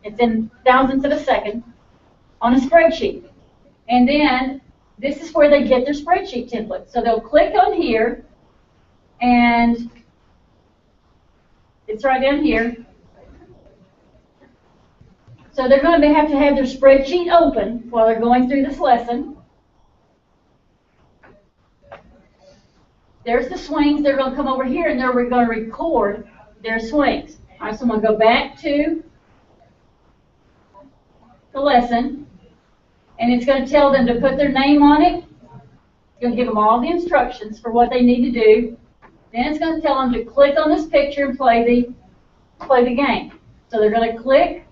It's in thousandths of a second on a spreadsheet. And then this is where they get their spreadsheet template. So they'll click on here, and it's right down here. So they're going to have their spreadsheet open while they're going through this lesson. There's the swings. They're going to come over here, and they're going to record their swings. All right, so I'm going to go back to the lesson. And it's going to tell them to put their name on it. It's going to give them all the instructions for what they need to do. Then it's going to tell them to click on this picture and play the game. So they're going to click,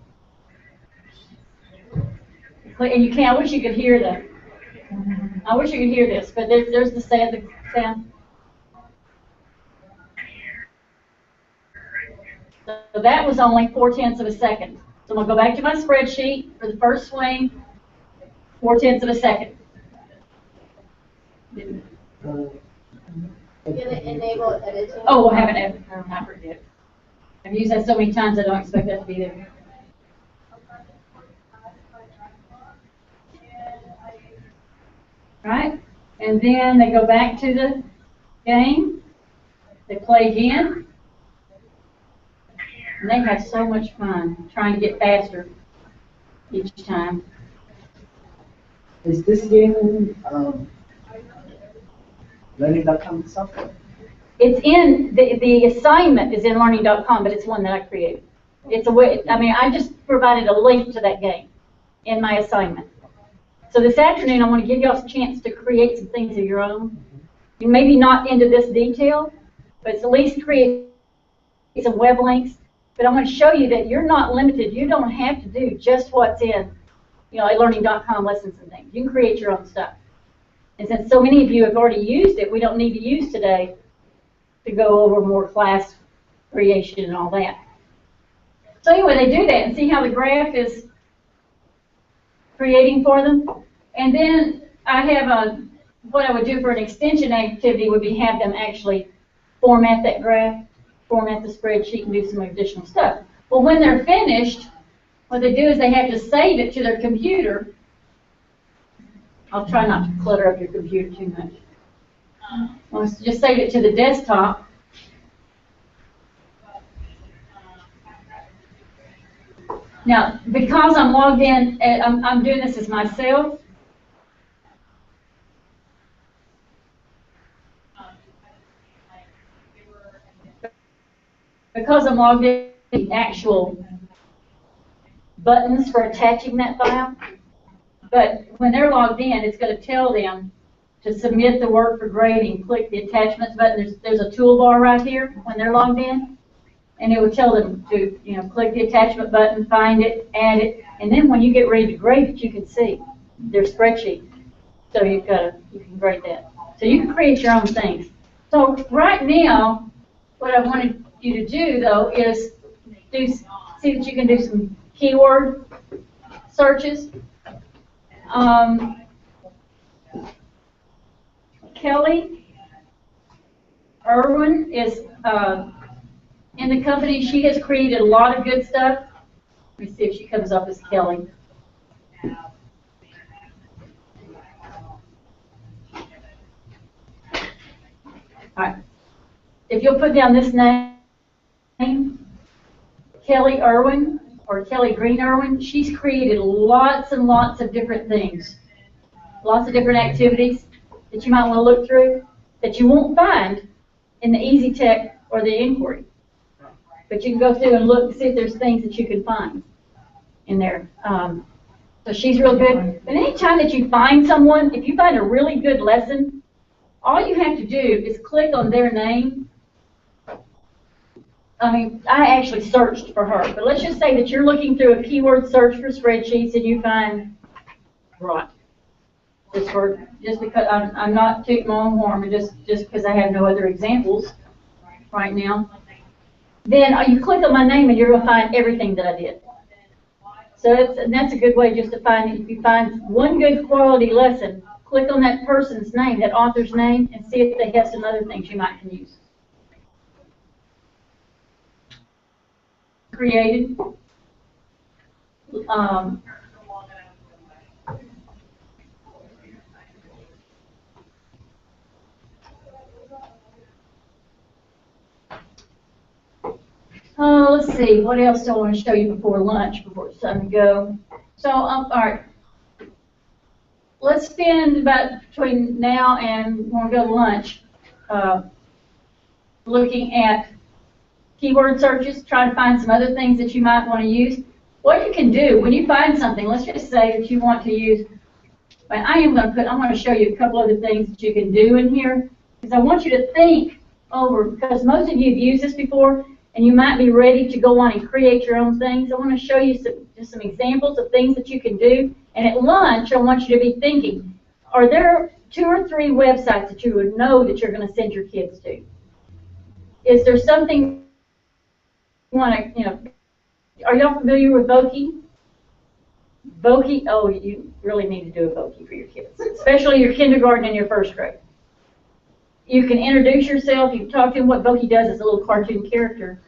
and you can't. I wish you could hear them. I wish you could hear this, but there's the sound. So So that was only 4/10 of a second. So I'm going to go back to my spreadsheet for the first swing, 4/10 of a second. You gonna enable editing? Oh, I haven't ever, I forget. I've used that so many times I don't expect that to be there. Right? And then they go back to the game. They play again. And they have so much fun trying to get faster each time. Is this game learning.com software? It's in, the assignment is in learning.com, but it's one that I created. It's a way, I mean, I just provided a link to that game in my assignment. So this afternoon, I want to give you all a chance to create some things of your own. You maybe not into this detail, but it's at least create some web links. But I want to show you that you're not limited. You don't have to do just what's in, learning.com lessons and things. You can create your own stuff. And since so many of you have already used it, we don't need to use today to go over more class creation and all that. So anyway, they do that and see how the graph is creating for them. And then I have what I would do for an extension activity would be have them actually format that graph, format the spreadsheet, and do some additional stuff. Well, when they're finished, what they do is they have to save it to their computer. I'll try not to clutter up your computer too much. I'll just save it to the desktop. Now, because I'm logged in, I'm doing this as myself. Because I'm logged in, the actual buttons for attaching that file. But when they're logged in, it's going to tell them to submit the work for grading. Click the attachments button. There's a toolbar right here when they're logged in. And it will tell them to, click the attachment button, find it, add it, and then when you get ready to grade it, you can see their spreadsheet. So you can grade that. So you can create your own things. So right now, what I wanted you to do though is see that you can do some keyword searches. Kelly Irwin is in the company. She has created a lot of good stuff. Let me see if she comes up as Kelly. All right. If you'll put down this name, Kelly Irwin or Kelly Green Irwin, she's created lots and lots of different things, lots of different activities that you might want to look through that you won't find in the Easy Tech or the Inquiry. But you can go through and look and see if there's things that you can find in there. So she's real good. But anytime that you find someone, if you find a really good lesson, all you have to do is click on their name. I mean, I actually searched for her, but let's just say that you're looking through a keyword search for spreadsheets and you find Rot. Just because I'm not tooting my own horn, but just because I have no other examples right now. Then you click on my name and you're going to find everything that I did. So that's a good way just to find, if you find one good quality lesson, click on that person's name, that author's name, and see if they have some other things you might can use. Created. Let's see, what else do I want to show you before lunch, before it's time to go? So, all right. Let's spend about between now and when we go to lunch looking at keyword searches, trying to find some other things that you might want to use. What you can do when you find something, let's just say that you want to use, but I'm going to show you a couple other things that you can do in here, because I want you to think over, because most of you have used this before, and you might be ready to go on and create your own things. I want to show you just some examples of things that you can do. And at lunch, I want you to be thinking, are there 2 or 3 websites that you would know that you're going to send your kids to? Is there something want to, are y'all familiar with Voki? Voki, oh, you really need to do a Voki for your kids, especially your kindergarten and your first grade. You can introduce yourself, you can talk to them. What Voki does is a little cartoon character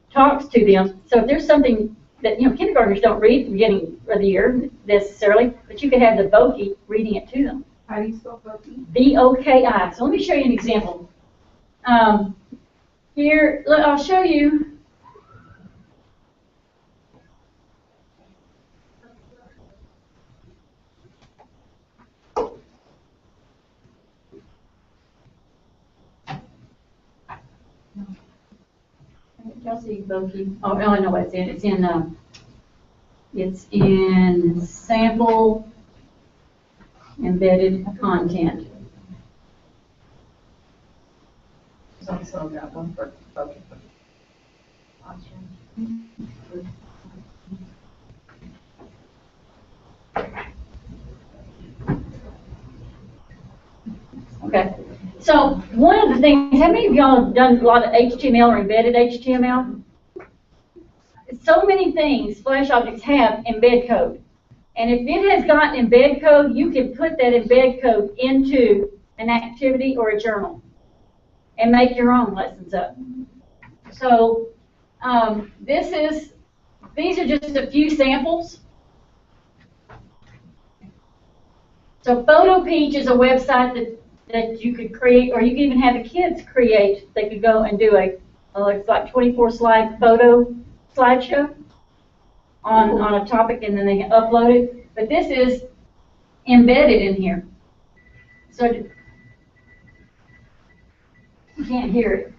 talks to them. So if there's something that, kindergartners don't read at the beginning of the year necessarily, but you could have the Voki reading it to them. How do you spell Voki? V-O-K-I. So let me show you an example. Here, I'll show you. Y'all see Voki? Oh, no, I know what it's in. It's in sample embedded content. So got one for Voki. Okay. So one of the things, how many of y'all have done a lot of HTML or embedded HTML? So many things Flash objects have embed code. And if it has got embed code, you can put that embed code into an activity or a journal and make your own lessons up. So these are just a few samples. So PhotoPeach is a website that you could create, or you can even have the kids create. They could go and do it's like 24 slide photo slideshow on a topic, and then they can upload it. But this is embedded in here. So you can't hear it.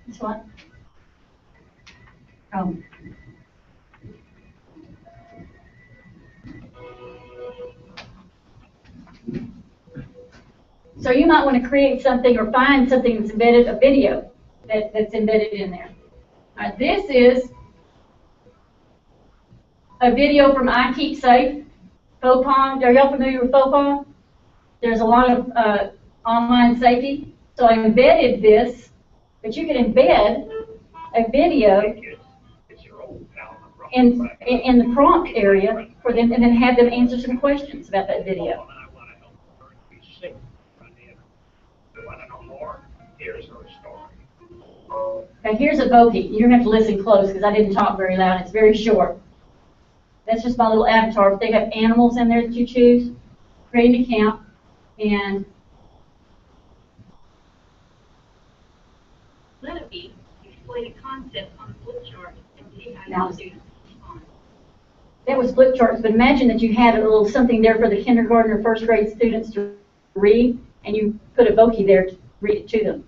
This one? Oh. So you might want to create something or find something that's embedded, a video that's embedded in there. This is a video from I Keep Safe, FOPON. Are y'all familiar with FOPON? There's a lot of online safety. So I embedded this, but you can embed a video in the prompt area for them, and then have them answer some questions about that video. Now here's a Voki. You're going to have to listen close because I didn't talk very loud. It's very short. That's just my little avatar. They have animals in there that you choose. Create an account, and Literally, explain a concept on a flip chart and see how your students respond. that was flip charts, but imagine that you had a little something there for the kindergarten or first grade students to read, and you put a Voki there to read it to them.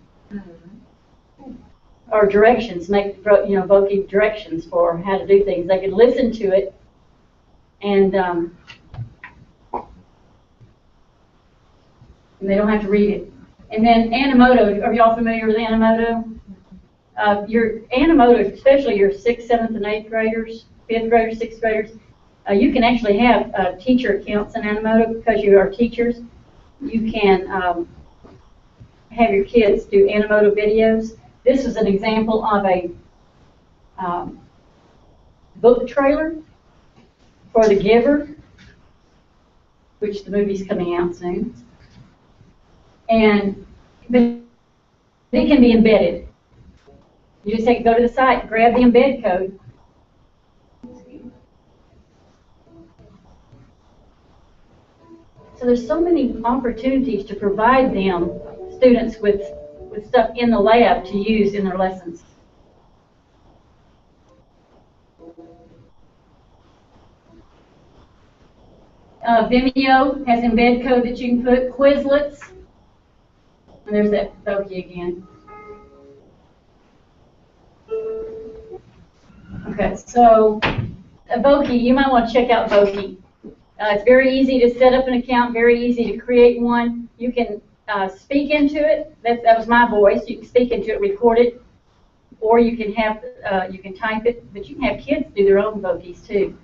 Or directions, make Voki directions for how to do things. They can listen to it, and they don't have to read it. And then Animoto, are y'all familiar with Animoto? Your Animoto, especially your 6th, 7th, and 8th graders, 5th graders, 6th graders, you can actually have teacher accounts in Animoto because you are teachers. You can have your kids do Animoto videos. This is an example of a book trailer for The Giver, which the movie's coming out soon. And it can be embedded. You just go to the site, grab the embed code. So there's so many opportunities to provide them, students, with stuff in the lab to use in their lessons. Vimeo has embed code that you can put. Quizlets. And there's that Voki again. Okay, so Voki, you might want to check out Voki. It's very easy to set up an account, very easy to create one. You can speak into it. That was my voice. You can speak into it, record it, or you can have you can type it. But you can have kids do their own Vokis too.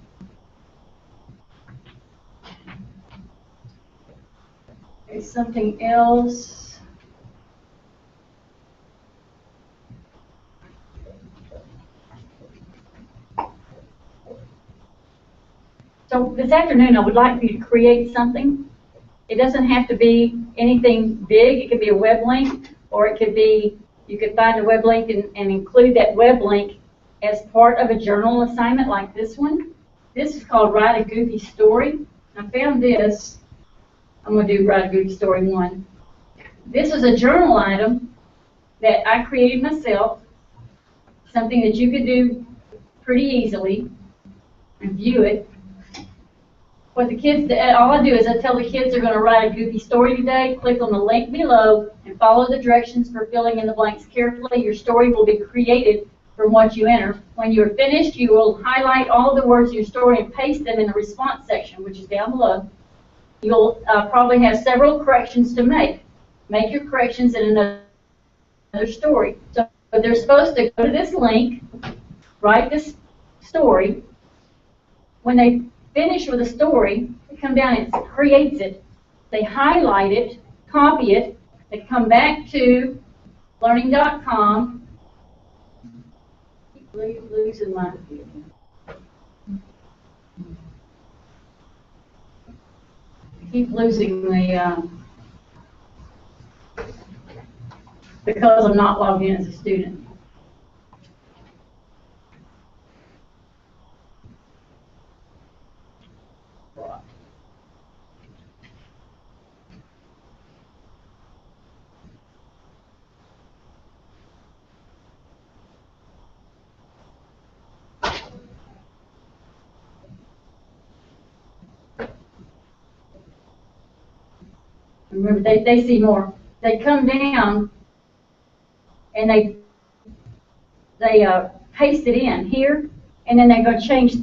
There's something else. So this afternoon, I would like for you to create something. It doesn't have to be anything big. It could be a web link, or it could be, you could find a web link and include that web link as part of a journal assignment like this one. This is called Write a Goofy Story. I found this. I'm going to do Write a Goofy Story 1. This is a journal item that I created myself, something that you could do pretty easily and view it. What the kids, all I do is I tell the kids they're going to write a goofy story today. Click on the link below and follow the directions for filling in the blanks carefully. Your story will be created from what you enter. When you're finished, you will highlight all the words in your story and paste them in the response section, which is down below. You'll probably have several corrections to make. Make your corrections in another story. So they're supposed to go to this link, write this story. When they finish with a story, they come down and it creates it. They highlight it, copy it, they come back to learning.com. Keep losing my. Keep losing the because I'm not logged in as a student. Remember, they see more. They come down and they paste it in here, and then they're going to change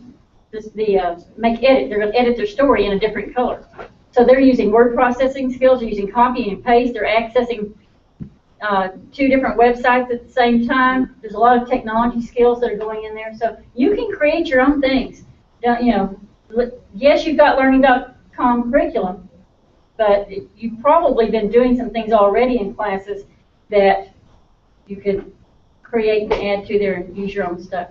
this, make edit. They're going to edit their story in a different color. So they're using word processing skills. They're using copy and paste. They're accessing 2 different websites at the same time. There's a lot of technology skills that are going in there. So you can create your own things. You know, yes, you've got learning.com curriculum, but you've probably been doing some things already in classes that you could create and add to there and use your own stuff.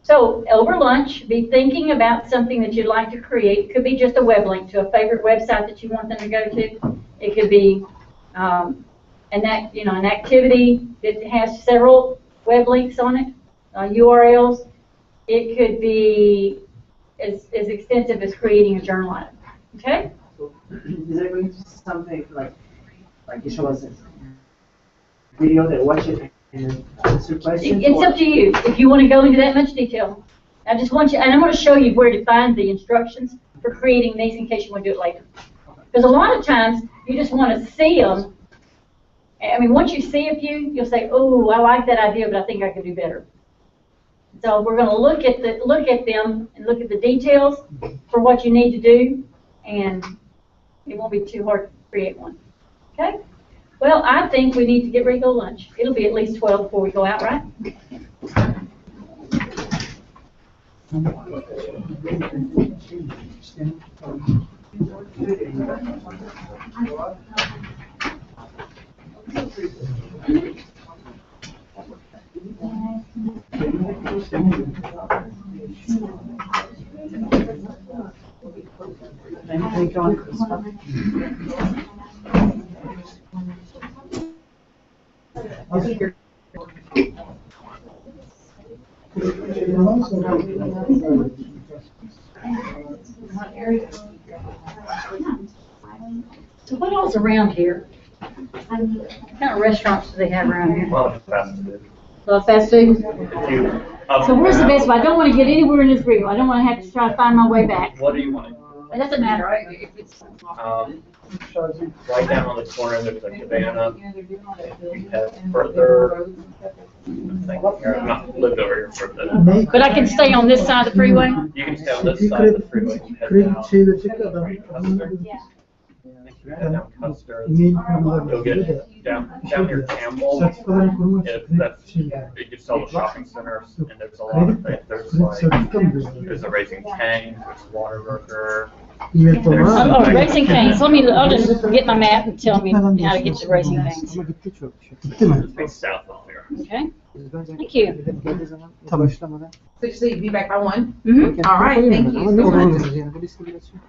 So over lunch, be thinking about something that you'd like to create. It could be just a web link to a favorite website that you want them to go to. It could be an activity that has several web links on it, URLs. It could be as extensive as creating a journal item. Okay? So, is there going to be something like you show us a video that watch it and answer questions? It's up to you if you want to go into that much detail. I just want you, and I'm going to show you where to find the instructions for creating these in case you want to do it later. Because a lot of times you just want to see them. I mean, once you see a few, you'll say, "Oh, I like that idea, but I think I could do better." So we're going to look at them and look at the details for what you need to do, and it won't be too hard to create one. Okay? Well, I think we need to get ready to go to lunch. It'll be at least 12 before we go out, right? So what else around here? What kind of restaurants do they have around here? Well, fast food. A lot of fast food? So where's the What best one? I don't want to get anywhere in this room. I don't want to have to try to find my way back. do you want? It doesn't matter. If it's, Right down on the corner, there's a cabana. We have further, I've not lived over here for a bit. but I can stay on this side of the freeway. You can stay on this side of the freeway and head Kredi down. şey verecekler adam. Down Custer. E-mail kurumları You'll böyle get de down near Campbell. sertifikalarını korumak için If kredi that's, şey var. you sell the shopping centers, and there's a lot of things. There's Kredi like, sertifika mı veriyor? there's a Raising Cane, there's Waterworker, İyi tamam. Oh, Raising Cane's. I'll just get my map and tell me how to get to Raising Cane's. Ama gitti çok. Gitti mi? It's south of there. Okay? Biz bence Thank you. geldiği zaman Tamam. başlamadan. So you say you'd be back by 1? Mm-hmm. All right, thank you Ama so ne much. yapıyorsunuz yani bu listeyi biraz şey.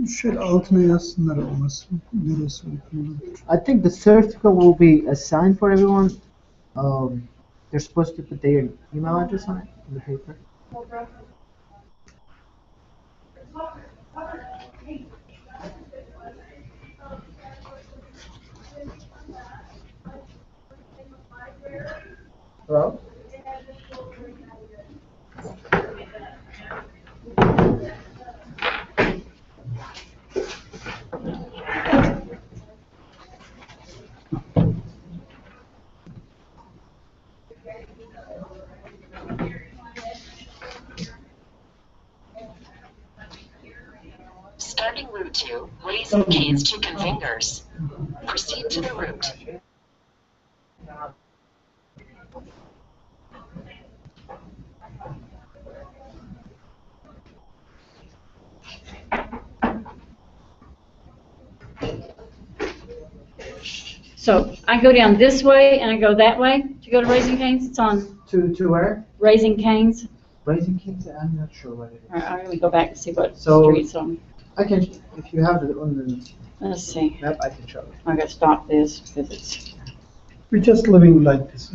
Şöyle altına yazsınlar olması. Neresi uygun? I think the certificate will be assigned for everyone. They're supposed to put their email address on it in the paper. Hello? Starting route 2, Raising Cane's Chicken Fingers. Proceed to the route. So I go down this way and I go that way to go to Raising Cane's. It's on To where? Raising Cane's. Raising Kings, I'm not sure what it All right, is. I'm gonna go back and see what So- streets on. I can, if you have it on the Let's see. map, I can show it. I gotta stop this because We're just living like this.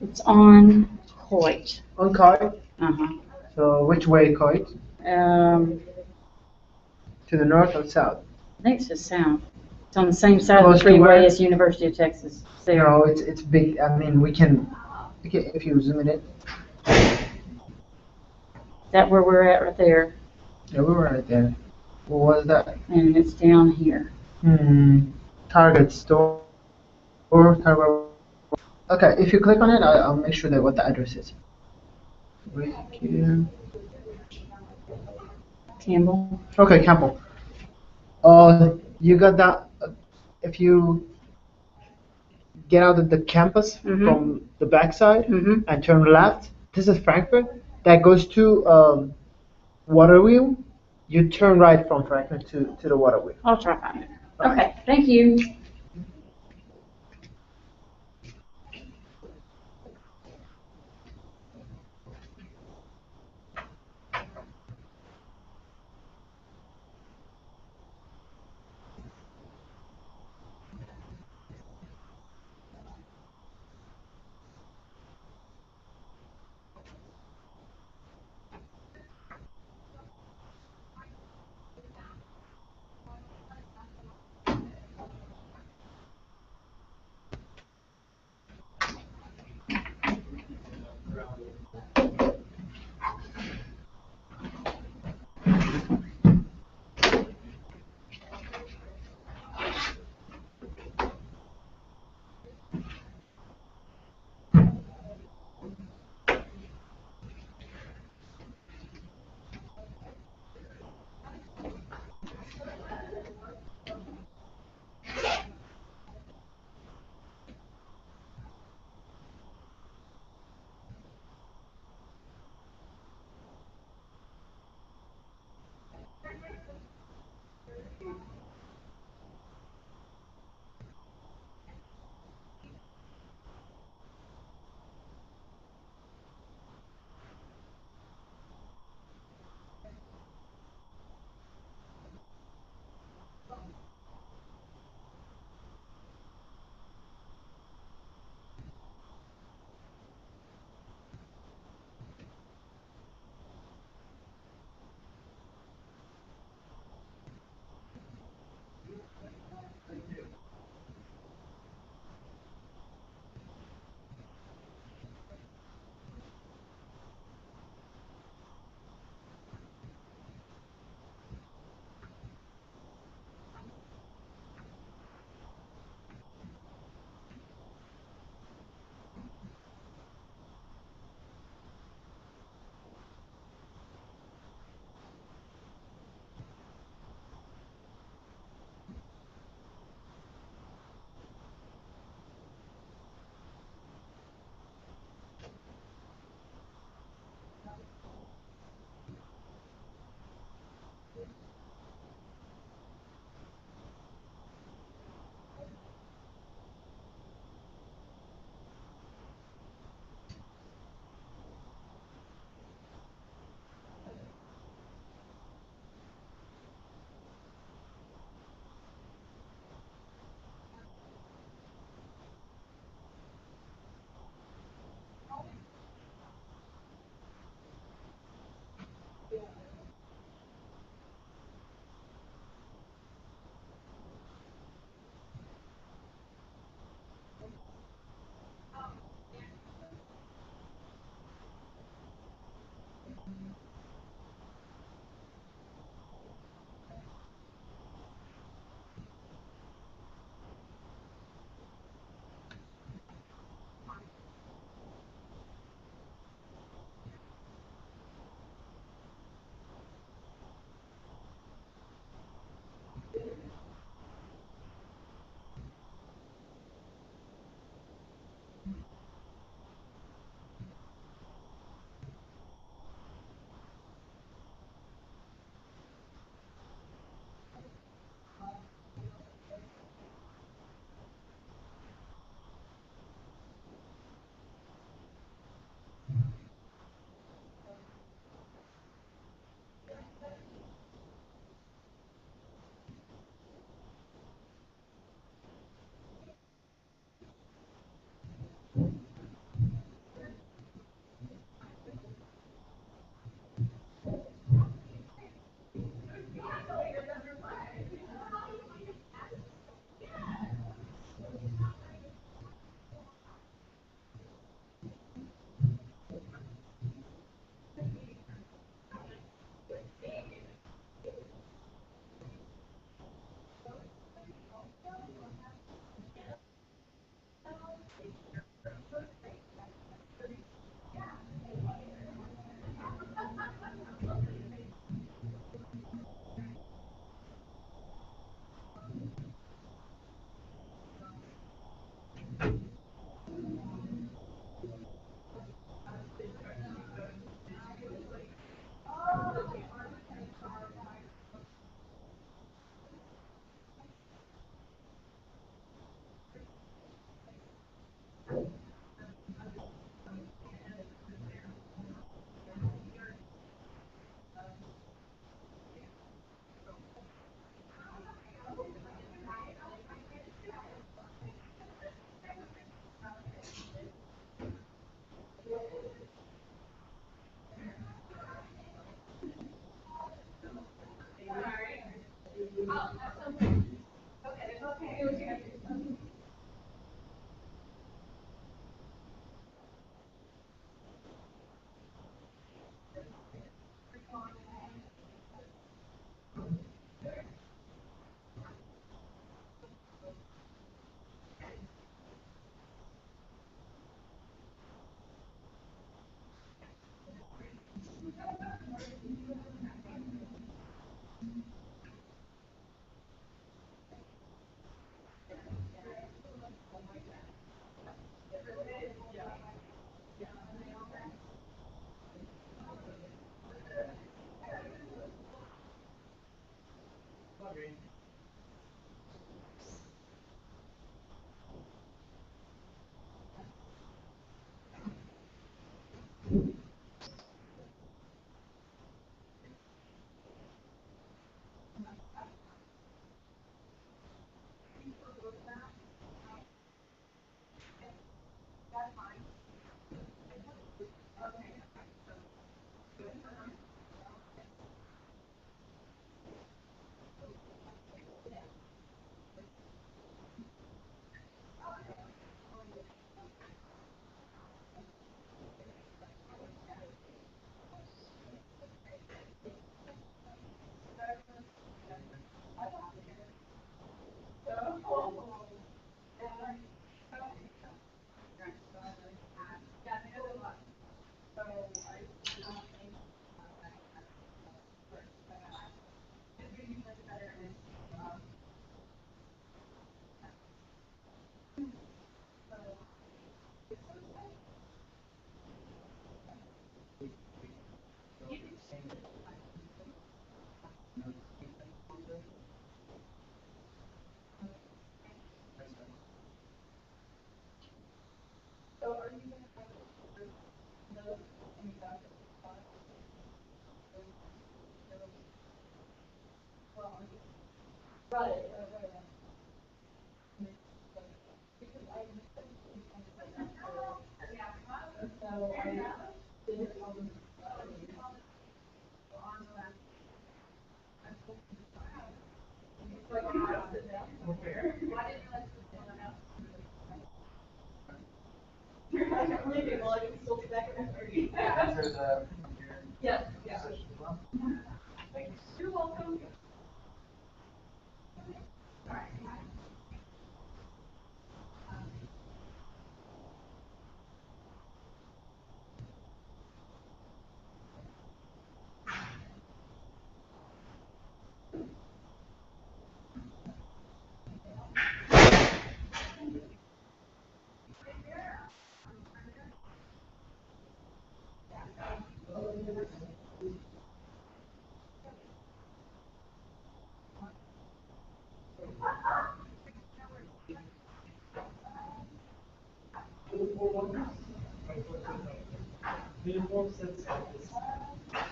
it's on Hoyt. On Coit, Uh-huh. so which way Coit? To the north or south? I think it's just south. It's on the same side of Close the to where? freeway as University of Texas. There. No, it's big, I mean, we can, okay, if you zoom in it, Is that where we're at right there? yeah, we were right there. What was that? And it's down here. Target store, or Target. Okay, if you click on it, I'll make sure that what the address is. Raising King. Campbell. Okay, Campbell. You got that, if you get out of the campus from the backside Mm-hmm. and turn left, this is Frankfurt, that goes to Waterwheel. You turn right from Frankfurt to the Waterwheel. I'll try to find it. Okay, thank you.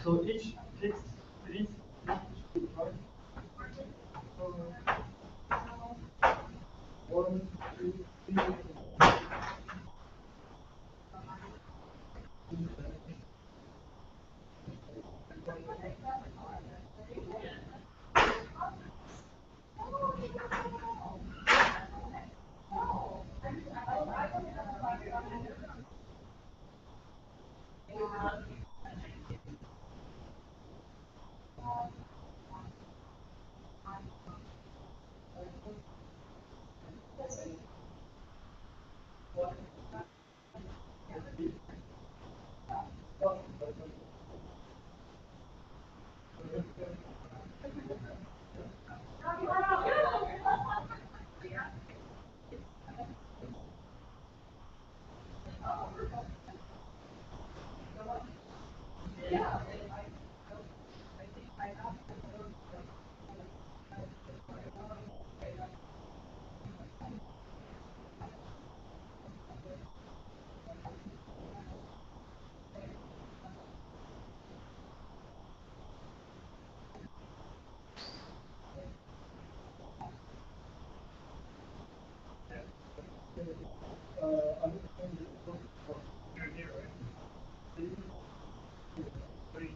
So each takes three. One, two, three.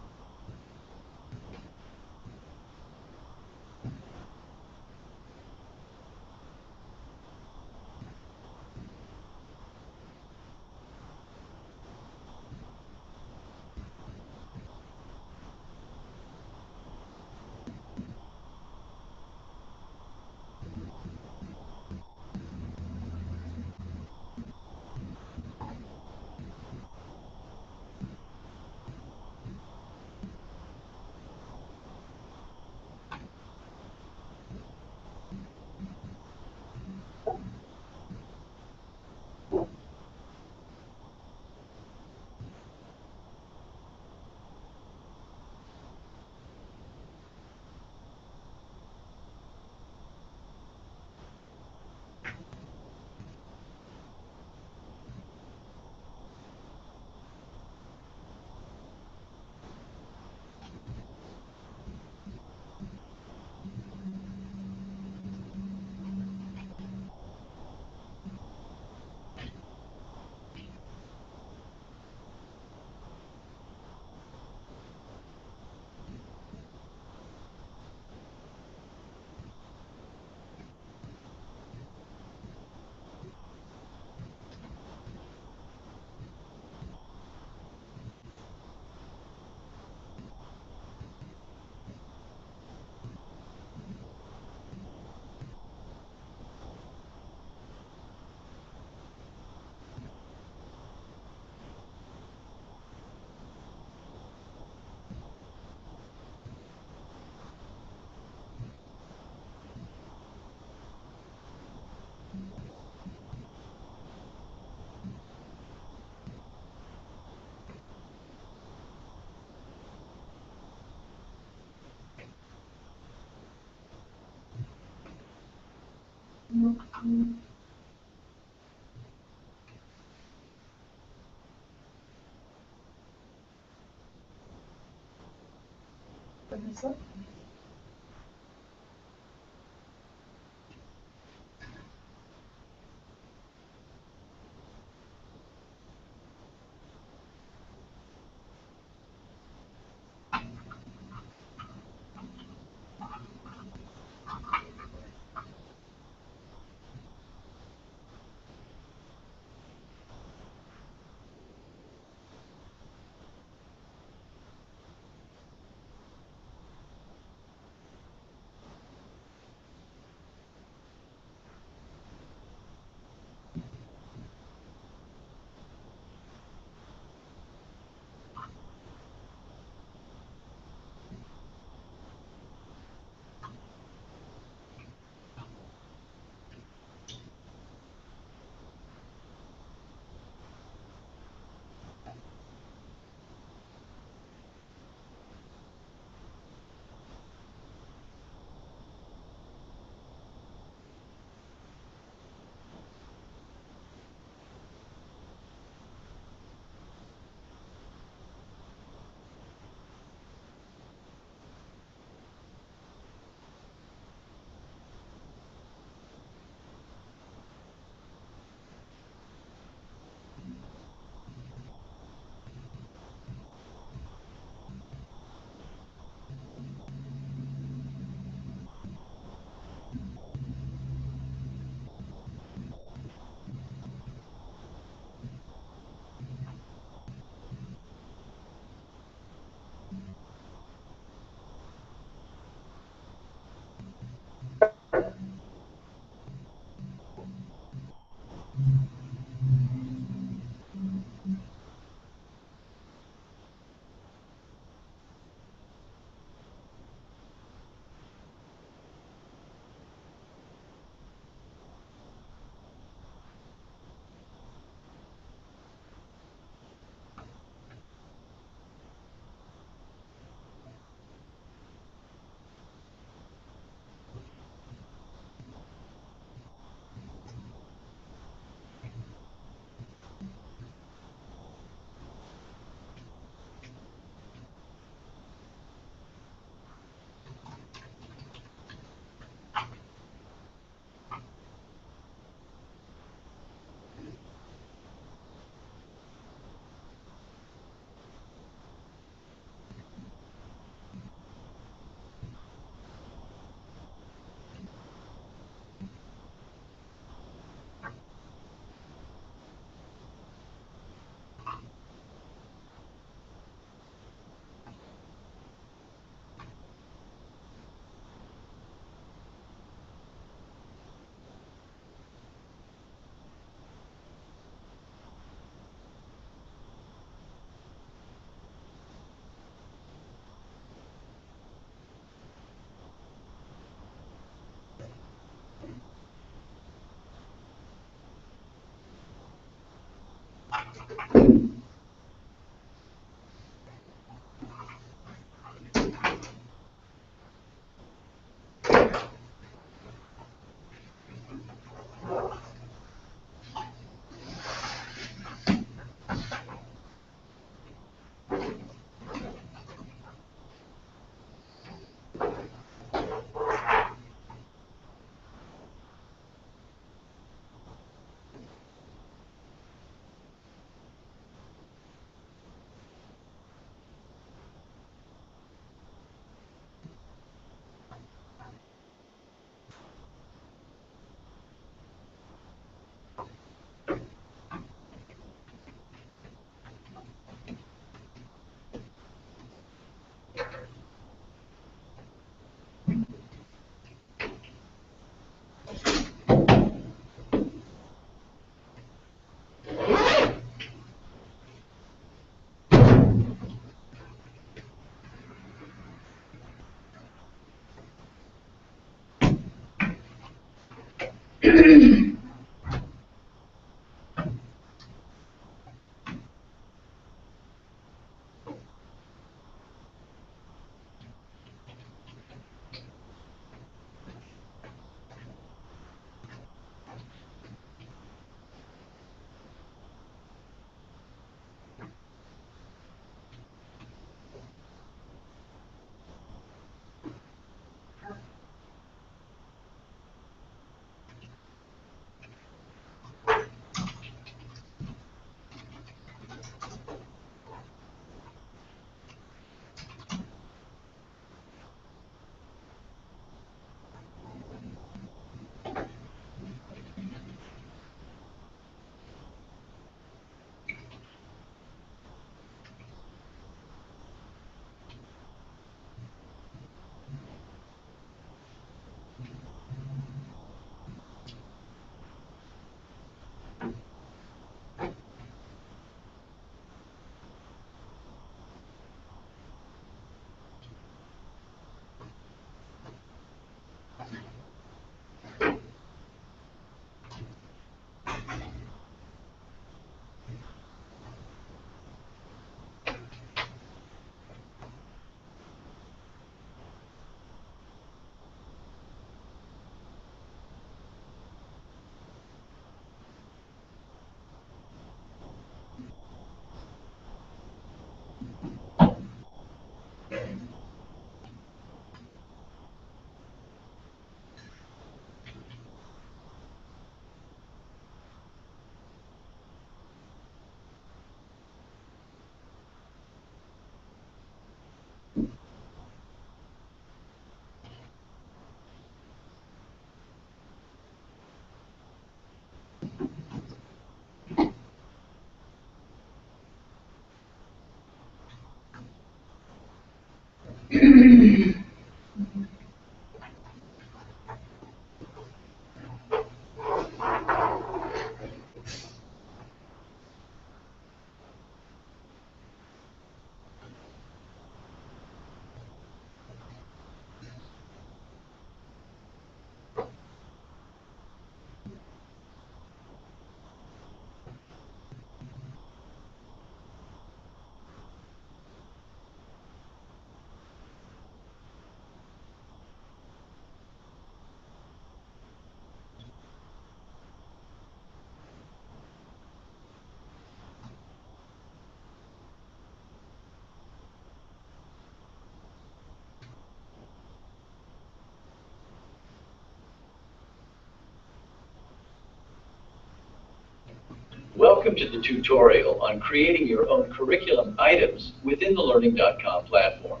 Welcome to the tutorial on creating your own curriculum items within the Learning.com platform.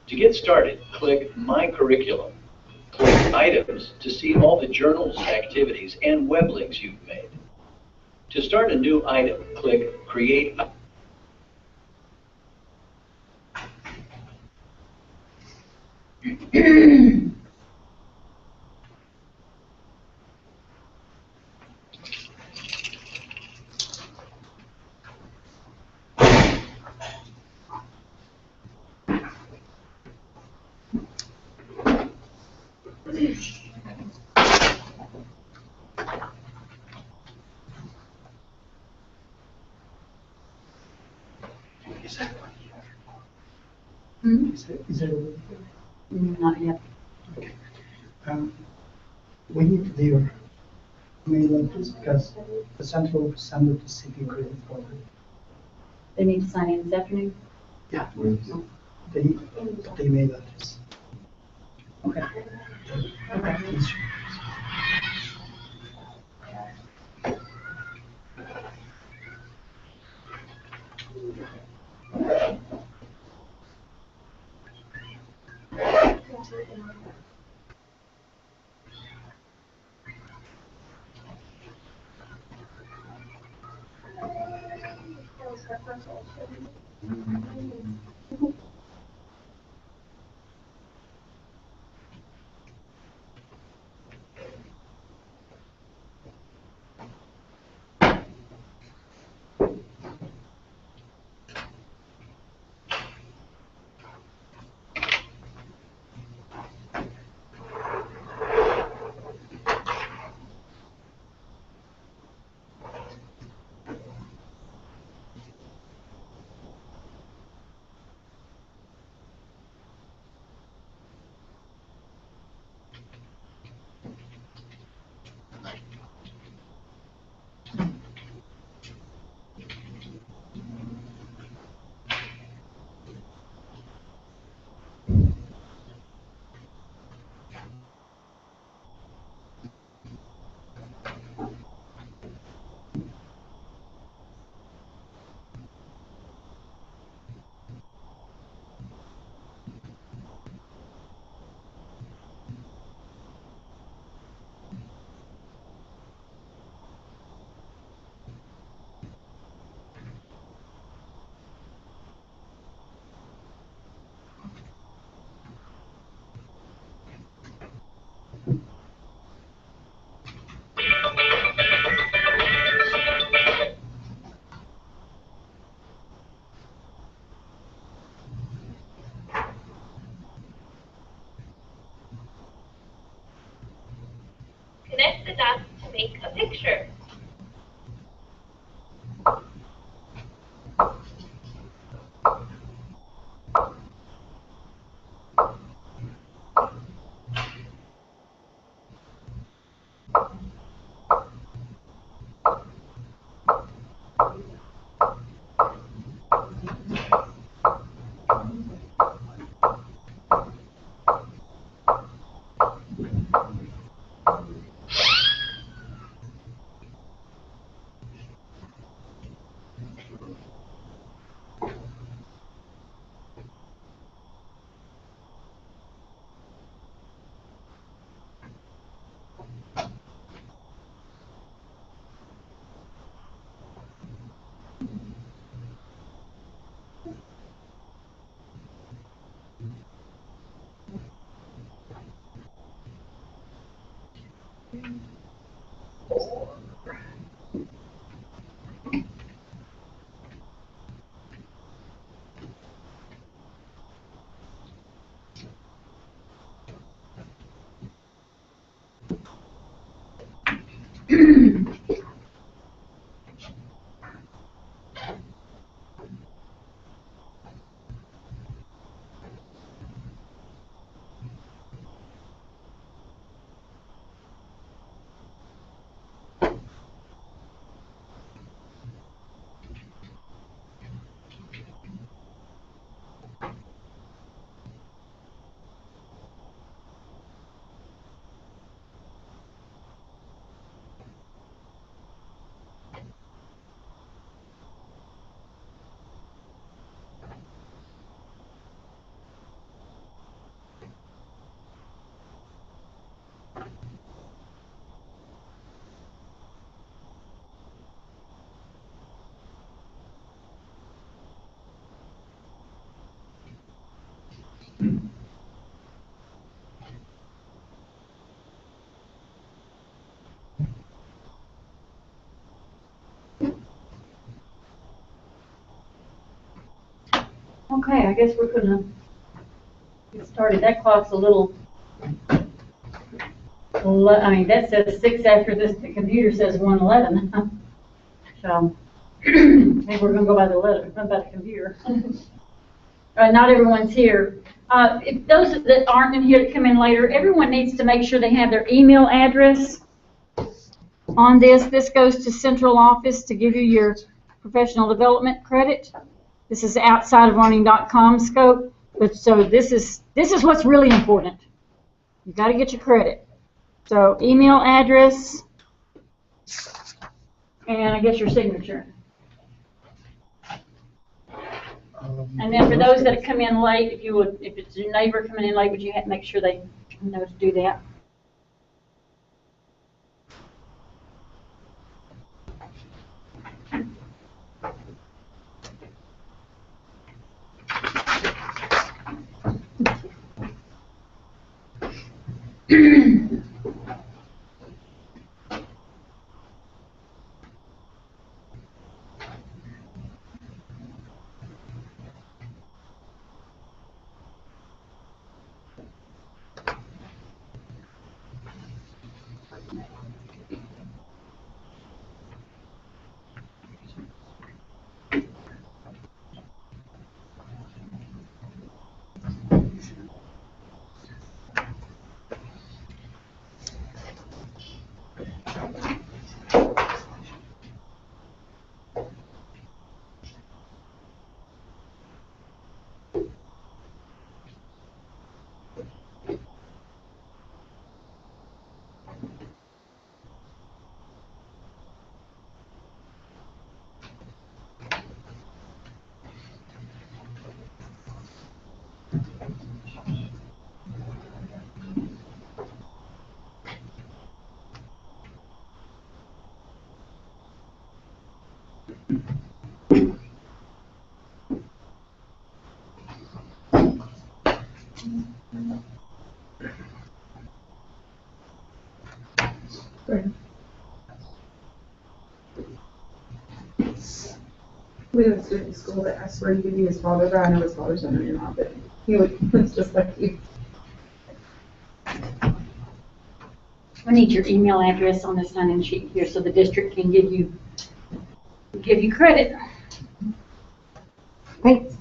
To get started, click My Curriculum. Click Items to see all the journals, activities, and web links you've made. To start a new item, click Create. Hmm? Is it? Not yet. We need their mail address because the central will send it to city credit for them. They need to sign in this afternoon? Yeah. They need the email address. Okay. Okay. Connect the dots to make a picture. Okay, I guess we're gonna get started. That clock's a little, I mean, that says 6 after this, the computer says 1:11. So, Maybe we're gonna go by the letter, not by the computer. Not everyone's here. If those that aren't in here that come in later, everyone needs to make sure they have their email address on this. This goes to central office to give you your professional development credit. This is outside of learning.com scope, but so this is what's really important. You got to get your credit. So email address, and I guess your signature. And then for those that come in late, if it's your neighbor coming in late, would you have to make sure they know to do that? We have a student in school that I swear he could be his father, but I know his father's under your mom, but he looks just like you. We need your email address on this sign-in sheet here so the district can give you credit. Thanks.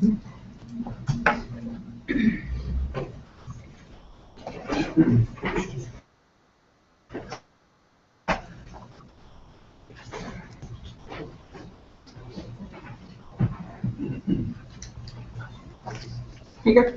Here you go.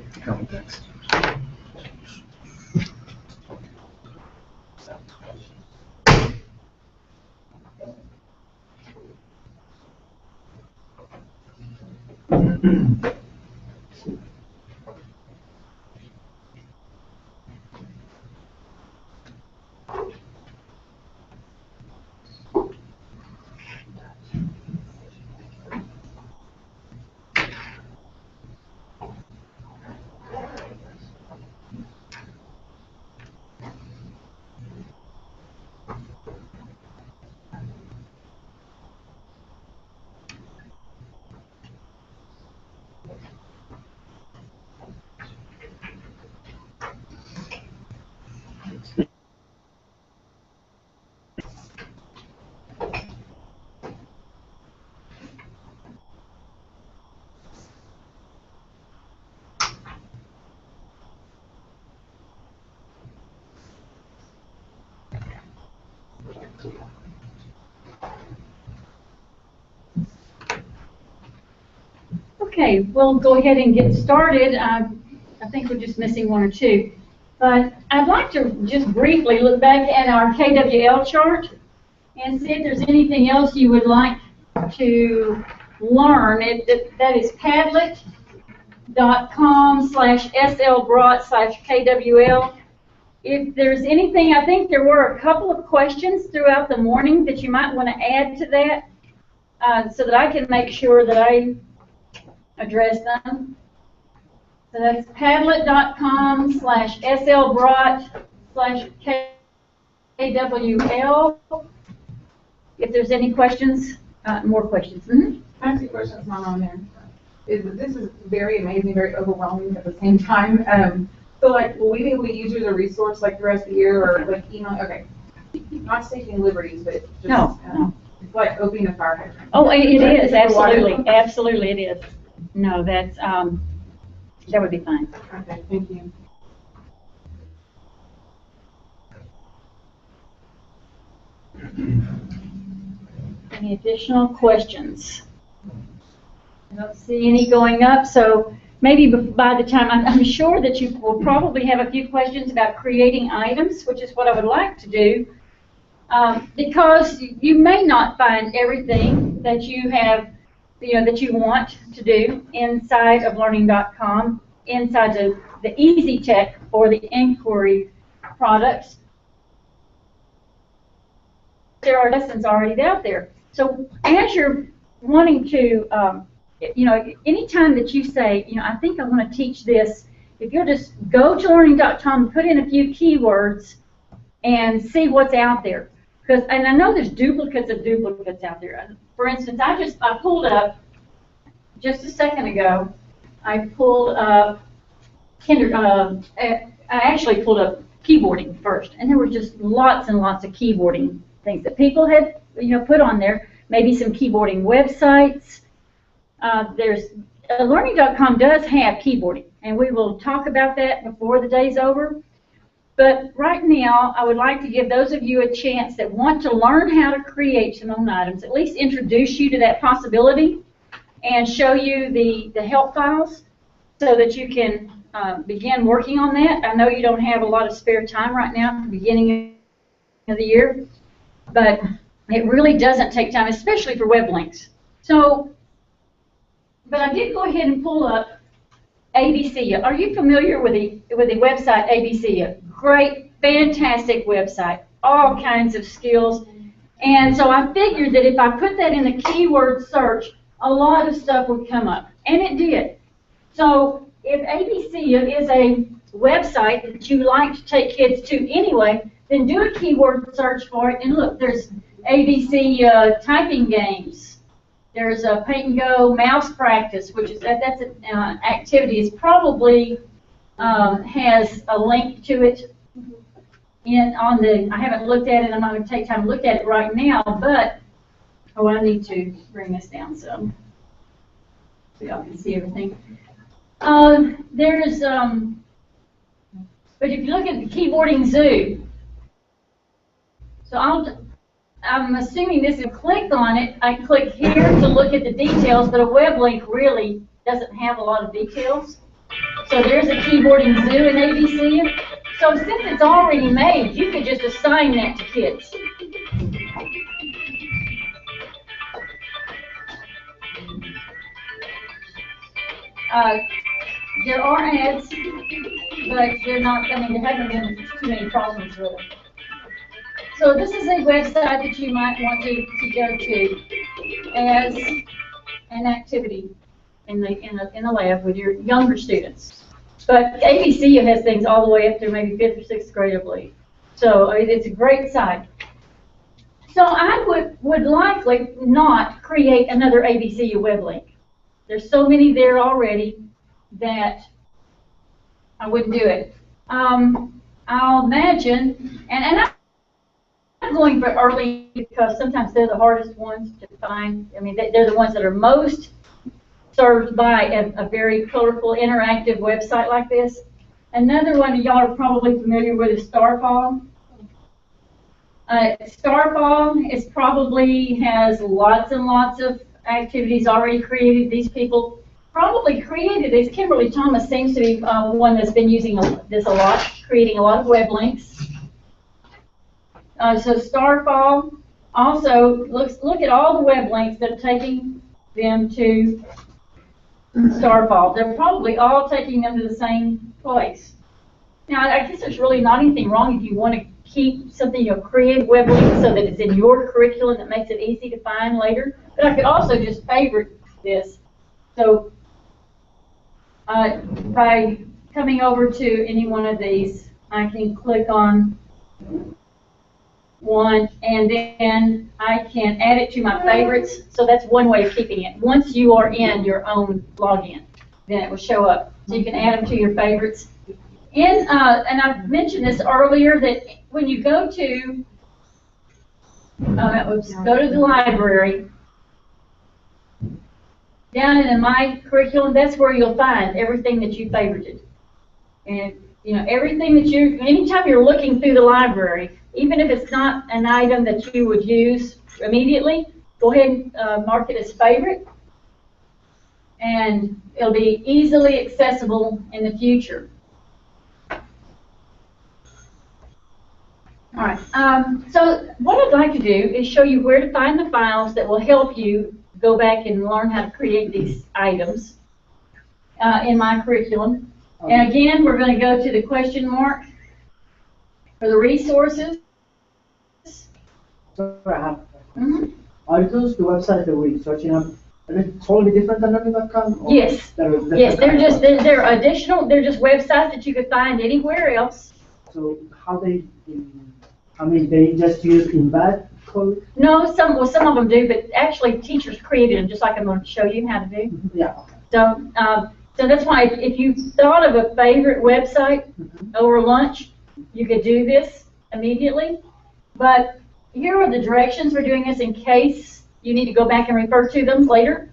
Okay, we'll go ahead and get started. I think we're just missing one or two. But I'd like to just briefly look back at our KWL chart and see if there's anything else you would like to learn. That is padlet.com/slbrot/KWL. If there's anything, I think there were a couple of questions throughout the morning that you might want to add to that so that I can make sure that I address them. So that's padlet.com/slbrot/KWL. If there's any questions, more questions. I have two questions not on there. This is very amazing, very overwhelming at the same time. So like, will we be able to use you as a resource like the rest of the year or like email? Okay. Not taking liberties, but just, No. It's like opening a fire hydrant. Oh, it is, absolutely, Water. absolutely it is. No, that's, that would be fine. Okay, thank you. Any additional questions? I don't see any going up, so maybe by the time, I'm sure that you will probably have a few questions about creating items, which is what I would like to do. Because you may not find everything that you have, that you want to do inside of learning.com, inside the Easy Tech or the Inquiry products. There are lessons already out there. So as you're wanting to, anytime that you say, I think I want to teach this, if you'll just go to learning.com, put in a few keywords and see what's out there. And I know there's duplicates of duplicates out there. For instance, I pulled up, just a second ago, I pulled up, I actually pulled up keyboarding first, and there were just lots and lots of keyboarding things that people had, put on there. Maybe some keyboarding websites. Learning.com does have keyboarding, and we will talk about that before the day's over. But right now, I would like to give those of you a chance that want to learn how to create some own items, at least introduce you to that possibility and show you the help files so that you can begin working on that. I know you don't have a lot of spare time right now at the beginning of the year, but it really doesn't take time, especially for web links. So, but I did go ahead and pull up ABC. Are you familiar with the website ABC? Great, fantastic website, all kinds of skills. And so I figured that if I put that in a keyword search, a lot of stuff would come up, and it did. So if ABC is a website that you like to take kids to anyway, then do a keyword search for it, and look, there's ABC typing games. There's a paint and go mouse practice, which is that's an activity. It probably has a link to it I haven't looked at it. I'm not going to take time to look at it right now, but I need to bring this down some so y'all can see everything. But if you look at the keyboarding zoo, so I'm assuming this is click on it. I click here to look at the details, but a web link really doesn't have a lot of details. So there's a keyboarding zoo in ABC. So since it's already made, you could just assign that to kids. There are ads, but they're not, there haven't been too many problems really. So this is a website that you might want to go to as an activity in the lab with your younger students. But ABC has things all the way up through maybe 5th or 6th grade, I believe. So it's a great site. So I would likely not create another ABC web link. There's so many there already that I wouldn't do it. I'll imagine, and I'm going for early because sometimes they're the hardest ones to find. I mean, they're the ones that are most served by a very colorful, interactive website like this. Another one y'all are probably familiar with is Starfall. Starfall has lots and lots of activities already created. These people probably created this. Kimberly Thomas seems to be one that's been using this a lot, creating a lot of web links. So Starfall also look at all the web links that are taking them to Starfall. They're probably all taking them to the same place. Now, I guess there's really not anything wrong if you want to keep something, create web links so that it's in your curriculum that makes it easy to find later. But I could also just favorite this. So by coming over to any one of these, I can click on one, and then I can add it to my favorites. So that's one way of keeping it. Once you are in your own login, then it will show up. So you can add them to your favorites. And I mentioned this earlier, that when you go to Go to the library. Down in the My Curriculum, that's where you'll find everything that you favorited. And, you know, everything that anytime you're looking through the library, even if it's not an item that you would use immediately, go ahead and mark it as favorite. And it'll be easily accessible in the future. All right, so what I'd like to do is show you where to find the files that will help you go back and learn how to create these items in My Curriculum. And again, we're going to go to the question mark for the resources. So I have a question. Are those the websites that we're searching up? Are they totally different than learning.com? Yes. Yes, they're additional. They're just websites that you could find anywhere else. So they just use embed code? No, some of them do, but actually teachers created them, just like I'm going to show you how to do. Yeah. So that's why if you thought of a favorite website over lunch, you could do this immediately. But here are the directions for doing this in case you need to go back and refer to them later.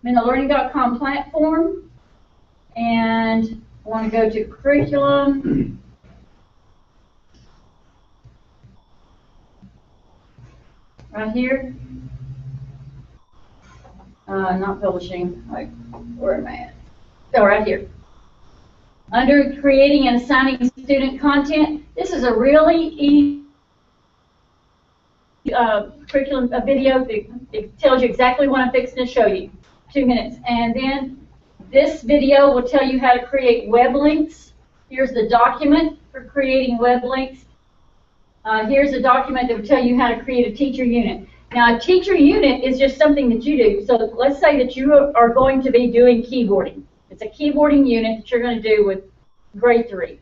I'm in the learning.com platform, and I want to go to curriculum. Right here. Not publishing. Like, where am I at? Oh, right here. Under creating and assigning student content, this is a really easy curriculum video. It tells you exactly what I'm fixing to show you. 2 minutes. And then this video will tell you how to create web links. Here's the document for creating web links. Here's a document that will tell you how to create a teacher unit. Now, a teacher unit is just something that you do. So let's say that you are going to be doing keyboarding. It's a keyboarding unit that you're going to do with grade 3.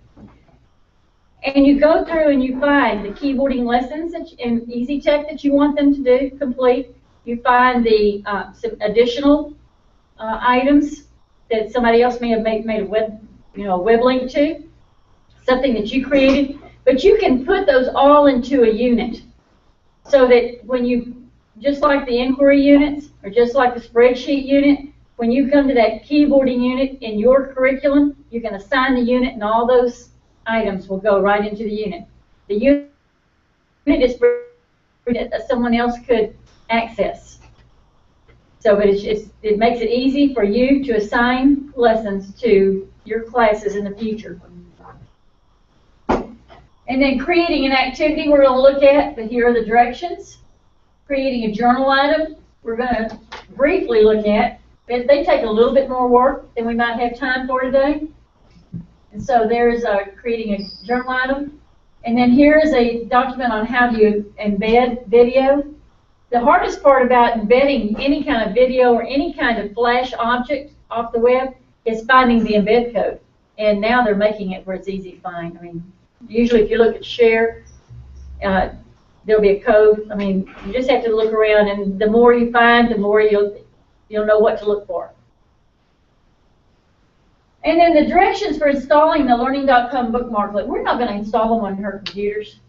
And you go through and you find the keyboarding lessons in Easy Tech that you want them to do complete. You find the some additional items that somebody else may have made a web link to, something that you created. But you can put those all into a unit so that when you, just like the inquiry units or just like the spreadsheet unit, when you come to that keyboarding unit in your curriculum, you can assign the unit and all those items will go right into the unit. The unit is that someone else could access. So but it makes it easy for you to assign lessons to your classes in the future. And then creating an activity we're going to look at, but here are the directions. Creating a journal item, we're going to briefly look at, but they take a little bit more work than we might have time for today. And so there's creating a journal item. And then here is a document on how to embed video. The hardest part about embedding any kind of video or any kind of flash object off the web is finding the embed code. And now they're making it where it's easy to find. I mean, usually if you look at share, there'll be a code. I mean, you just have to look around, and the more you find, the more you'll know what to look for. And then the directions for installing the learning.com bookmarklet. We're not going to install them on her computers.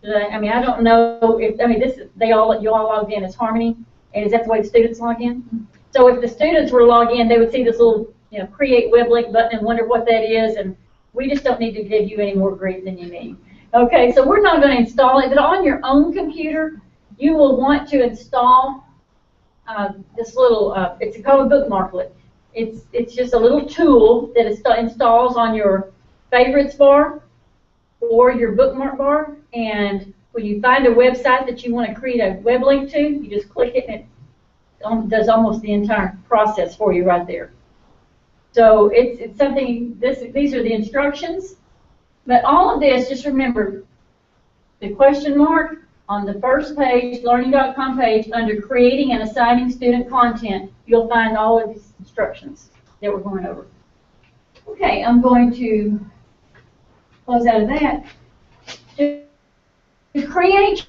I mean, I don't know if, I mean, you all logged in as Harmony, and is that the way the students log in? So if the students were logged in, they would see this little, create web link button and wonder what that is, and we just don't need to give you any more grief than you need. Okay, so we're not going to install it, but on your own computer, you will want to install this little, it's called Bookmarklet. It's just a little tool that installs on your favorites bar or your bookmark bar, and when you find a website that you want to create a web link to, you just click it and it does almost the entire process for you right there. So it's something, these are the instructions, but all of this, just remember, the question mark on the first page, learning.com page, under creating and assigning student content, you'll find all of these instructions that we're going over. Okay, I'm going to close out of that. To create,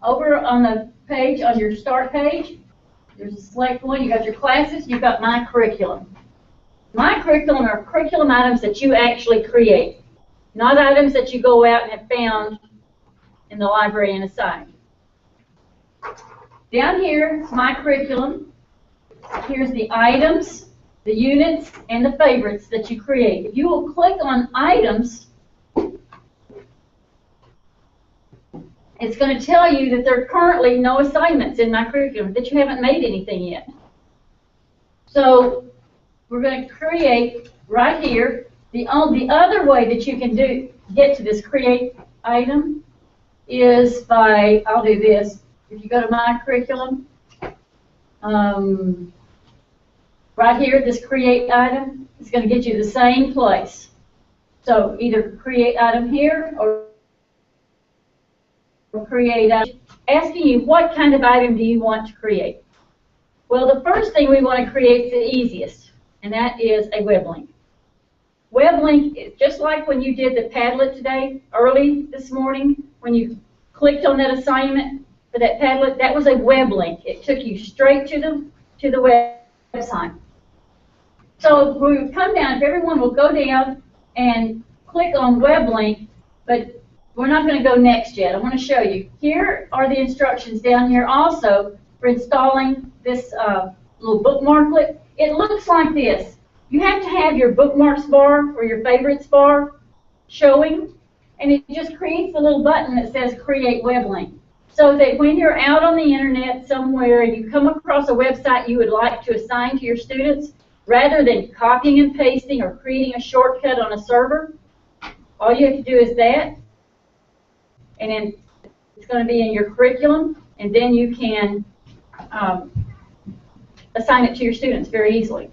over on the page, on your start page, there's a select one, you got your classes, you've got My Curriculum. My Curriculum are curriculum items that you actually create, not items that you go out and have found in the library and assigned. Down here, my curriculum. Here's the items, the units, and the favorites that you create. If you will click on items, it's going to tell you that there are currently no assignments in my curriculum, that you haven't made anything yet. So we're going to create right here. The other way that you can get to this create item is by, I'll do this. If you go to my curriculum, right here, this create item is going to get you the same place. So either create item here or create item, asking you what kind of item do you want to create. Well, the first thing we want to create is the easiest, and that is a web link. Web link is just like when you did the Padlet today, early this morning, when you clicked on that assignment for that Padlet, that was a web link. It took you straight to the website. So we would come down, if everyone will go down and click on web link, but we're not going to go next yet. I want to show you. Here are the instructions down here also for installing this little bookmarklet. It looks like this. You have to have your bookmarks bar or your favorites bar showing, and it just creates a little button that says create web link. So that when you're out on the internet somewhere and you come across a website you would like to assign to your students, rather than copying and pasting or creating a shortcut on a server, all you have to do is that, and then it's going to be in your curriculum, and then you can assign it to your students very easily.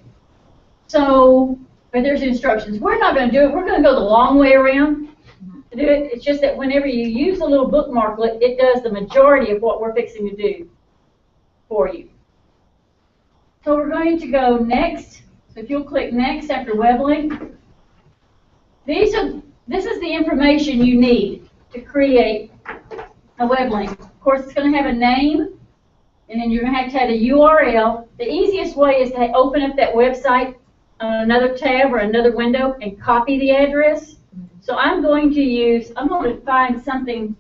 So, but there's instructions. We're not going to do it. We're going to go the long way around to do it. It's just that whenever you use a little bookmarklet, it does the majority of what we're fixing to do for you. So we're going to go next. So if you'll click next after web link, this is the information you need to create a web link. Of course, it's going to have a name, and then you're going to have a URL. The easiest way is to open up that website on another tab or another window and copy the address. So I'm going to find something.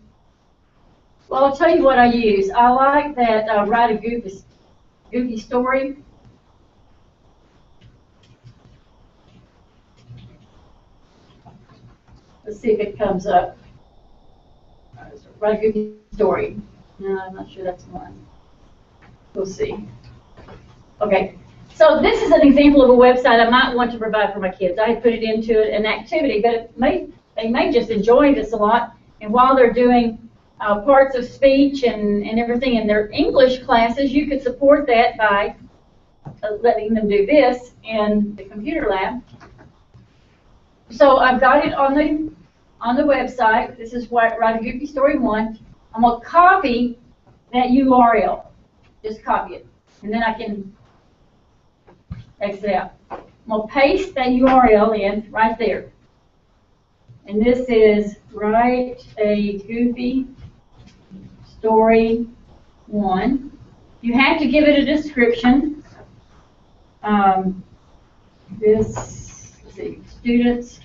Well, I'll tell you what I use. I like that write a goofy story. Let's see if it comes up. Write a goofy story. No, I'm not sure that's one. We'll see. Okay. So this is an example of a website I might want to provide for my kids. I put it into an activity, but they may just enjoy this a lot. And while they're doing parts of speech and everything in their English classes, you could support that by letting them do this in the computer lab. So I've got it on the website. This is Write a Goofy Story 1. I'm going to copy that URL. Just copy it. And then I can exit out. I'm going to paste that URL in right there. And this is Write a Goofy Story 1. You have to give it a description. Let's see, students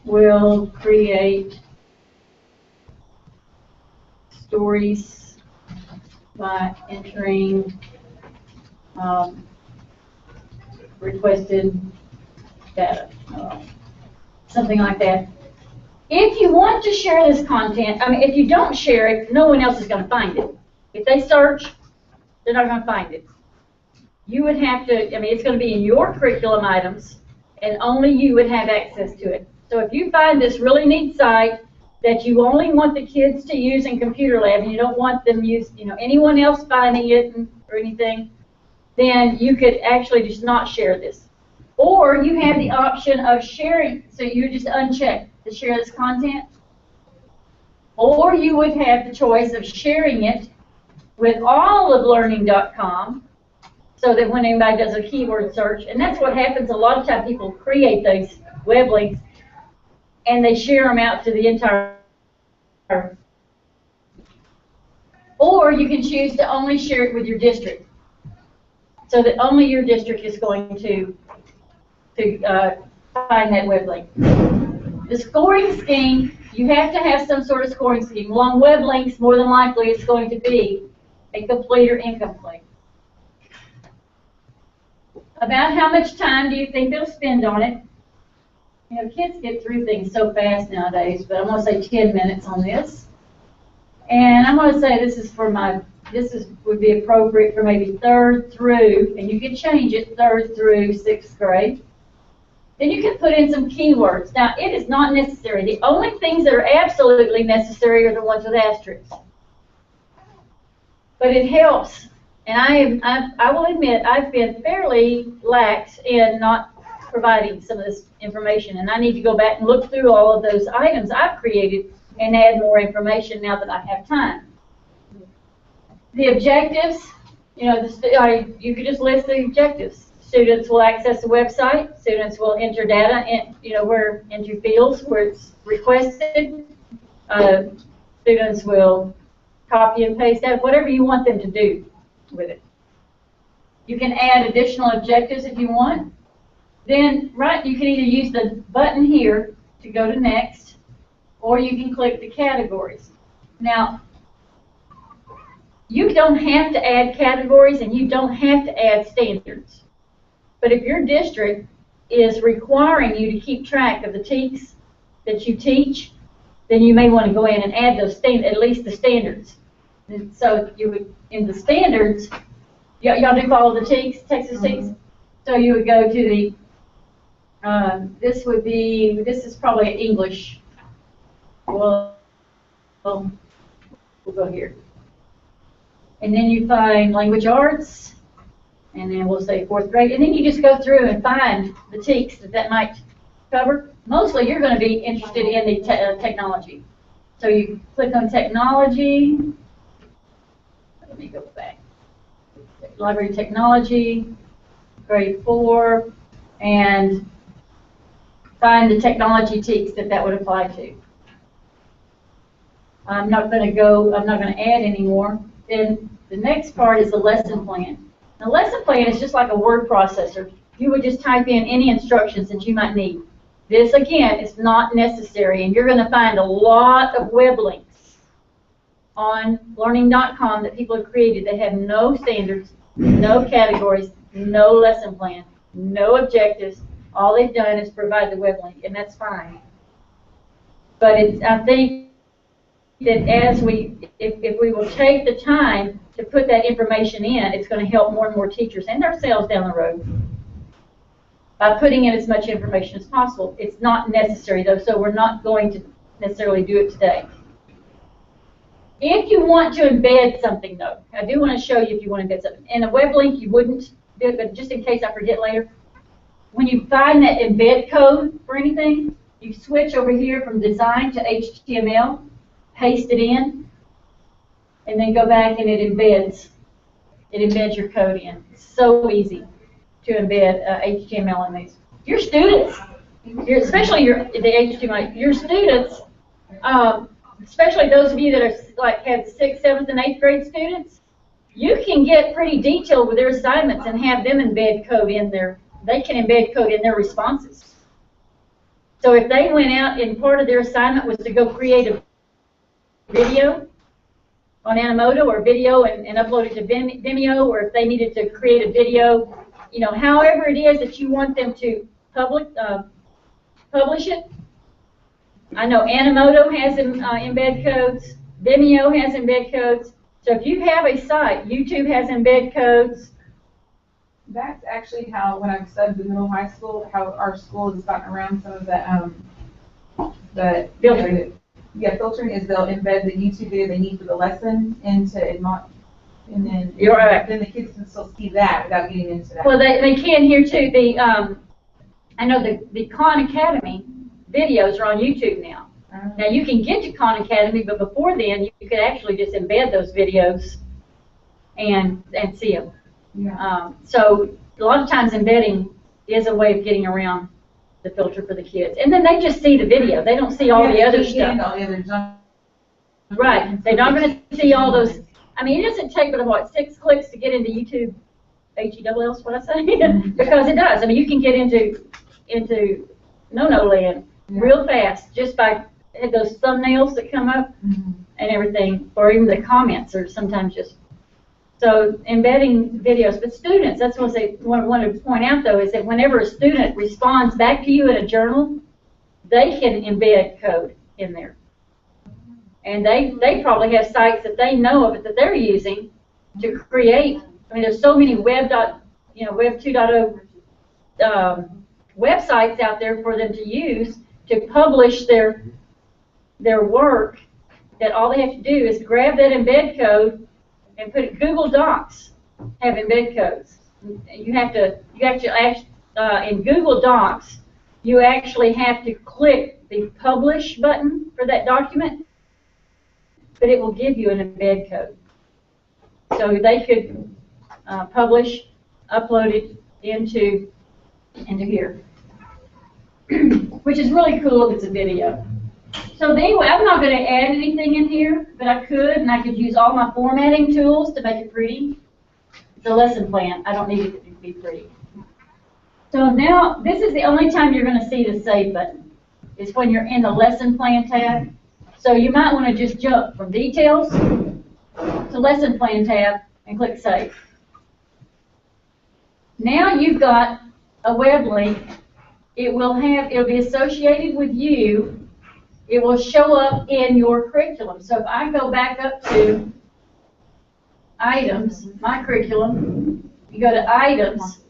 will create stories by entering requested data, something like that. If you want to share this content, if you don't share it, no one else is going to find it. If they search, they're not going to find it. You would have to, it's going to be in your curriculum items, and only you would have access to it. So if you find this really neat site that you only want the kids to use in computer lab, and you don't want them use, anyone else finding it or anything, then you could actually just not share this. Or you have the option of sharing, so you just uncheck to share this content. Or you would have the choice of sharing it with all of learning.com, so that when anybody does a keyword search, and that's what happens a lot of times, people create those web links and they share them out to the entire. Or you can choose to only share it with your district, so that only your district is going to find that web link. The scoring scheme, You have to have some sort of scoring scheme. Along web links, more than likely, it's going to be a complete or incomplete. About how much time do you think they'll spend on it? You know, kids get through things so fast nowadays, but I'm going to say 10 minutes on this. And I'm going to say this is for would be appropriate for maybe 3rd through, and you can change it, 3rd through 6th grade. Then you can put in some keywords. Now, it is not necessary. The only things that are absolutely necessary are the ones with asterisks. But it helps. And I will admit, I've been fairly lax in not providing some of this information, and I need to go back and look through all of those items I've created and add more information now that I have time. The objectives, you know, you could just list the objectives. Students will access the website. Students will enter data, into fields where it's requested. Students will copy and paste that, whatever you want them to do with it. You can add additional objectives if you want. Then, you can either use the button here to go to next, or you can click the categories. Now, you don't have to add categories and you don't have to add standards. But if your district is requiring you to keep track of the TEKS that you teach, then you may want to go in and add those at least the standards. And so you would, in the standards, y'all do follow the TEKS, Texas TEKS? So you would go to the, this is probably English. We'll go here. And then you find language arts, and then we'll say 4th grade, and then you just go through and find the TEKS that might cover. Mostly you're going to be interested in the technology. So you click on technology. Let me go back. Library technology, grade 4, and find the technology TEKS that would apply to. I'm not going to add any more. Then the next part is the lesson plan. The lesson plan is just like a word processor. You would just type in any instructions that you might need. This, again, is not necessary, and you're going to find a lot of web links on learning.com that people have created that have no standards, no categories, no lesson plan, no objectives. All they've done is provide the web link, and that's fine. But I think that if we will take the time to put that information in, it's going to help more and more teachers and ourselves down the road by putting in as much information as possible. It's not necessary, though, so we're not going to necessarily do it today. If you want to embed something, though, I do want to show you if you want to embed something. In a web link, you wouldn't do it, but just in case I forget later, when you find that embed code for anything, you switch over here from design to HTML, paste it in, and then go back and it embeds your code in. It's so easy to embed HTML in these. Your students, especially the HTML, your students, especially those of you that are have 6th, 7th, and 8th grade students, you can get pretty detailed with their assignments and have them embed code in their. They can embed code in their responses. So if they went out and part of their assignment was to go create a video on Animoto or video and upload it to Vimeo, or if they needed to create a video, however it is that you want them to publish it. I know Animoto has embed codes, Vimeo has embed codes. So if you have a site, YouTube has embed codes. That's actually how, when I've studied in middle high school, how our school has gotten around some of the filtering. Yeah, filtering is they'll embed the YouTube video they need for the lesson into Edmont, and then then the kids can still see that without getting into that. Well, they can here too. I know the Khan Academy videos are on YouTube now. Now you can get to Khan Academy, but before then you could actually just embed those videos and see them. Yeah. So a lot of times embedding is a way of getting around the filter for the kids, and then they just see the video. They don't see all the other stuff. Right. They're not going to see all those. I mean, it doesn't take but about 6 clicks to get into YouTube. HELL is what I say, because it does. I mean, you can get into no land real fast just by those thumbnails that come up and everything, or even the comments are sometimes just, so embedding videos. But students, that's what I want to point out though, is that whenever a student responds back to you in a journal, they can embed code in there. And they probably have sites that they know of that they're using to create. I mean, there's so many Web 2.0 websites out there for them to use to publish their work, that all they have to do is grab that embed code and put it. Google Docs have embed codes. You actually in Google Docs, you actually have to click the publish button for that document, but it will give you an embed code. So they could publish, upload it into here, which is really cool if it's a video. So anyway, I'm not going to add anything in here, but I could, and I could use all my formatting tools to make it pretty. It's a lesson plan. I don't need it to be pretty. So now, this is the only time you're going to see the Save button, is when you're in the Lesson Plan tab. So you might want to just jump from Details to Lesson Plan tab and click Save. Now you've got a web link. It'll be associated with you. It will show up in your curriculum. So if I go back up to Items, my curriculum, you go to Items,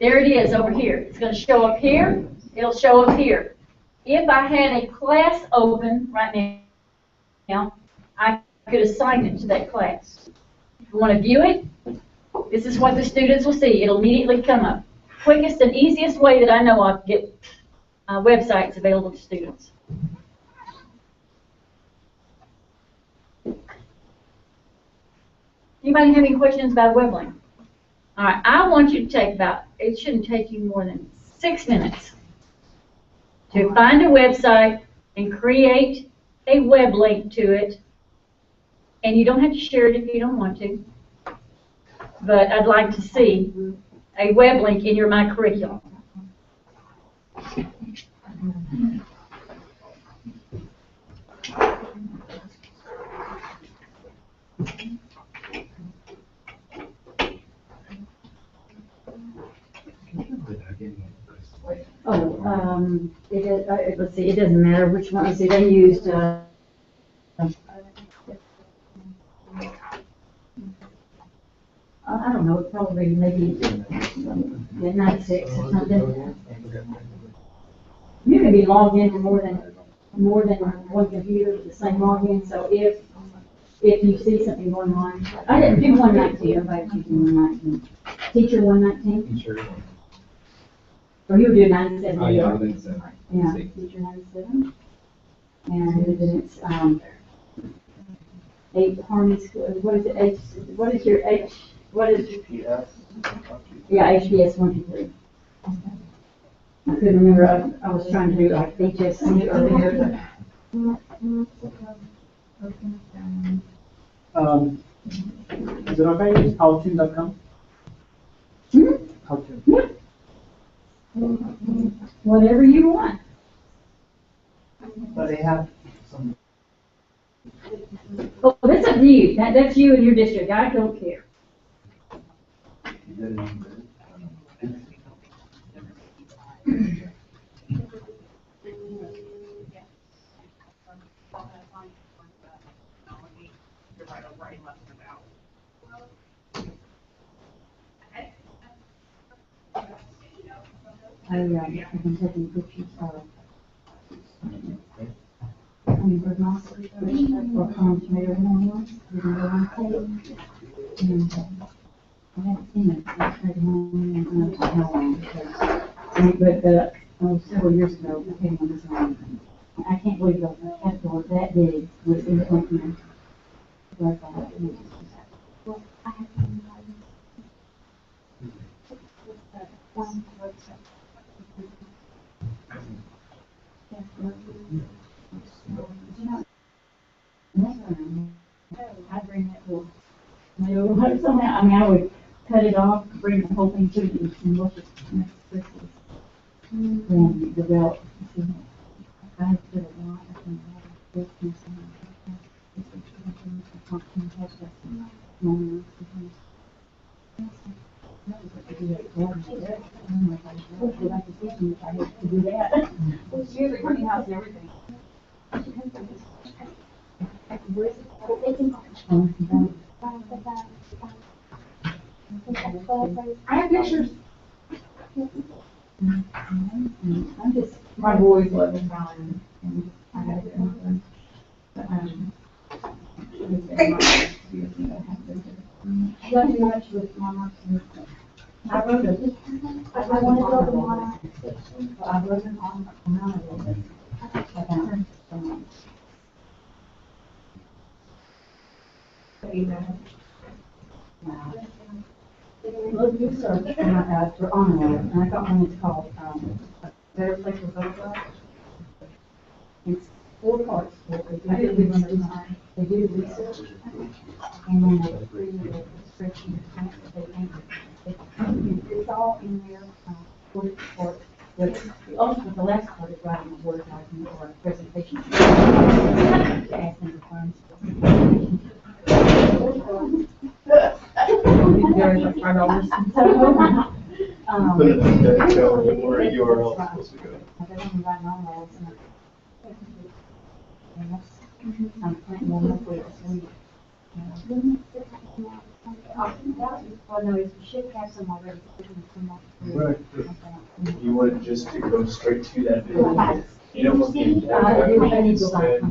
there it is over here. It's going to show up here. It'll show up here. If I had a class open right now, I could assign it to that class. If you want to view it, this is what the students will see. It'll immediately come up. Quickest and easiest way that I know of to get websites available to students. Anybody have any questions about WebLink? All right, I want you to take it shouldn't take you more than 6 minutes to find a website and create a web link to it. And you don't have to share it if you don't want to. But I'd like to see a web link in your My Curriculum. Let's see, it doesn't matter which one. See, they used I don't know, probably maybe 96 or something. You can be logged into more than one computer with the same login. So if you see something going on, I didn't do 119. Everybody's using 119. Teacher 119. Sure. Or you would do 97. Oh, yeah, 97. Yeah, teacher 97. And then it's 8 Harmony School. What is it? H. What is your H? What is HPS? Yeah, HPS 123. I couldn't remember. I was trying to do like HSC earlier. Is it okay to use howto.com? Howto. Yeah. Whatever you want. But they have some. Oh, that's up to you. That's you and your district. I don't care. I've been taking pictures of or concentrated on one, and I haven't seen it. I stayed home and I don't know how long. But several years ago, I came on this one. I can't believe the capital that big was in the country. I'd bring that to somehow. I mean, I would cut it off, bring the whole thing to you, and watch it. And develop. She has a greenhouse and everything. I have pictures. My boys love me drawing, and I have it. But, I wrote it. I want to build a monarch. I wrote it on Look, you search for honor, and I got one that's called, Better Place for Butterflies. It's 4 parts. They do research, and then they create a spreadsheet of plants that they think. It's all in there, for the part. The last part is writing a Word document or a presentation. Ask them to find Put it in there, so where a URL is supposed to go. I'm planting more milkweed. Oh, no, you should have some already. Right. You want just to go straight to that video. You don't want I need to instead,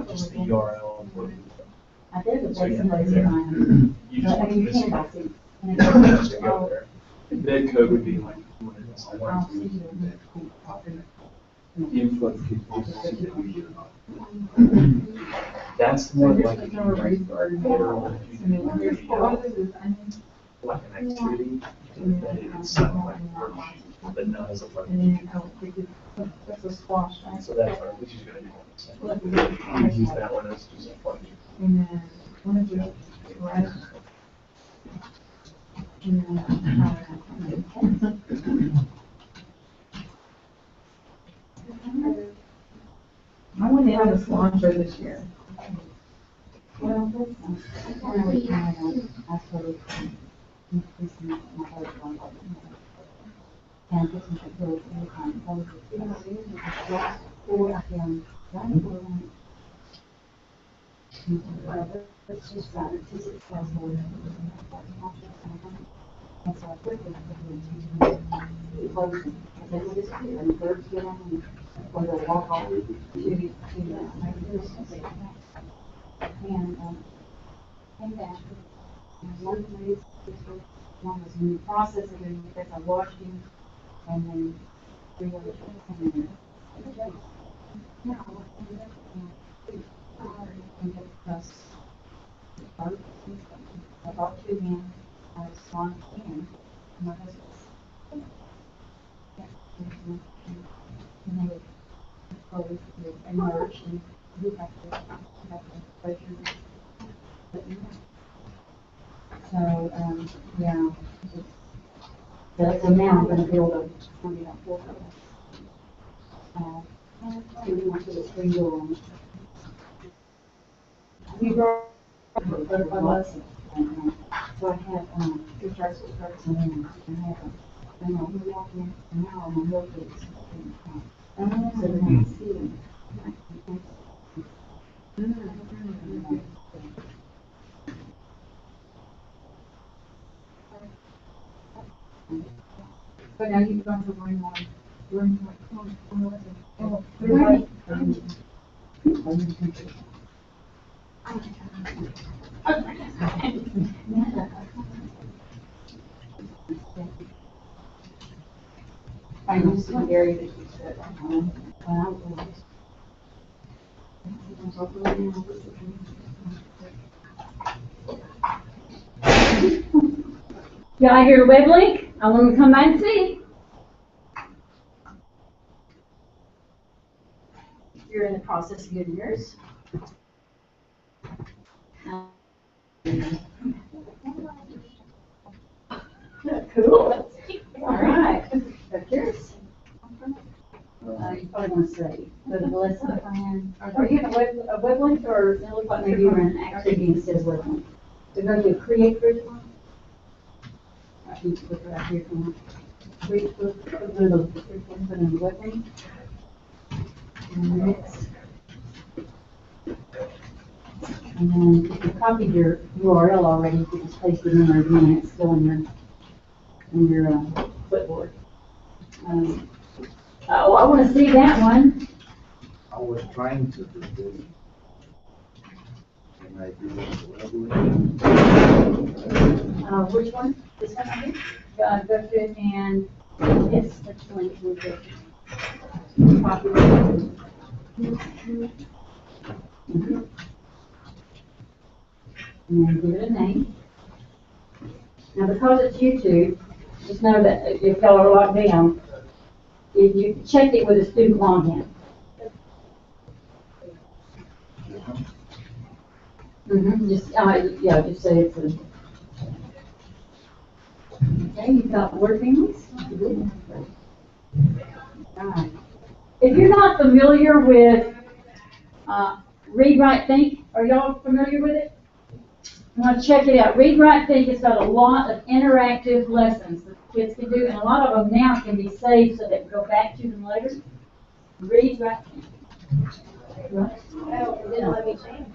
just the URL. I did the So, yeah, basic right things there. in mine. You But I mean, you just can buy seeds. And it just goes, go there. That code would be like, I'll see you. info. That's more like if you write like an activity that is something like but not as a function. That's a squash, right? So that's what which is going to be. You use that one as just a function. And then one of the, right? I want to have a launcher this year. Well, that's, I really kind of, I sort of increasing my heart on and get some good every time. Or I can run for one. It's just that it's just successful. And so I quickly close them. And then we just hear and birds get on or they'll walk off to and came back. And one place, one was in the process of doing this, I washed him, and then 3 other and then now, and get us I brought 2 in, I was on in, my husband's. And they would always emerge, and we have to pleasure. So, yeah. So now I'm going to build a, it's going to be about 4 so we want to do a 3-year one. We brought a butterfly lesson. So I have, 2 charts with cards and then I have a, then I'll walk in, and now I'm going to look at it. So then I can see them. But now you've gone to learn more. I used to the area that you said, when I was. Y'all hear the web link? I want to come by and see. You're in the process of getting yours. Cool. All right. Yours. You probably want to say, go to lesson plan. Are you in a web link, or it looks like maybe you're in an activity instead of web link? So go to create curriculum. I need to put right here from create curriculum, put in the web link. And next. And then if you copied your URL already, you can just paste it in there again. It's still in your clipboard. Oh, I want to see that one. I was trying to do this. And I didn't. Which one? This one here? Go to it and, yes, that's the link we'll go to. Copy it. And then give it a name. Now, because it's YouTube, just know that if y'all are locked down, if you check it with a student login. Just, yeah, just say it's a. Okay, you've got word families. Alright. If you're not familiar with Read, Write, Think, are y'all familiar with it? You want to check it out. Read, Write, Think has got a lot of interactive lessons that kids can do, and a lot of them now can be saved so they can go back to them later. Read, Write, Think. Right. Oh, it didn't let me change.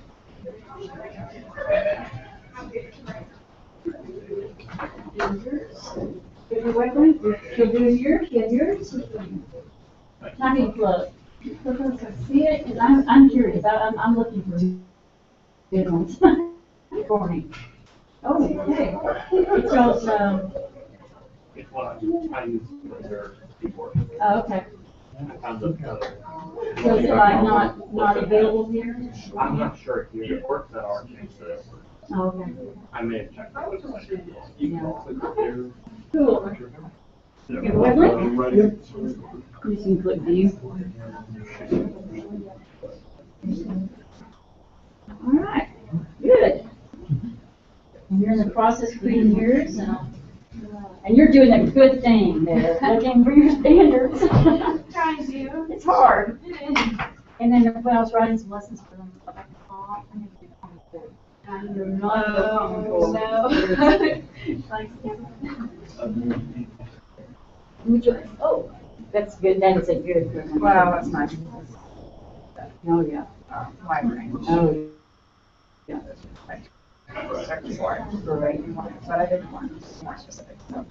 Give your web link. She'll do yours. Get yours. Typing club. See it? Because I'm curious. I'm looking for good ones for me. Oh, okay. It shows. It's what I use for their keyboard. Oh, okay. I found the. So is it like not available here? I'm not sure here. It works at our campus. Oh, okay. I may have checked that website. Yeah. Cool. You have a web link? You can click view. All right. Good. And you're in the process of creating yours, and you're doing a good thing there, looking for your standards. Trying to. It's hard. And then when I was writing some lessons for them, you're not looking for. Oh, that's good. That is a good one. Wow, that's nice. Oh, yeah. Library. Oh, yeah. Search for it. Great. But I didn't want more specific. So.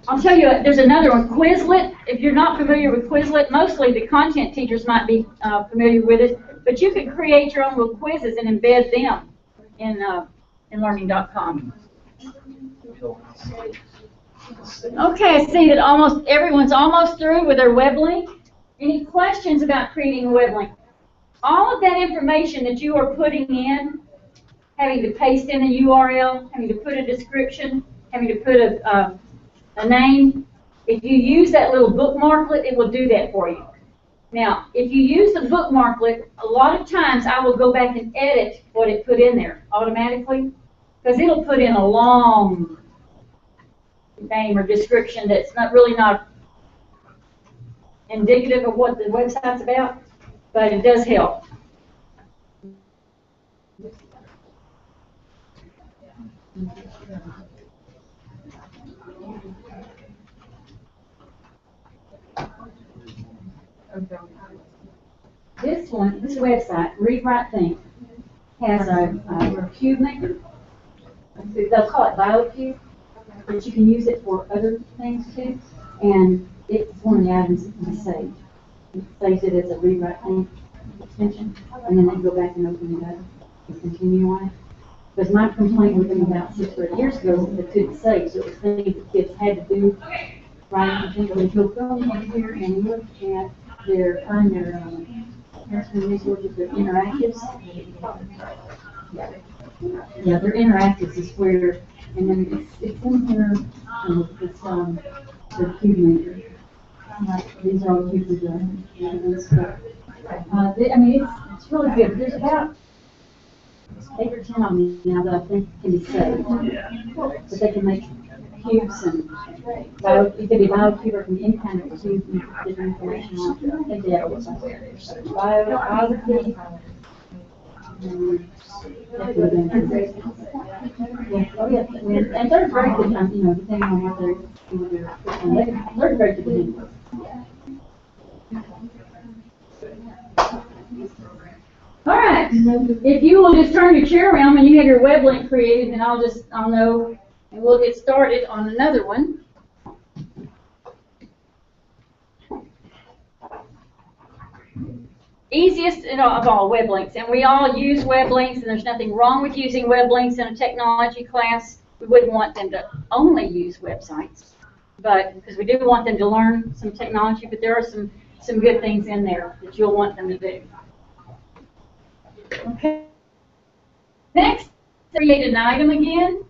I'll tell you, there's another one, Quizlet. If you're not familiar with Quizlet, mostly the content teachers might be familiar with it, but you can create your own little quizzes and embed them in learning.com. Okay, I see that almost everyone's almost through with their web link. Any questions about creating a web link? All of that information that you are putting in, having to paste in a URL, having to put a description, having to put a name, if you use that little bookmarklet, it will do that for you. Now, if you use the bookmarklet, a lot of times I will go back and edit what it put in there automatically, because it'll put in a long name or description that's really not indicative of what the website's about, but it does help. This website, Read, Write, Think, has a cube maker. They'll call it BioCube, but you can use it for other things too. And it's one of the items that can be saved. It saves it as a Read, Write, Think extension, and then they go back and open it up and continue on it. Because my complaint with them about 6 or 8 years ago was that it couldn't save, so it was things that kids had to do. Right, and think when you'll go in here and look at their resources, their interactives. Yeah, their interactives is where, and then it's in here, it's the cube maker. These are all cubes I mean, it's really good. There's about 8 or 10 of them now that I think can be saved. But they can make cubes and it could be biocube or from any kind of cube, you can get information on. I think they have a website. Biography. That could have been great. Yeah, oh yeah, and third grade, you know, depending on what they're, third grade could be. All right, if you will just turn your chair around when you have your web link created, then I'll know, and we'll get started on another one. Easiest of all, web links, and we all use web links, and there's nothing wrong with using web links in a technology class. We wouldn't want them to only use websites, but because we do want them to learn some technology, but there are some good things in there that you'll want them to do. Okay. Next, create an item again.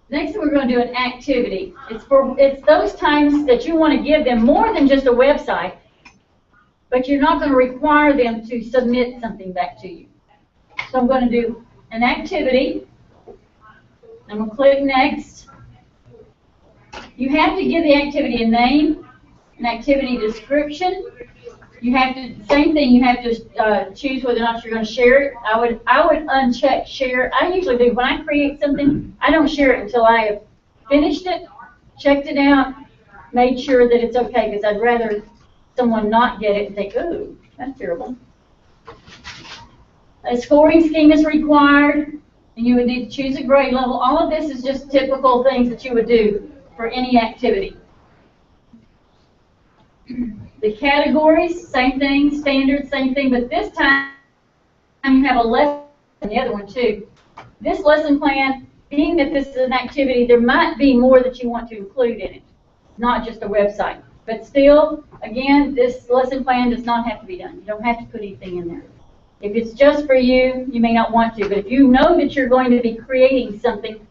Next, we're going to do an activity. It's those times that you want to give them more than just a website, but you're not going to require them to submit something back to you. So I'm going to do an activity. I'm going to click next. You have to give the activity a name, an activity description. You have to, same thing, you have to choose whether or not you're going to share it. I would uncheck share. I usually do. When I create something, I don't share it until I have finished it, checked it out, made sure that it's okay, because I'd rather someone not get it and think, ooh, that's terrible. A scoring scheme is required, and you would need to choose a grade level. All of this is just typical things that you would do for any activity. The categories, same thing, standard, same thing, but this time you have a lesson, and the other one too. This lesson plan, being that this is an activity, there might be more that you want to include in it, not just a website. But still, again, this lesson plan does not have to be done. You don't have to put anything in there. If it's just for you, you may not want to, but if you know that you're going to be creating something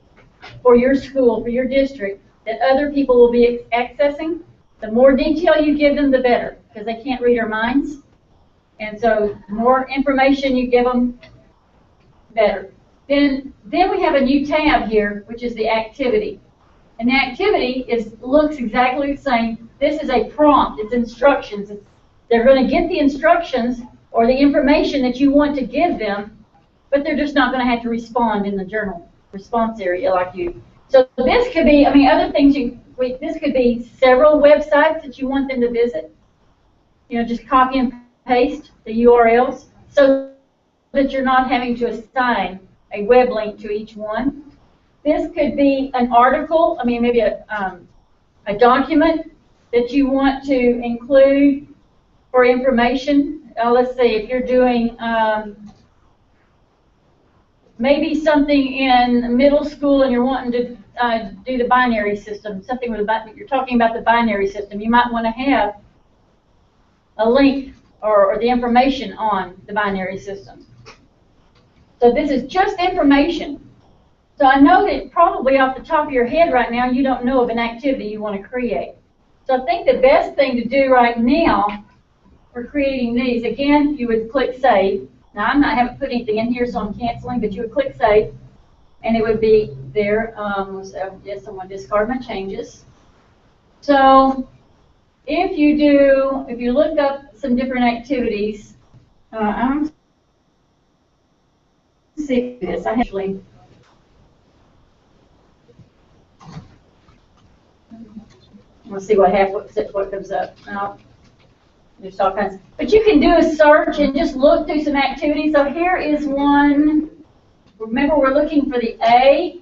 for your school, for your district, that other people will be accessing, the more detail you give them, the better, because they can't read our minds. And so the more information you give them, better. Then we have a new tab here, which is the activity. And the activity looks exactly the same. This is a prompt. It's instructions. They're going to get the instructions or the information that you want to give them, but they're just not going to have to respond in the journal response area like you. So this could be, I mean, other things this could be several websites that you want them to visit. You know, just copy and paste the URLs so that you're not having to assign a web link to each one. This could be an article, I mean, maybe a document that you want to include for information. Let's say if you're doing maybe something in middle school and you're wanting to do the binary system, something with you're talking about the binary system, you might want to have a link or the information on the binary system. So this is just information. So I know that probably off the top of your head right now, you don't know of an activity you want to create. So I think the best thing to do right now for creating these, again, you would click Save. Now I haven't put anything in here, so I'm canceling, but you would click Save, and it would be there. So yes, I want to discard my changes. So if you look up some different activities, I'm see this. I actually. We'll see what comes up. There's all kinds. But you can do a search and just look through some activities. So here is one. Remember, we're looking for the A.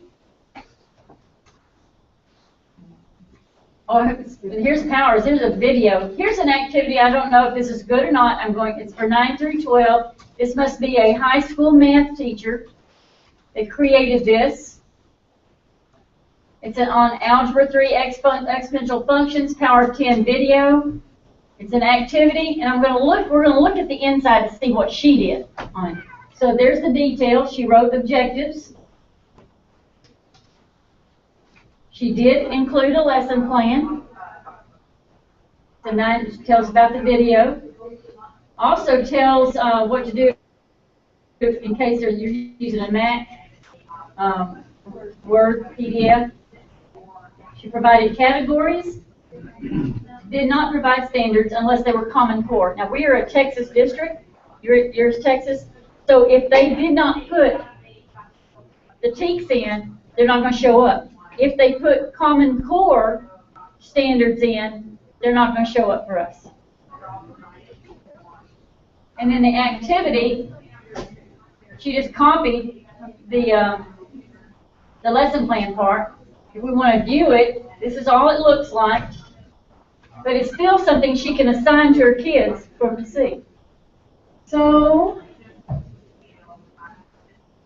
Oh, here's powers. Here's a video. Here's an activity. I don't know if this is good or not. It's for 9 through 12. This must be a high school math teacher that created this. It's on Algebra 3 exponential functions, Power of 10 video. It's an activity, and we're going to look at the inside to see what she did on it. So there's the details. She wrote the objectives. She did include a lesson plan. And that tells about the video. Also tells what to do in case you're using a Mac. Word, PDF. She provided categories, did not provide standards unless they were Common Core. Now, we are a Texas district. Yours Texas. So if they did not put the TEKS in, they're not going to show up. If they put Common Core standards in, they're not going to show up for us. And then the activity, she just copied the lesson plan part. If we want to view it, this is all it looks like. But it's still something she can assign to her kids for them to see. So,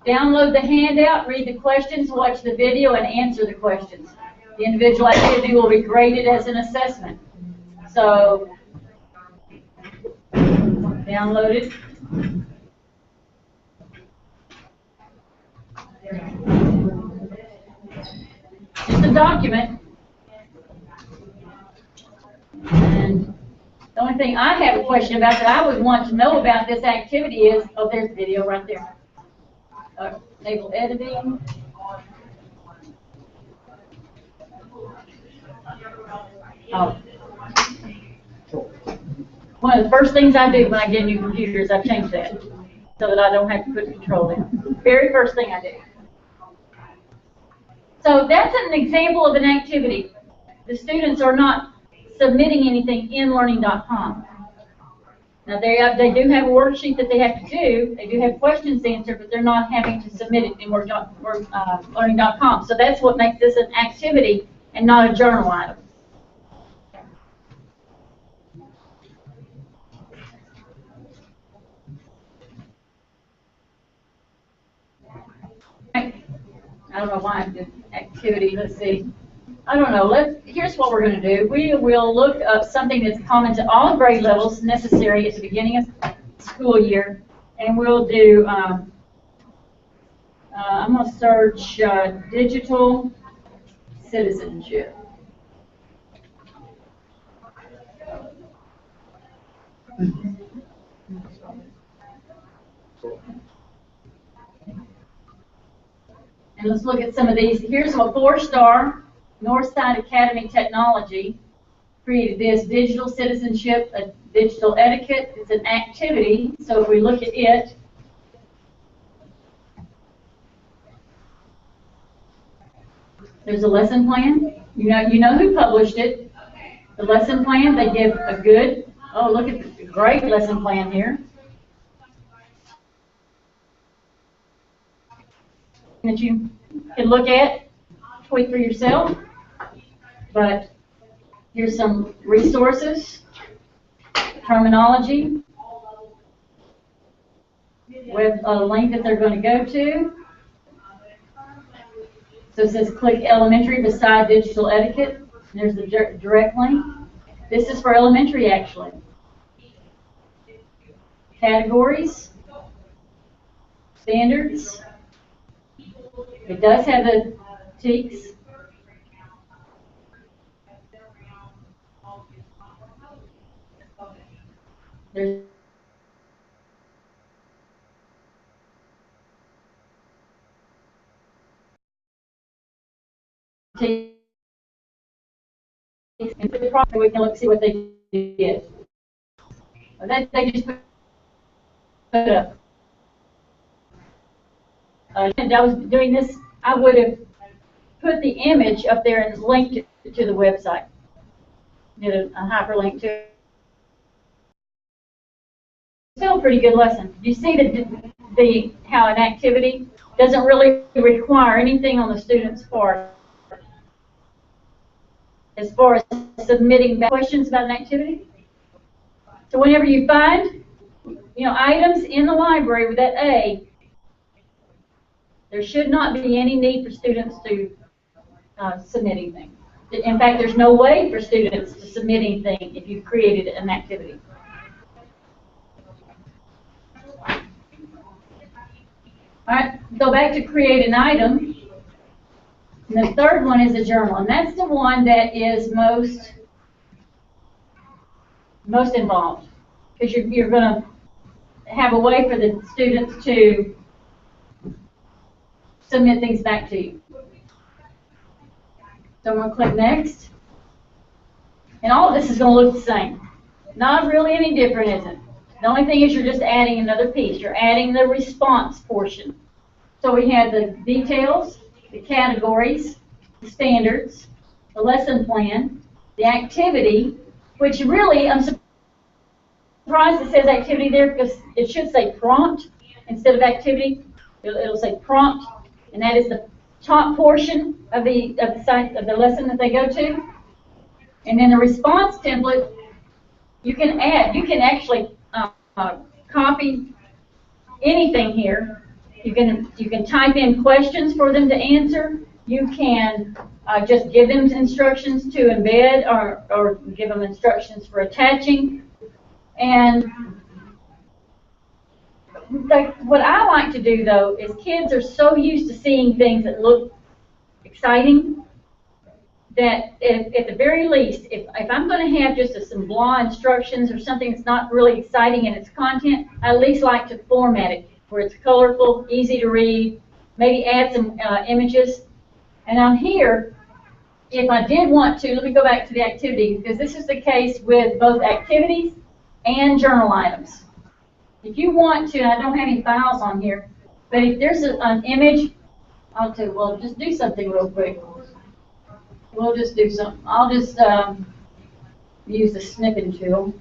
download the handout, read the questions, watch the video, and answer the questions. The individual activity will be graded as an assessment. So, download it. Just a document. And the only thing I have a question about that I would want to know about this activity is, oh, there's the video right there. Table editing. Oh. One of the first things I do when I get a new computer is I change that so that I don't have to put control in. Very first thing I do. So that's an example of an activity. The students are not submitting anything in learning.com. Now they do have a worksheet that they have to do. They do have questions to answer, but they're not having to submit it in learning.com. So that's what makes this an activity and not a journal item. I don't know why I did activity. Let's see. I don't know. Here's what we're going to do. We will look up something that's common to all grade levels necessary at the beginning of the school year, and we'll do. I'm going to search digital citizenship. And let's look at some of these. Here's what 4-star Northside Academy Technology created this digital citizenship, a digital etiquette. It's an activity. So if we look at it, there's a lesson plan. You know who published it. The lesson plan, they give a good, oh, look at the great lesson plan here. That you can look at, tweak for yourself. But here's some resources, terminology, with a link that they're going to go to. So it says click elementary beside digital etiquette. There's the direct link. This is for elementary, actually. Categories, standards. It does have the TEKS. There's TEKS. We can look see what they did. They just put up. And I was doing this, I would have put the image up there and linked it to the website. Did a hyperlink to it. Still a pretty good lesson. You see how an activity doesn't really require anything on the student's part as far as submitting back questions about an activity. So whenever you find, items in the library with that A, there should not be any need for students to submit anything. In fact, there's no way for students to submit anything if you've created an activity. All right, go back to create an item. And the third one is a journal, and that's the one that is most involved, because you're going to have a way for the students to submit things back to you. So I'm going to click next. And all of this is going to look the same. Not really any different, is it? The only thing is you're just adding another piece. You're adding the response portion. So we had the details, the categories, the standards, the lesson plan, the activity, which really, I'm surprised it says activity there because it should say prompt instead of activity. It'll say prompt, and that is the top portion of the site of the lesson that they go to. And then the response template, you can add. You can actually copy anything here. You can type in questions for them to answer. You can just give them instructions to embed or give them instructions for attaching. And like, what I like to do though is kids are so used to seeing things that look exciting that at the very least, if I'm going to have just some blah instructions or something that's not really exciting in its content, I at least like to format it where it's colorful, easy to read, maybe add some images. And on here, if I did want to, let me go back to the activity, because this is the case with both activities and journal items. If you want to, and I don't have any files on here, but if there's an image, I'll tell you, well, just do something real quick. We'll just do something. I'll just use the snipping tool.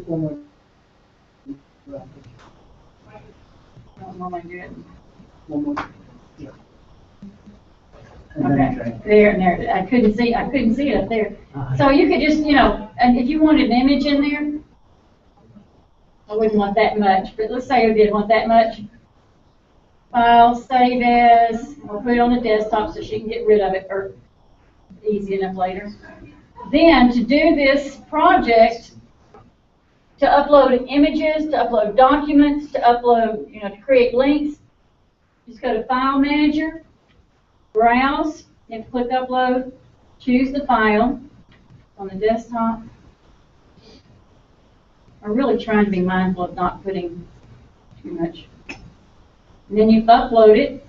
One more. I don't normally do it. One more. Yeah. Okay. There and there. I couldn't see it up there. So you could just, and if you wanted an image in there, I wouldn't want that much, but let's say I did want that much. File, save as, we'll put it on the desktop so she can get rid of it, or easy enough later. Then to do this project, to upload images, to upload documents, to upload, to create links, just go to File Manager, Browse, you have to click Upload, choose the file on the desktop. I'm really trying to be mindful of not putting too much. And then you upload it.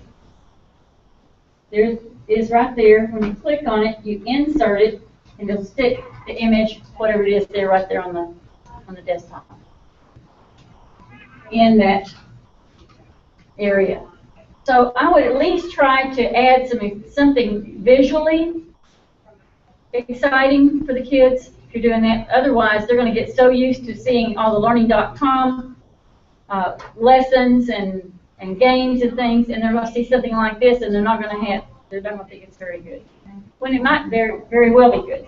There it is right there. When you click on it, you insert it, and it'll stick the image, whatever it is there, right there on the desktop in that area. So I would at least try to add something visually exciting for the kids if you're doing that. Otherwise, they're going to get so used to seeing all the learning.com lessons and games and things, and they're going to see something like this, and they're not going to think it's very good. When it might very, very well be good.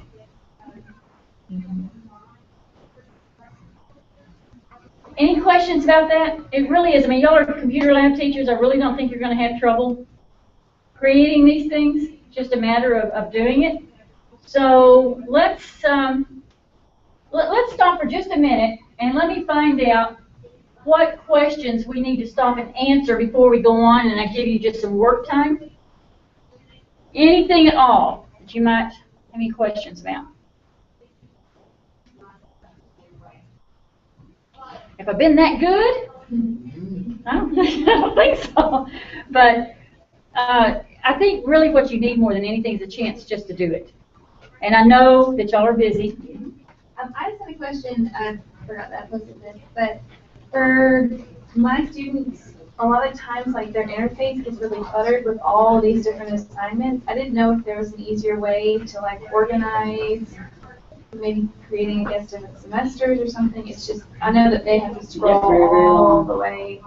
Any questions about that? It really is. I mean, y'all are computer lab teachers. I really don't think you're going to have trouble creating these things. It's just a matter of doing it. So let's stop for just a minute and let me find out what questions we need to stop and answer before we go on, and I give you just some work time. Anything at all that you might have any questions about? Have I been that good? I don't think so. But I think really what you need more than anything is a chance just to do it. And I know that y'all are busy. I just had a question. I forgot that I posted this, but for my students, a lot of times like their interface gets really cluttered with all these different assignments. I didn't know if there was an easier way to like organize, maybe creating, I guess, different semesters or something. It's just, I know that they have to scroll all the way.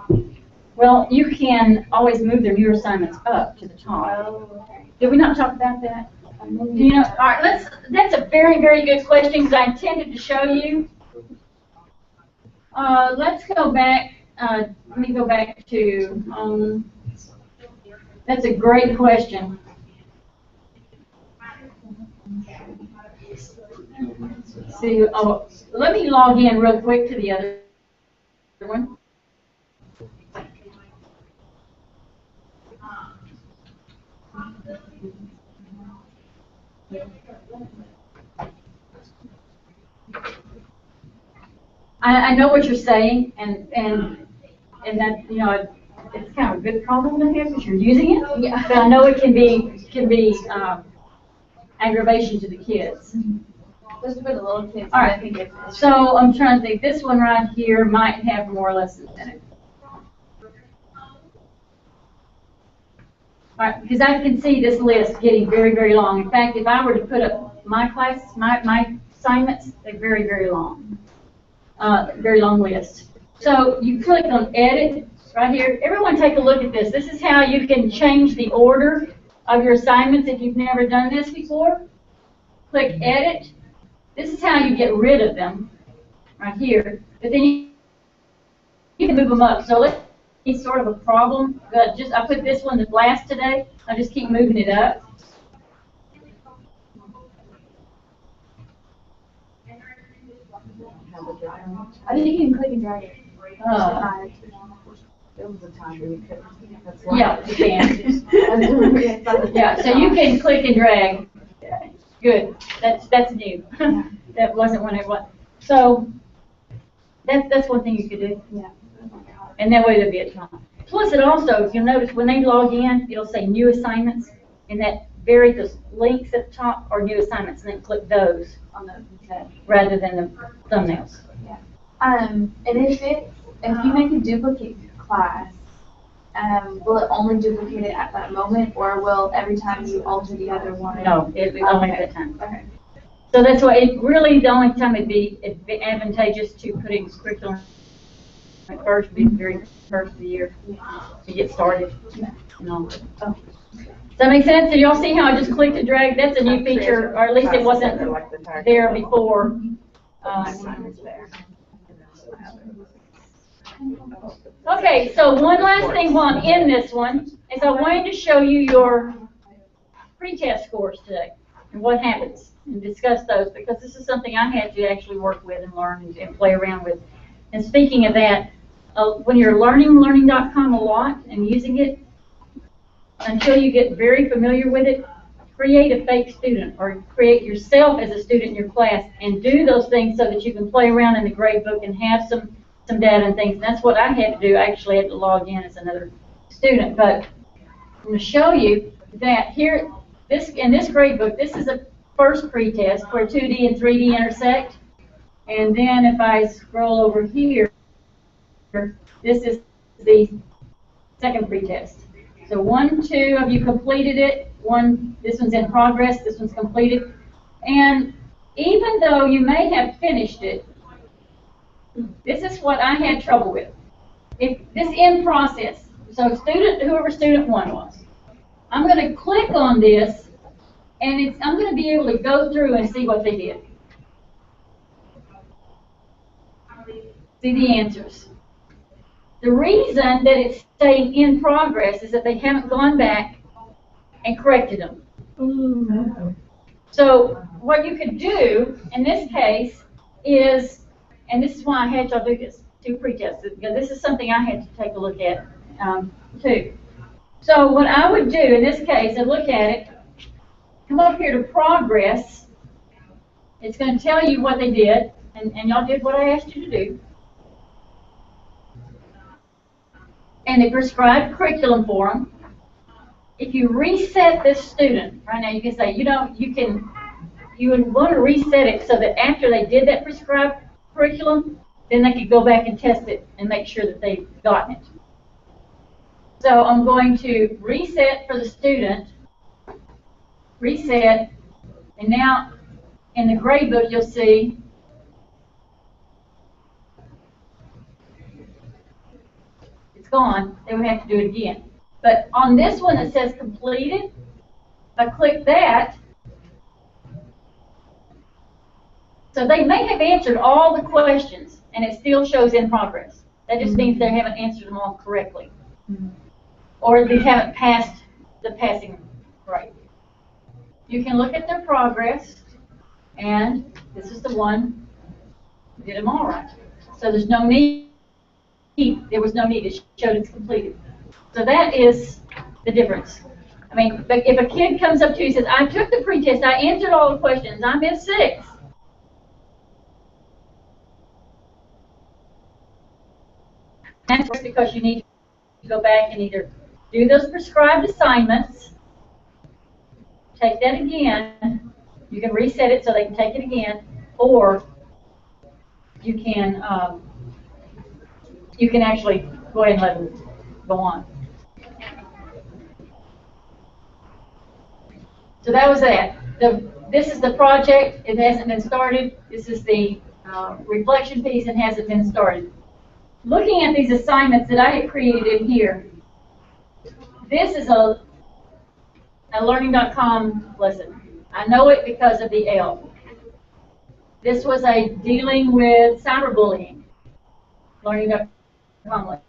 Well, you can always move their new assignments up to the top. Oh, okay. Did we not talk about that? All right, that's a very, very good question because I intended to show you. Let's go back, let me go back to, that's a great question. See, let me log in real quick to the other one. I know what you're saying, and that, you know, it's kind of a good problem to have because you're using it. Yeah. But I know it can be aggravation to the kids. Just for the little kids. All I right. think it's. So I'm trying to think. This one right here might have more lessons in it. All right, because I can see this list getting very, very long. In fact, if I were to put up my classes, my assignments, they're very, very long. Very long list. So you click on edit right here. Everyone take a look at this. This is how you can change the order of your assignments if you've never done this before. Click edit. This is how you get rid of them right here. But then you can move them up. So let's see sort of a problem. I put this one to last today. I just keep moving it up. I think you can click and drag it. There was a time when you couldn't. That's Yeah, you can. Yeah, so you can click and drag. Good. That's new. That wasn't when it was. So that's one thing you could do. Yeah. And that way there'll be a time. Plus, it also, if you'll notice, when they log in, it'll say new assignments, and that those links at the top are new assignments, and then click those on the rather than the thumbnails. Yeah. And if you make a duplicate class, will it only duplicate it at that moment, or will every time you alter the other one? No, it only at that time. Okay. So that's why the only time it'd be advantageous to put in curriculum at first would be the very first of the year to get started. You know. Oh. Does that make sense? Did y'all see how I just clicked and dragged? That's a new feature, or at least it wasn't there before. Okay, so one last thing while I'm in this one is I wanted to show you your pre-test scores today and what happens and discuss those, because this is something I had to actually work with and learn and play around with. And speaking of that, when you're learning learning.com a lot and using it, until you get very familiar with it, create a fake student or create yourself as a student in your class and do those things so that you can play around in the grade book and have some data and things. And that's what I had to do. I actually had to log in as another student. But I'm going to show you that here, in this grade book, this is a first pretest where 2D and 3D intersect. And then if I scroll over here, this is the second pretest. So 1, 2 of you completed it. This one's in progress. This one's completed. And even though you may have finished it, this is what I had trouble with. If this in process, so whoever student 1 was, I'm going to click on this, and I'm going to be able to go through and see what they did. See the answers. The reason that it's staying in progress is that they haven't gone back and corrected them. So what you could do in this case is, and this is why I had y'all do this, 2 pretests, because this is something I had to take a look at too. So what I would do in this case, and look at it, come up here to progress. It's going to tell you what they did, and y'all did what I asked you to do. And the prescribed curriculum for them. If you reset this student, right now you can say, you would want to reset it so that after they did that prescribed curriculum, then they could go back and test it and make sure that they've gotten it. So I'm going to reset for the student, reset, and now in the grade book you'll see it's gone. They would have to do it again. But on this one that says completed, if I click that, so they may have answered all the questions and it still shows in progress. That just means they haven't answered them all correctly. Or they haven't passed the passing grade. You can look at their progress, and this is the one who did them all right. So there's no need, there was no need, it showed it's completed. So that is the difference. I mean, but if a kid comes up to you and says, I took the pretest, I answered all the questions, I missed 6. That's because you need to go back and either do those prescribed assignments, take that again, you can reset it so they can take it again, or you can actually go ahead and let them go on. So that was that. This is the project. It hasn't been started. This is the reflection piece. It hasn't been started. Looking at these assignments that I had created in here, this is a learning.com lesson. I know it because of the L. This was a dealing with cyberbullying. Learning.com lesson.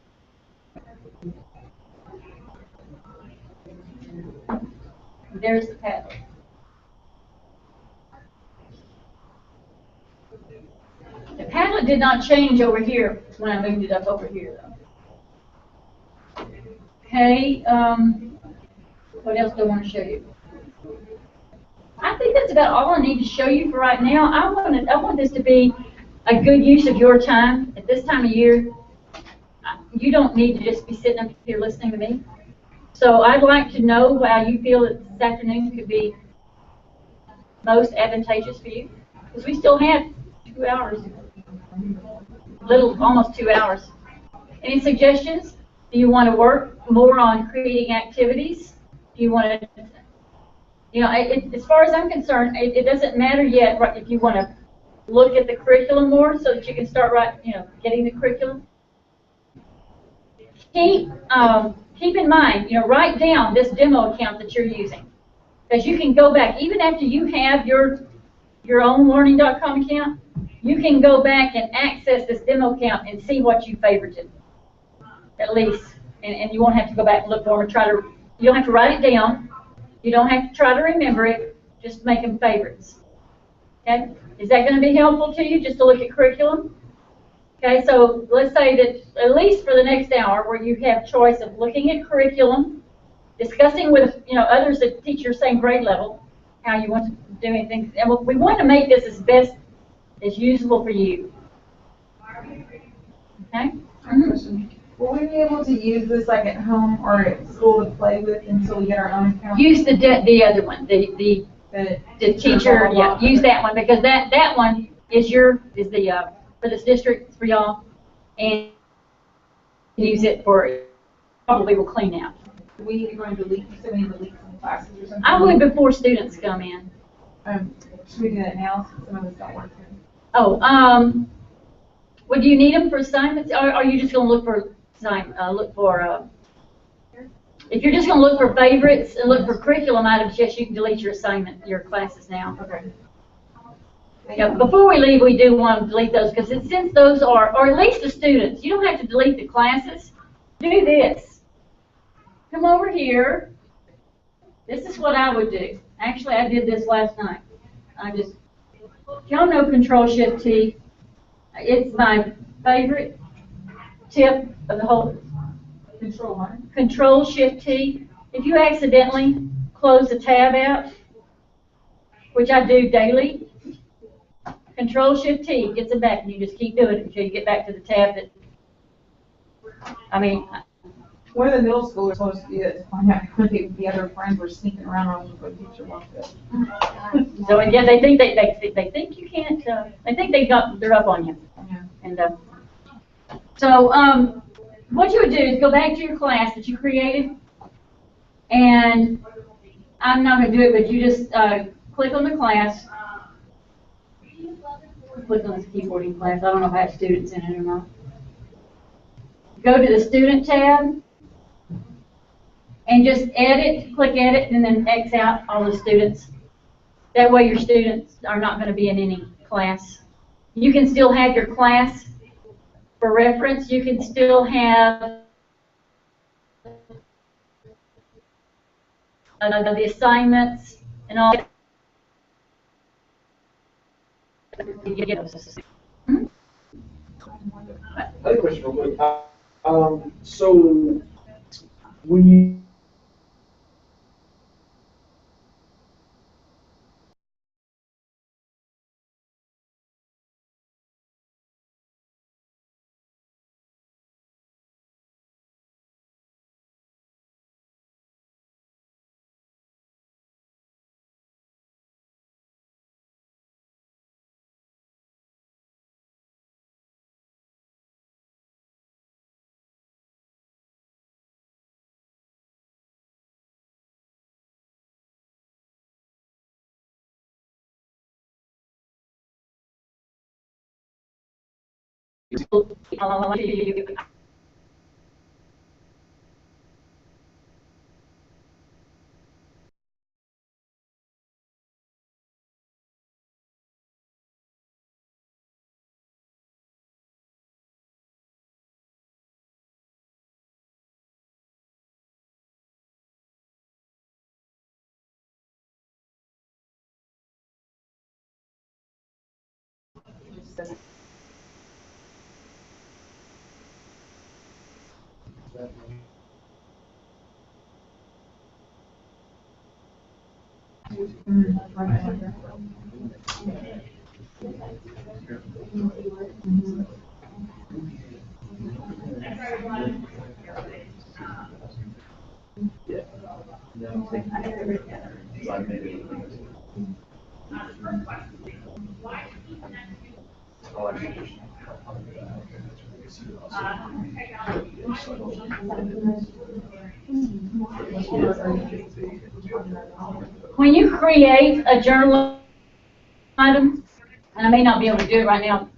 There's the Padlet. The Padlet did not change over here when I moved it up over here, though. Okay, what else do I want to show you? I think that's about all I need to show you for right now. I want this to be a good use of your time at this time of year. You don't need to just be sitting up here listening to me. So I'd like to know how you feel that this afternoon could be most advantageous for you, because we still have 2 hours, almost 2 hours. Any suggestions? Do you want to work more on creating activities? Do you want to, as far as I'm concerned, it doesn't matter yet if you want to look at the curriculum more so that you can start getting the curriculum. Keep in mind, write down this demo account that you're using, because you can go back even after you have your own learning.com account. You can go back and access this demo account and see what you favorited, at least, and you won't have to go back and look for them. You don't have to write it down. You don't have to try to remember it. Just make them favorites. Okay? Is that going to be helpful to you, just to look at curriculum? Okay, so let's say that at least for the next hour, where you have choice of looking at curriculum, discussing with others that teach your same grade level how you want to do anything, and we want to make this as useful for you. Okay. Question. Will we be able to use this like at home or at school to play with until we get our own account? Use the other one, the teacher. Yeah, use that one, because that one is for this district, for y'all, and use it for, probably will clean out. Do we need to go and delete so many deletes in classes or something? I would before students come in. Should we do that now since some of us don't work here? Oh, well, do you need them for assignments, or are you just going to look for if you're just going to look for favorites and look for curriculum items, yes, you can delete your classes now. Okay. Yeah, before we leave, we do want to delete those, because since those are, or at least the students, you don't have to delete the classes. Do this. Come over here. This is what I would do. Actually, I did this last night. Y'all know Control-Shift-T. It's my favorite tip of the whole. Control-Shift-T. If you accidentally close the tab out, which I do daily, Control-Shift-T gets it back, and you just keep doing it until you get back to the tab that, one of the middle schoolers supposed to do that to find out who the other friends were sneaking around on before the teacher walked up. So yeah, they think you can't. They think they're up on you. Yeah. And so what you would do is go back to your class that you created, and I'm not going to do it, but you just click on the class. Click on this keyboarding class. I don't know if I have students in it or not. Go to the student tab and just click edit, and then X out all the students. That way your students are not going to be in any class. You can still have your class for reference. You can still have the assignments and all. I have a question real quick. So when When you create a journal item, and I may not be able to do it right now,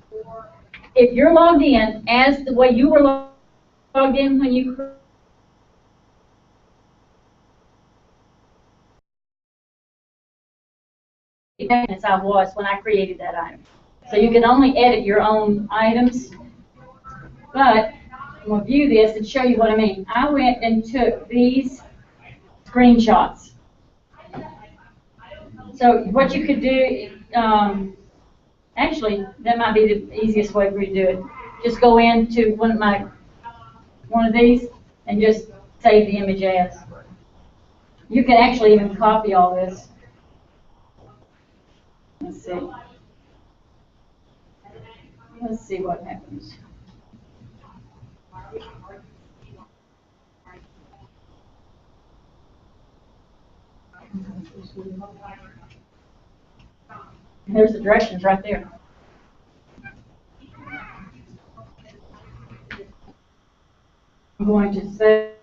if you're logged in as the way you were logged in when you as I was when I created that item. So you can only edit your own items, but I'm going to view this and show you what I mean. I went and took these screenshots. So what you could do, actually, that might be the easiest way for you to do it. Just go into one of these and just save the image as. You can actually even copy all this. Let's see. Let's see what happens. There's the directions right there. I'm going to say